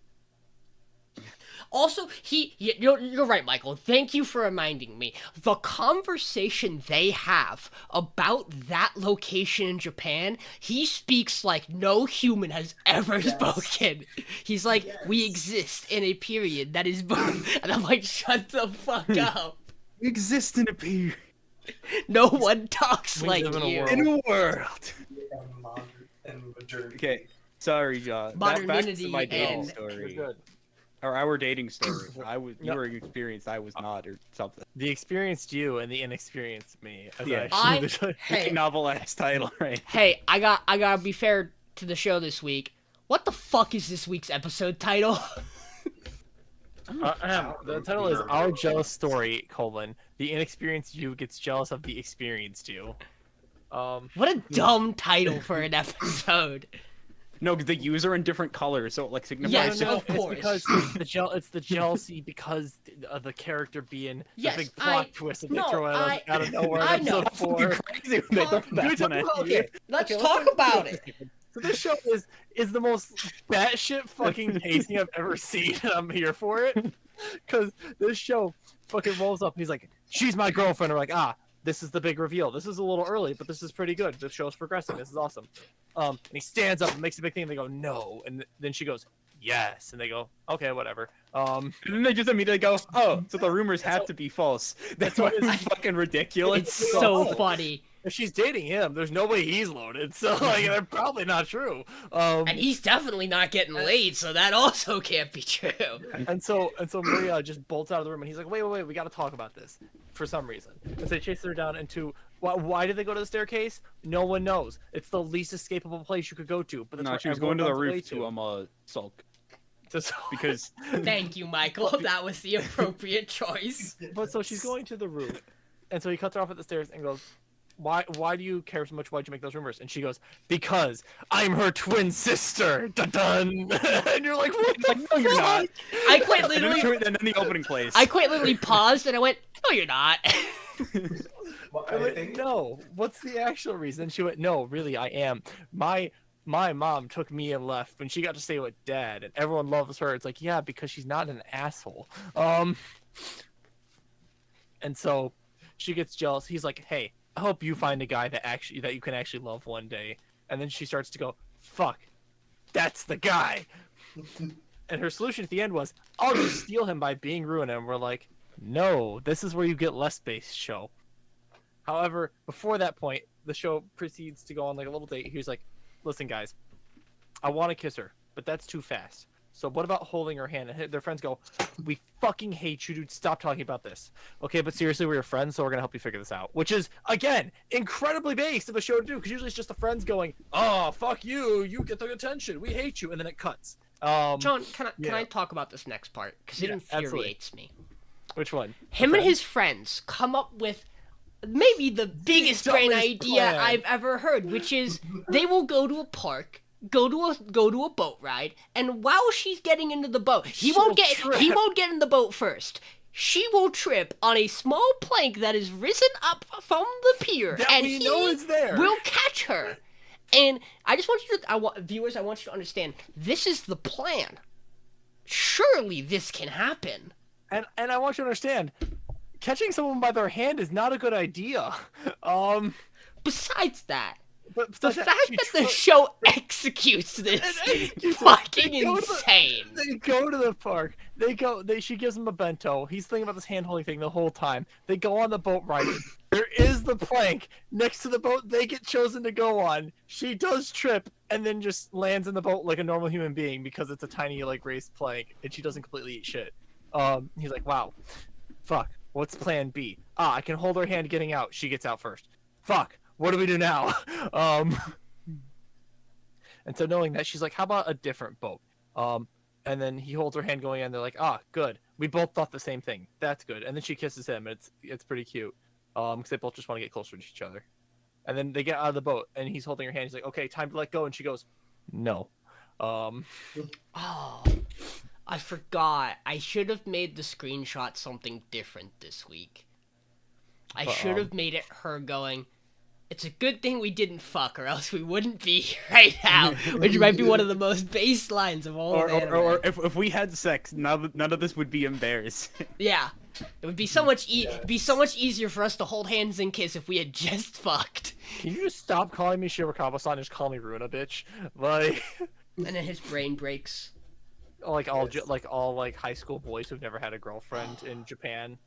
Also, you're right, Michael. Thank you for reminding me. The conversation they have about that location in Japan, he speaks like no human has ever spoken. He's like, we exist in a period that is both. And I'm like, shut the fuck up. We exist in a period. No one talks We like live in a you. world. In a world. And modernity. Okay, sorry, John. Back to Modernity my dating and- We're story. good. Or our dating story. You Yep. were experienced, I was not, or something. The experienced you and the inexperienced me. As Yeah. Hey, Novel ass title, right? hey, I gotta be fair to the show this week. What the fuck is this week's episode title? The title is Our Jealous Story, the inexperienced you gets jealous of the experienced you. What a dumb title for an episode. No, because the U's are in different colors, so it like signifies. Yes, no, of it's course. because it's the jealousy because of the character being Yes, the big plot twist that they throw out of nowhere in I know. episode 4. Crazy when they throw that one at you. Okay, let's Okay, talk about it. So this show is the most batshit fucking pacing I've ever seen, and I'm here for it. Because this show fucking rolls up, and he's like, "She's my girlfriend." We're like, this is the big reveal. This is a little early, but this is pretty good. The show's progressing. This is awesome. And he stands up and makes a big thing, and they go, "No," and then she goes, "Yes," and they go, "Okay, whatever." And then they just immediately go, "Oh, so the rumors have to be false." That's why it's fucking ridiculous. It's so funny. If she's dating him, there's no way he's loaded, so like they're probably not true. And he's definitely not getting laid, so that also can't be true. And so Maria just bolts out of the room, and he's like, "Wait, we got to talk about this." For some reason, and so they chase her down into why did they go to the staircase? No one knows. It's the least escapable place you could go to. But that's No, where she was everyone going to the runs away roof to sulk So- because Thank you, Michael. That was the appropriate choice. But so she's going to the roof, and so he cuts her off at the stairs and goes, Why do you care so much? Why'd you make those rumors?" And she goes, "Because I'm her twin sister." Dun dun. And you're like, "What the no, you're not. fuck?" I quite And literally, then the opening plays. I quite literally paused and I went, "No, you're not." Well, I I went, think "No. What's the actual reason?" And she went, "No, really, I am. My mom took me and left when she got to stay with dad, and everyone loves her." It's like, yeah, because she's not an asshole. And so she gets jealous. He's like, "Hey, I hope you find a guy that you can actually love one day." And then she starts to go, "Fuck, that's the guy." And her solution at the end was, "I'll just steal him by being ruined." And we're like, "No, this is where you get less space, show." However, before that point, the show proceeds to go on like a little date. He's like, "Listen, guys, I want to kiss her, but that's too fast. So what about holding her hand?" And their friends go, "We fucking hate you, dude. Stop talking about this." "Okay, but seriously, we're your friends, so we're gonna help you figure this out." Which is, again, incredibly based of a show to do, because usually it's just the friends going, "Oh, fuck you. You get the attention. We hate you," and then it cuts. John, can yeah. I talk about this next part? Because it Yeah, infuriates me. Which one? Him The and his friends come up with maybe the biggest brain dumbest idea plan. I've ever heard, which is they will go to a park go to a boat ride, and while she's getting into the boat, he She'll won't trip. get in the boat first. She will trip on a small plank that is risen up from the pier, That and we he know is there. will catch her. And I just want you to, viewers, I want you to understand, this is the plan. Surely this can happen. And I want you to understand, catching someone by their hand is not a good idea. Besides that, But the fact that the show executes this is fucking insane. They go to the park. She gives him a bento. He's thinking about this hand-holding thing the whole time. They go on the boat ride. There is the plank next to the boat they get chosen to go on. She does trip and then just lands in the boat like a normal human being because it's a tiny like raised plank and she doesn't completely eat shit. He's like, wow, fuck. What's plan B? I can hold her hand getting out. She gets out first. Fuck. What do we do now? And so knowing that, she's like, how about a different boat? And then he holds her hand going in. They're like, good. We both thought the same thing. That's good. And then she kisses him. And it's pretty cute. Because they both just want to get closer to each other. And then they get out of the boat, and he's holding her hand. He's like, okay, time to let go. And she goes, no. Oh, I forgot. I should have made the screenshot something different this week. I should have made it her going, it's a good thing we didn't fuck, or else we wouldn't be here right now, which might be one of the most base lines of all of anime. Or if we had sex, none of this would be embarrassing. Yeah. It would be so much be so much easier for us to hold hands and kiss if we had just fucked. Can you just stop calling me Shirakawa-san and just call me Runa, bitch? Like, And then his brain breaks. like all high school boys who've never had a girlfriend in Japan.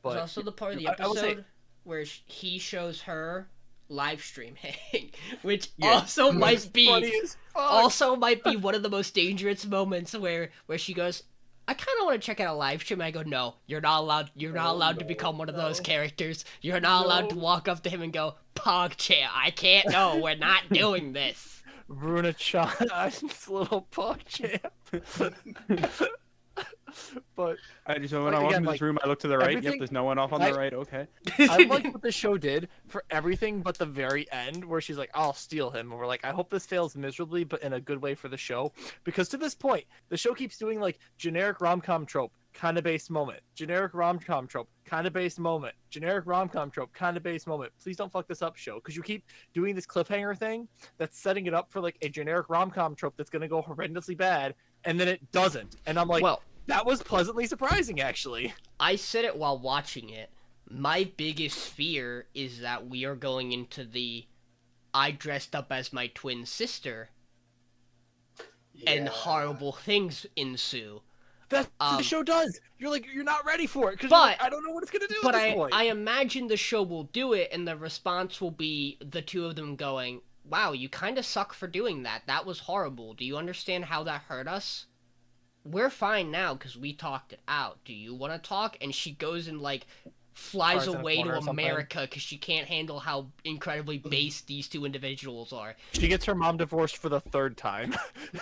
But There's also the part of the I will say- episode where he shows her live streaming, which Yeah. also might funny be as fuck. one of the most dangerous moments where she goes, I kind of want to check out a live stream. I go, no, you're not allowed. You're not allowed to become one of those characters. You're not allowed to walk up to him and go, Pogchamp, I can't. No, we're not doing this. Runa-chan, this little Pogchamp. But I just when Like, I walk again, into like, this room, I look to the right. everything- Yep, there's no one off on the right. Okay. I like what the show did for everything but the very end, where she's like, I'll steal him. And we're like, I hope this fails miserably, but in a good way for the show. Because to this point, the show keeps doing like generic rom-com trope, kind of based moment. Generic rom-com trope, kind of based moment. Generic rom-com trope, kind of based moment. Please don't fuck this up, show. Because you keep doing this cliffhanger thing that's setting it up for like a generic rom-com trope that's going to go horrendously bad, and then it doesn't. And I'm like, Well, that was pleasantly surprising, actually. I said it while watching it. My biggest fear is that we are going into the I dressed up as my twin sister and horrible things ensue. That's what the show does. You're like, you're not ready for it because But- I don't know what it's gonna do. But at this point. I imagine the show will do it, and the response will be the two of them going, wow, you kind of suck for doing that. That was horrible. Do you understand how that hurt us? We're fine now because we talked it out. Do you want to talk? And she goes and, like, flies Cries in a away corner to or something. America because she can't handle how incredibly base these two individuals are. She gets her mom divorced for the third time.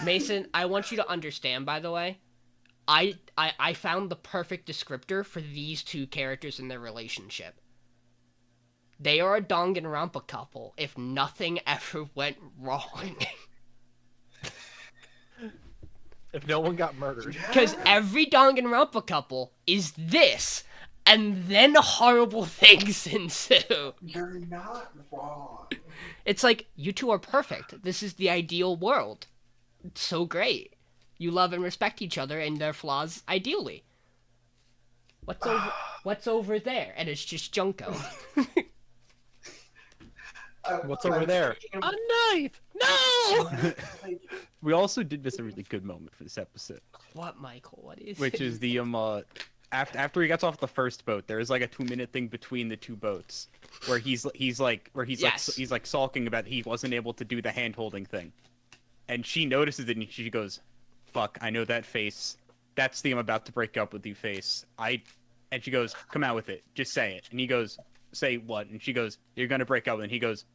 Mason, I want you to understand, by the way, I found the perfect descriptor for these two characters in their relationship. They are a Danganronpa couple if nothing ever went wrong. If no one got murdered. Because every Danganronpa couple is this, and then horrible things ensue. You're not wrong. It's like, you two are perfect. This is the ideal world. It's so great. You love and respect each other and their flaws ideally. What's over there? And it's just Junko. What's over there? A knife! No! We also did miss a really good moment for this episode, What, Michael? What is which it? is the after he gets off the first boat, there is like a 2-minute thing between the two boats where he's Yes. like sulking about he wasn't able to do the hand holding thing, and she notices it and she goes, "Fuck, I know that face. That's the I'm about to break up with you face." And she goes, "Come out with it. Just say it." And he goes, "Say what?" And she goes, "You're gonna break up." And he goes,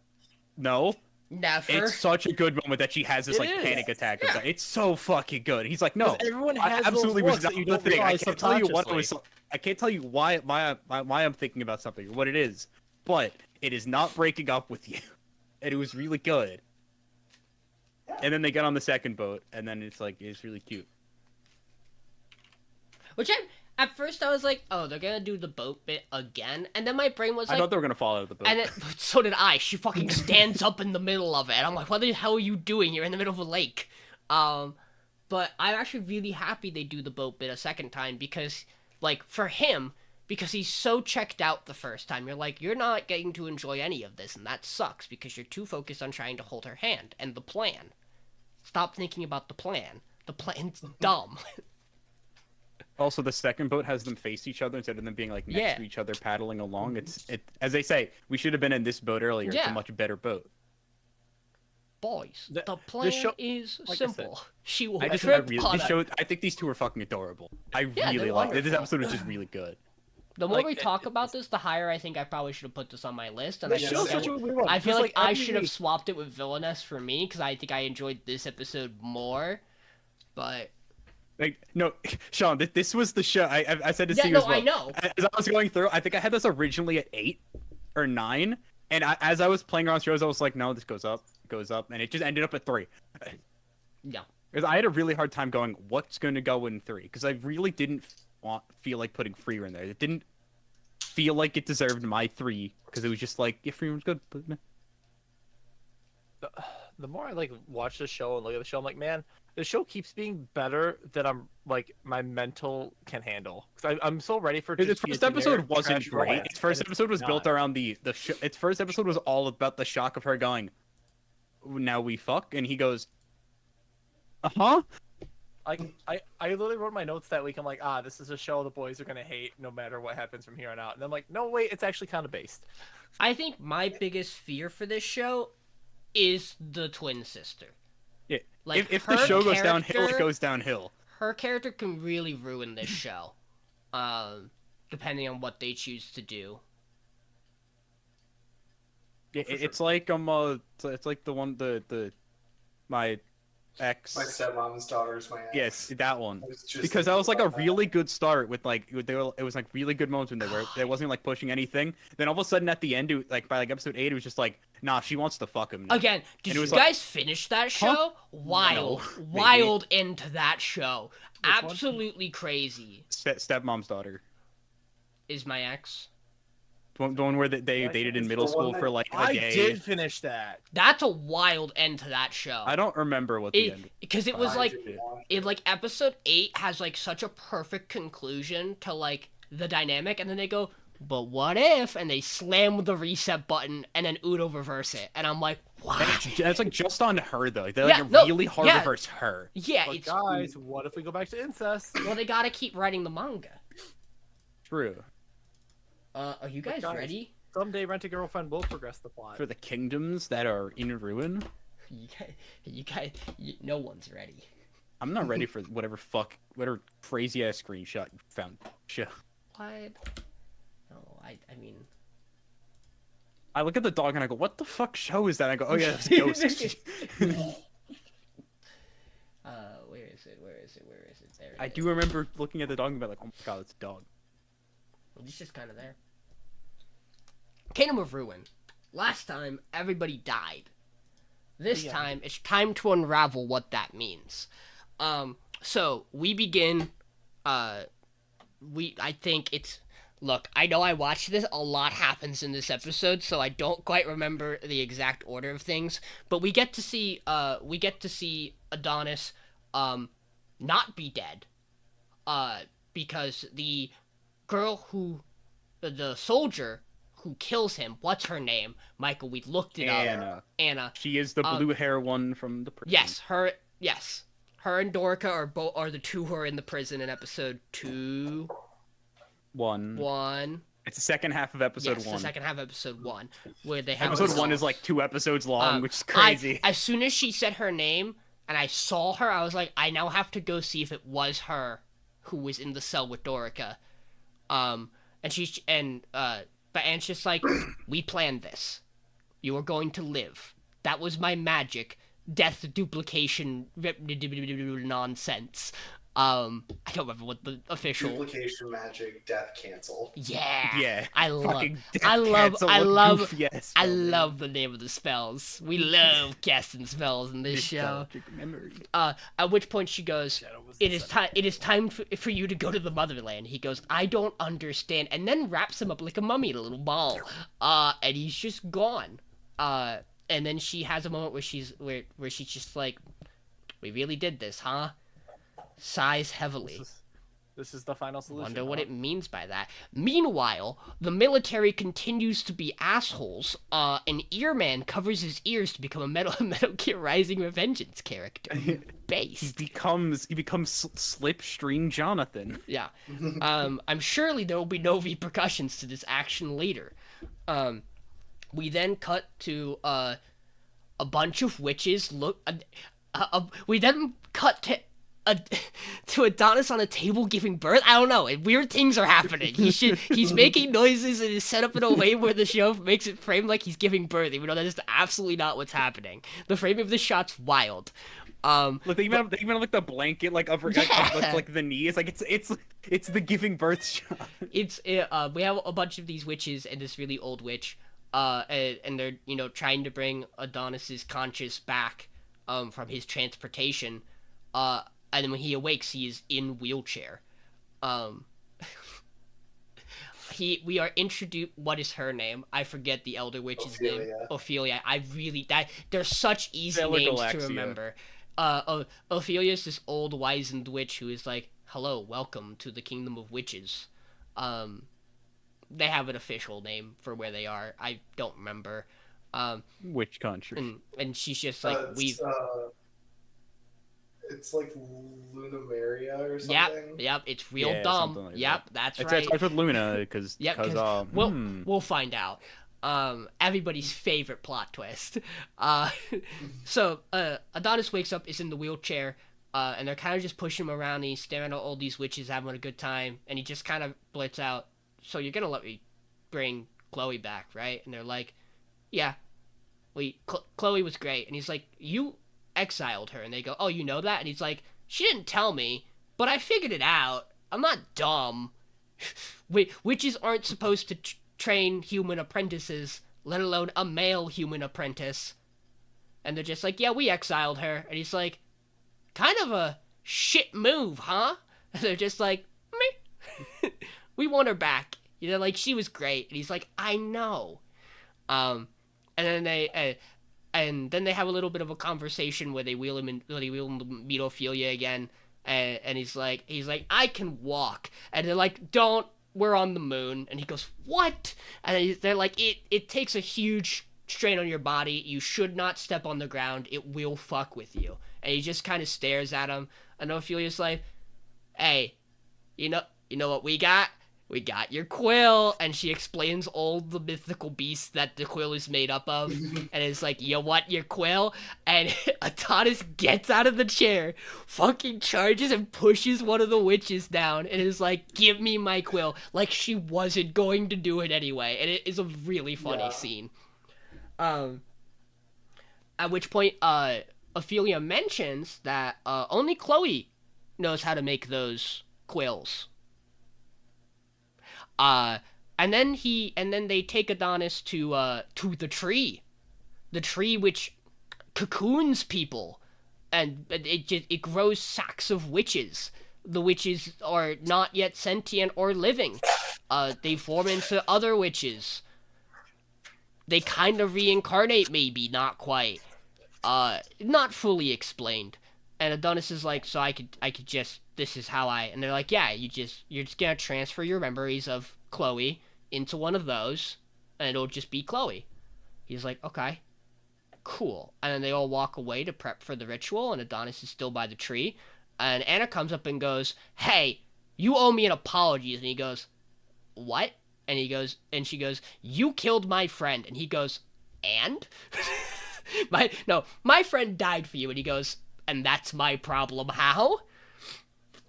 "No." Never. It's such a good moment that she has this It like is. panic attack. It's so fucking good. He's like, "No, 'Cause everyone I has absolutely those was looks not that you the don't thing. I realize can't tell you what I was. subconsciously. I can't tell you why I'm thinking about something or what it is, but it is not breaking up with you, and it was really good." And then they get on the second boat, and then it's really cute. Which at first I was like, oh, they're gonna do the boat bit again, and then my brain was I like, thought they were gonna fall out of the boat. and then, so did I. She fucking stands up in the middle of it. And I'm like, what the hell are you doing? You're in the middle of a lake. But I'm actually really happy they do the boat bit a second time because, like, for him, because he's so checked out the first time, you're like, you're not getting to enjoy any of this, and that sucks because you're too focused on trying to hold her hand and the plan. Stop thinking about the plan. The plan's dumb. Also, the second boat has them face each other instead of them being like next to each other paddling along. As they say, we should have been in this boat earlier. It's a much better boat. Boys, the plan is like simple. She will I think these two are fucking adorable. I really like it. This episode is just really good. The more we talk about this, the higher I think I probably should have put this on my list. And I feel Just like I should have swapped it with Villainess for me because I think I enjoyed this episode more. But like, no, Sean, this was the show. I said to see you as well. I know. As I was going through, I think I had this originally at 8 or 9, and as I was playing around shows, I was like, no, this goes up, and it just ended up at 3. Yeah. Because I had a really hard time going, what's going to go in 3? Because I really didn't feel like putting Frieren in there. It didn't feel like it deserved my 3, because it was just like, yeah, Frieren's good, but meh. The more I like watch the show and look at the show, I'm like, man, the show keeps being better than I'm like my mental can handle. Because I'm so ready for. Its first episode wasn't great. Its first episode was built around its first episode was all about the shock of her going, "Now we fuck," and he goes, "Uh-huh." I literally wrote my notes that week. I'm like, this is a show the boys are gonna hate no matter what happens from here on out. And I'm like, no, wait, it's actually kind of based. I think my biggest fear for this show is the twin sister. Yeah. Like, if the show goes downhill, it goes downhill. Her character can really ruin this show, depending on what they choose to do. Yeah, it's like it's like the one my ex. My stepmom's daughter's my ex. Yes, that one. Because that was like a really good start with it was like really good moments when they wasn't like pushing anything. Then all of a sudden at the end, by episode 8, it was just like, nah, she wants to fuck him now. Again, did you guys finish that show? Wild into that show. Absolutely crazy. Stepmom's daughter is my ex. The one where they dated in middle school for like a day. I did finish that. That's a wild end to that show. I don't remember what the end. Because it was like, episode 8 has like such a perfect conclusion to like the dynamic, and then they go, but what if? And they slam the reset button, and then Udo reverse it, and I'm like, what? That's like just on her though. They really hard reverse her. Yeah, but guys, what if we go back to incest? Well, they gotta keep writing the manga. True. Are you guys ready? Someday Rent-A-Girlfriend will progress the plot. For the kingdoms that are in ruin? No one's ready. I'm not ready for whatever crazy ass screenshot you found. Shit. What? No, I mean... I look at the dog and I go, what the fuck show is that? I go, oh yeah, it's a ghost. Where is it? There it I is. do remember looking at the dog and being like, oh my god, it's a dog. Well, it's just kind of there. Kingdom of Ruin. Last time, everybody died. This time, it's time to unravel what that means. So, we begin, I think it's... Look, I know I watched this, a lot happens in this episode, so I don't quite remember the exact order of things, but we get to see Adonis, not be dead, because the soldier who kills him, what's her name? Michael, we looked it up. Anna. She is the blue hair one from the prison. Yes. Her and Dorica are the two who are in the prison in episode 2. 1. It's the second half of episode 1. Yes, the second half of episode 1, where they have episode 1 is like 2 episodes long, which is crazy. As soon as she said her name and I saw her, I was like, I now have to go see if it was her who was in the cell with Dorica. And Anne's just like, we planned this. You are going to live. That was my magic. Death duplication nonsense. I don't remember what the official. Duplication magic, death cancel. Yeah. Yeah. I love. Fucking death I love. cancel, I what love. goofy ass I spell name. love the name of the spells. We love casting spells in this show. Nostalgic memory. At which point she goes, "It is time. It is time for you to go to the motherland." He goes, "I don't understand," and then wraps him up like a mummy in a little ball. And he's just gone. And then she has a moment where she's just like, "We really did this, huh?" Sighs heavily. This is the final solution. Wonder what it means by that. Meanwhile, the military continues to be assholes. An Earman covers his ears to become a Metal Gear Rising Revengeance character. He Based. becomes Slipstream Jonathan. Yeah. I'm surely there will be no repercussions to this action later. We then cut to a bunch of witches. We then cut to Adonis on a table giving birth. I don't know. Weird things are happening. He's making noises and is set up in a way where the show makes it frame like he's giving birth, even though that is absolutely not what's happening. The framing of the shot's wild. Look, they even have like the blanket like over like the knees. Like it's the giving birth shot. We have a bunch of these witches and this really old witch, and they're trying to bring Adonis's conscience back from his transportation. And then when he awakes, he is in wheelchair. We are introduced. What is her name? I forget the elder witch's name. Ophelia. They're such easy names to remember. Ophelia is this old wizened witch who is like, "Hello, welcome to the kingdom of witches." They have an official name for where they are. I don't remember. Which country? And she's just like, It's like Lunameria or something. Yep, it's real dumb. Like that's it right. starts with Luna because we'll find out. Everybody's favorite plot twist. So Adonis wakes up, is in the wheelchair, and they're kind of just pushing him around. And he's staring at all these witches having a good time, and he just kind of blurts out, "So you're gonna let me bring Chloe back, right?" And they're like, "Yeah, Chloe was great." And he's like, "You exiled her," and they go, "Oh, you know that?" And he's like, "She didn't tell me, but I figured it out. I'm not dumb. Witches aren't supposed to train human apprentices, let alone a male human apprentice." And they're just like, "Yeah, we exiled her." And he's like, "Kind of a shit move, huh?" And they're just like, "Meh." "We want her back. Like, she was great." And he's like, "I know." And then they have a little bit of a conversation where they wheel him to meet Ophelia again, and he's like, "I can walk," and they're like, "Don't, we're on the moon." And he goes, "What?" And they're like, it takes a huge strain on your body. You should not step on the ground. It will fuck with you." And he just kind of stares at him, and Ophelia's like, "Hey, you know what we got? We got your quill." And she explains all the mythical beasts that the quill is made up of. And it's like, "You want your quill?" And Adonis gets out of the chair, fucking charges and pushes one of the witches down, and is like, "Give me my quill." Like she wasn't going to do it anyway. And it is a really funny scene. At which point, Ophelia mentions that only Chloe knows how to make those quills. And then they take Adonis to the tree which cocoons people, and it grows sacks of witches. The witches are not yet sentient or living. They form into other witches. They kind of reincarnate, maybe, not quite. Not fully explained. And Adonis is like, "So I could just, this is how I," and they're like, "Yeah, you're just gonna transfer your memories of Chloe into one of those, and it'll just be Chloe." He's like, "Okay, cool." And then they all walk away to prep for the ritual, and Adonis is still by the tree, and Anna comes up and goes, "Hey, you owe me an apology." And he goes, "What?" And she goes, "You killed my friend." And he goes, "And?" My friend died for you. And he goes, "And that's my problem, how?"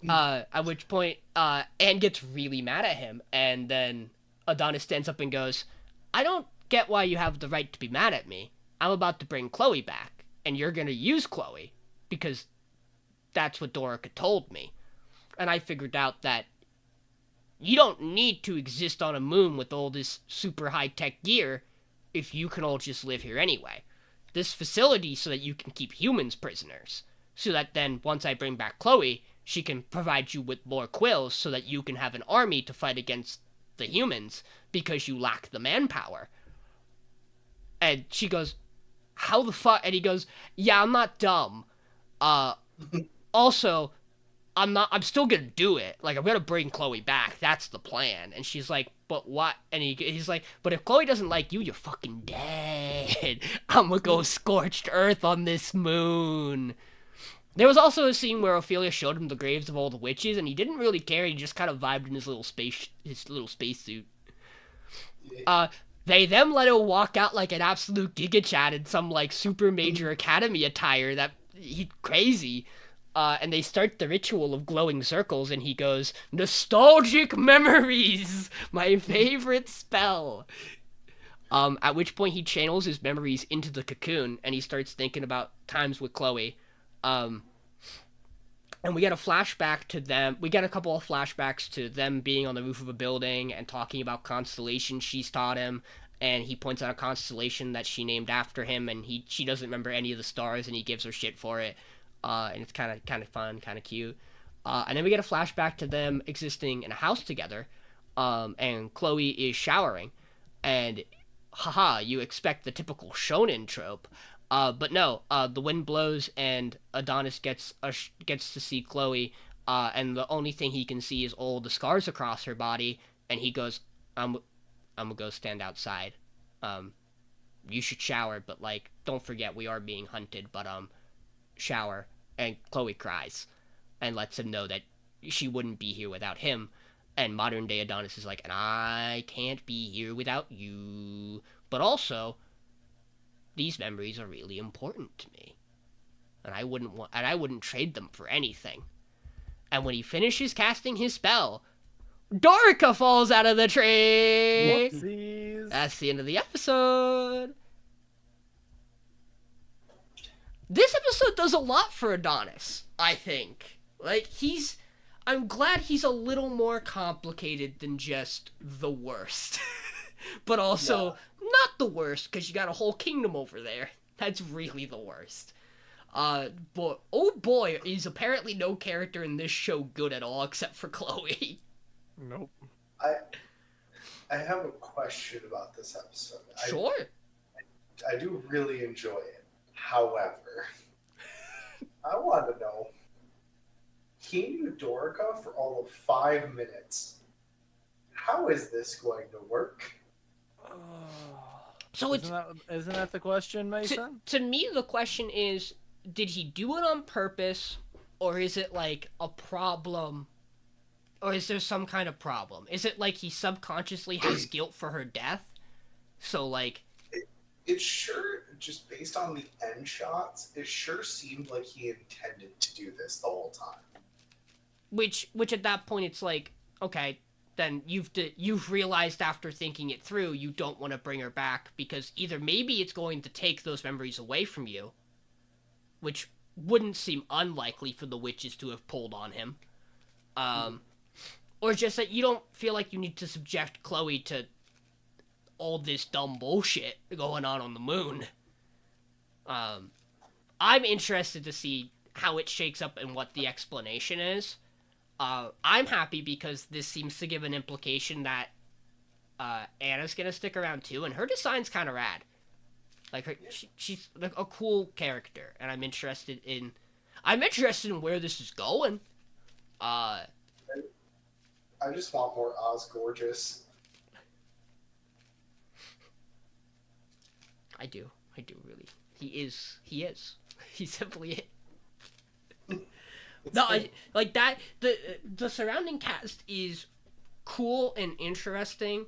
At which point, Anne gets really mad at him, and then Adonis stands up and goes, "I don't get why you have the right to be mad at me. I'm about to bring Chloe back, and you're gonna use Chloe, because that's what Dorica told me." And I figured out that you don't need to exist on a moon with all this super high-tech gear if you can all just live here anyway. This facility so that you can keep humans prisoners. So that then, once I bring back Chloe, she can provide you with more quills so that you can have an army to fight against the humans because you lack the manpower. And she goes, how the fuck? And he goes, yeah, I'm not dumb. Also, I'm still gonna do it. Like, I'm gonna bring Chloe back. That's the plan. And she's like, but what? And he's like, but if Chloe doesn't like you, you're fucking dead. I'm gonna go scorched earth on this moon. There was also a scene where Ophelia showed him the graves of all the witches, and he didn't really care. He just kind of vibed in his little spacesuit. They then let him walk out like an absolute Giga Chad in some, like, super major academy attire that he crazy. And they start the ritual of glowing circles, and he goes, nostalgic memories, my favorite spell. At which point he channels his memories into the cocoon, and he starts thinking about times with Chloe. And we get a flashback to them. We get a couple of flashbacks to them being on the roof of a building and talking about constellations she's taught him. And he points out a constellation that she named after him, and she doesn't remember any of the stars, and he gives her shit for it. And it's kind of fun, kind of cute. And then we get a flashback to them existing in a house together. And Chloe is showering. And, haha, you expect the typical shonen trope. But no, the wind blows and Adonis gets to see Chloe. And the only thing he can see is all the scars across her body. And he goes, I'm gonna go stand outside. You should shower, but, like, don't forget we are being hunted, but, shower. And Chloe cries and lets him know that she wouldn't be here without him. And modern day Adonis is like, and I can't be here without you. But also, these memories are really important to me. And I wouldn't trade them for anything. And when he finishes casting his spell, Dorica falls out of the tree. Whoopsies. That's the end of the episode. This episode does a lot for Adonis, I think. Like, I'm glad he's a little more complicated than just the worst. But also, not the worst, because you got a whole kingdom over there. That's really the worst. But, oh boy, is apparently no character in this show good at all, except for Chloe. Nope. I have a question about this episode. Sure. I do really enjoy it. However, I want to know, he knew Dorica for all of 5 minutes. How is this going to work? So Isn't that the question, Mason? to me, the question is, did he do it on purpose, or is it like a problem, or is there some kind of problem? Is it like he subconsciously has guilt for her death? So, like... It sure, just based on the end shots, it sure seemed like he intended to do this the whole time. Which at that point, it's like, okay, then you've realized after thinking it through, you don't want to bring her back, because either maybe it's going to take those memories away from you, which wouldn't seem unlikely for the witches to have pulled on him, or just that you don't feel like you need to subject Chloe to all this dumb bullshit going on the moon. I'm interested to see how it shakes up and what the explanation is. I'm happy because this seems to give an implication that Anna's gonna stick around too, and her design's kind of rad. Like, she's like a cool character, and I'm interested in where this is going. I just want more Oz Gorgeous. I do really. He is. He simply is. No, like that. The surrounding cast is cool and interesting,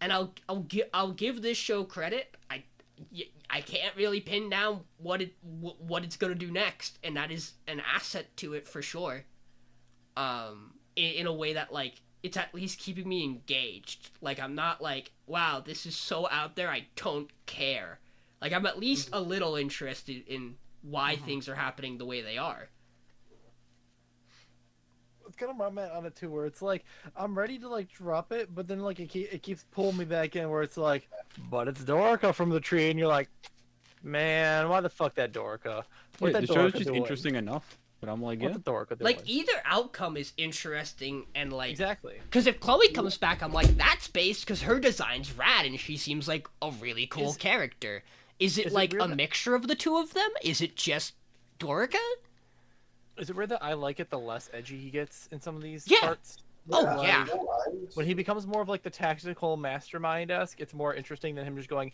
and I'll give this show credit. I can't really pin down what it's gonna do next, and that is an asset to it for sure. In a way that, like, it's at least keeping me engaged. Like, I'm not like, wow, this is so out there, I don't care. Like, I'm at least a little interested in why things are happening the way they are. It's kind of where I'm at on it too, where it's like I'm ready to like drop it, but then like it keeps pulling me back in, where it's like, but it's Dorica from the tree, and you're like, man, why the fuck that Dorica? What Wait, that the show's Dorica just doing? interesting enough. But I'm like, What yeah. the Dorica doing? Like either outcome is interesting and like exactly. because if Chloe comes back, I'm like that's based because her design's rad and she seems like a really cool character. Is it is it like weird a that- mixture of the two of them? Is it just Dorica? Is it weird that I like it the less edgy he gets in some of these Yeah. parts? Oh, Like, yeah. No, When he becomes more of like the tactical mastermind-esque, it's more interesting than him just going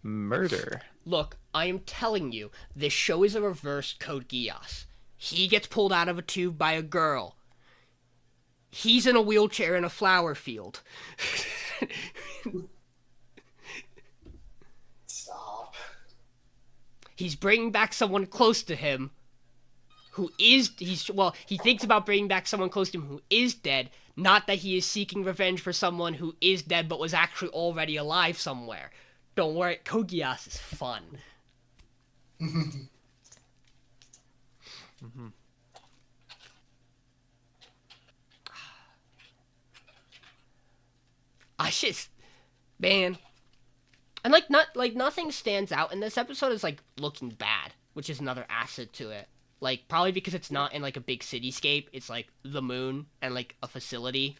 murder. Look, I am telling you, this show is a reverse Code Geass. He gets pulled out of a tube by a girl. He's in a wheelchair in a flower field. Stop. He's bringing back someone close to him he thinks about bringing back someone close to him who is dead, not that he is seeking revenge for someone who is dead but was actually already alive somewhere. Don't worry, Code Geass is fun. I just, man, and nothing stands out in this episode is like looking bad, which is another asset to it. Like probably because it's not in like a big cityscape, it's like the moon and like a facility.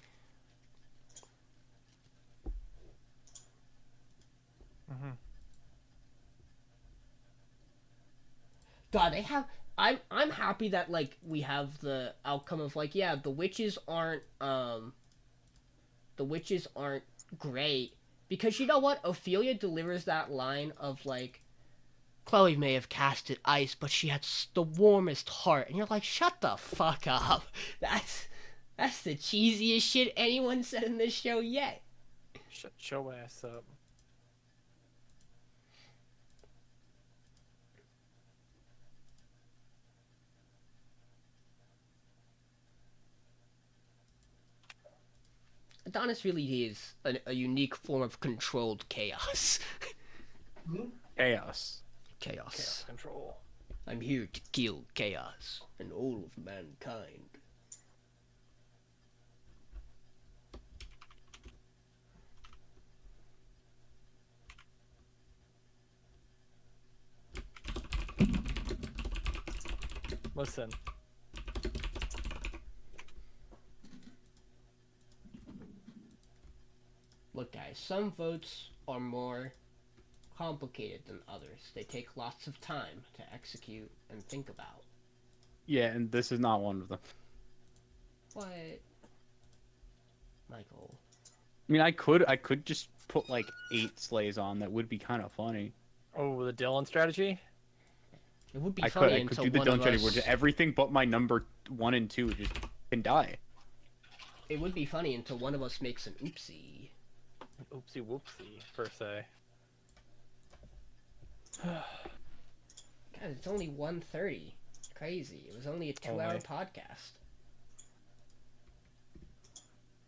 God, they have. I'm happy that like we have the outcome of like the witches aren't great because you know what, Ophelia delivers that line of like Chloe may have casted ice but she had the warmest heart and you're like shut the fuck up. That's the cheesiest shit anyone said in this show yet. Shut your ass up. Adonis really is a unique form of controlled chaos. Chaos. Chaos. Control. I'm here to kill chaos and all of mankind. Listen. Look, guys, some votes are more complicated than others. They take lots of time to execute and think about. Yeah, and this is not one of them. What? Michael. I mean, I could just put like 8 slays on. That would be kind of funny. Oh, the Dylan strategy? It would be I funny could until do the one of Dylan strategy where us... just everything but my number 1 and 2 just can die. It would be funny until one of us makes an oopsie. Oopsie whoopsie, per se. God, it's only 1:30. Crazy. It was only a 2-hour Only. podcast.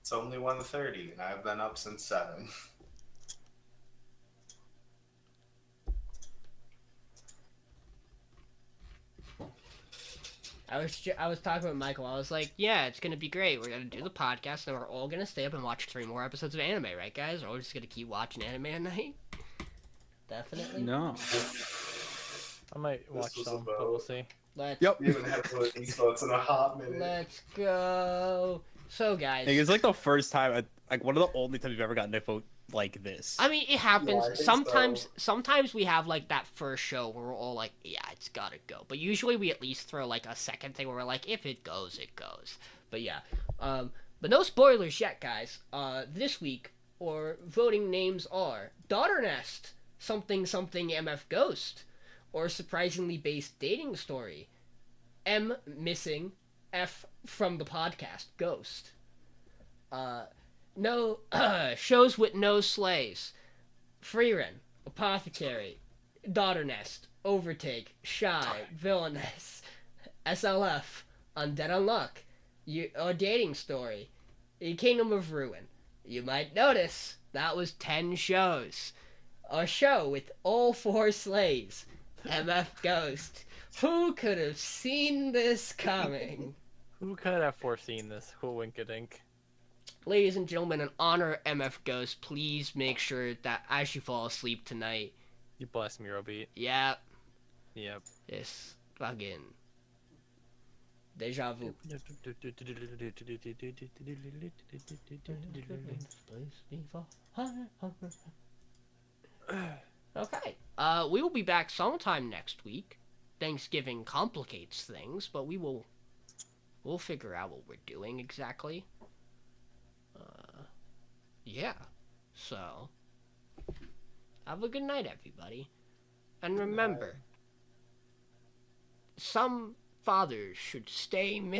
It's only 1:30, and I've been up since 7. I was talking with Michael. I was like, yeah, it's gonna be great. We're gonna do the podcast, and we're all gonna stay up and watch 3 more episodes of anime, right, guys? Or we're just gonna keep watching anime at night. Definitely. No. I might watch was some, about- but we'll see. Let's Yep. We haven't had one of these votes in a hot minute. let's go. So, guys. It's like the first time, like one of the only times we've ever gotten a vote like this. I mean, it happens. Yeah, I think sometimes, so. sometimes we have like that first show where we're all like, "Yeah, it's gotta go." But usually, we at least throw like a second thing where we're like, "If it goes, it goes." But yeah, but no spoilers yet, guys. This week, or voting names are Daughter Nest, something something MF Ghost, or surprisingly based dating story, M missing, F from the podcast Ghost. No shows with no slays. Frieren, Apothecary, Daughter Nest, Overtake, Shy, Villainess, SLF, Undead Unluck, a dating story, a Kingdom of Ruin. You might notice that was 10 shows. A show with all 4 slays. MF Ghost. Who could have seen this coming? Who could have foreseen this? Cool winkadink. Ladies and gentlemen, in honor of MF Ghost, please make sure that as you fall asleep tonight, You bless me, Robeat. yeah, Yep. this fucking deja vu. Okay. We will be back sometime next week. Thanksgiving complicates things, but we'll figure out what we're doing exactly. Yeah. So, have a good night, everybody. And remember, some fathers should stay missing.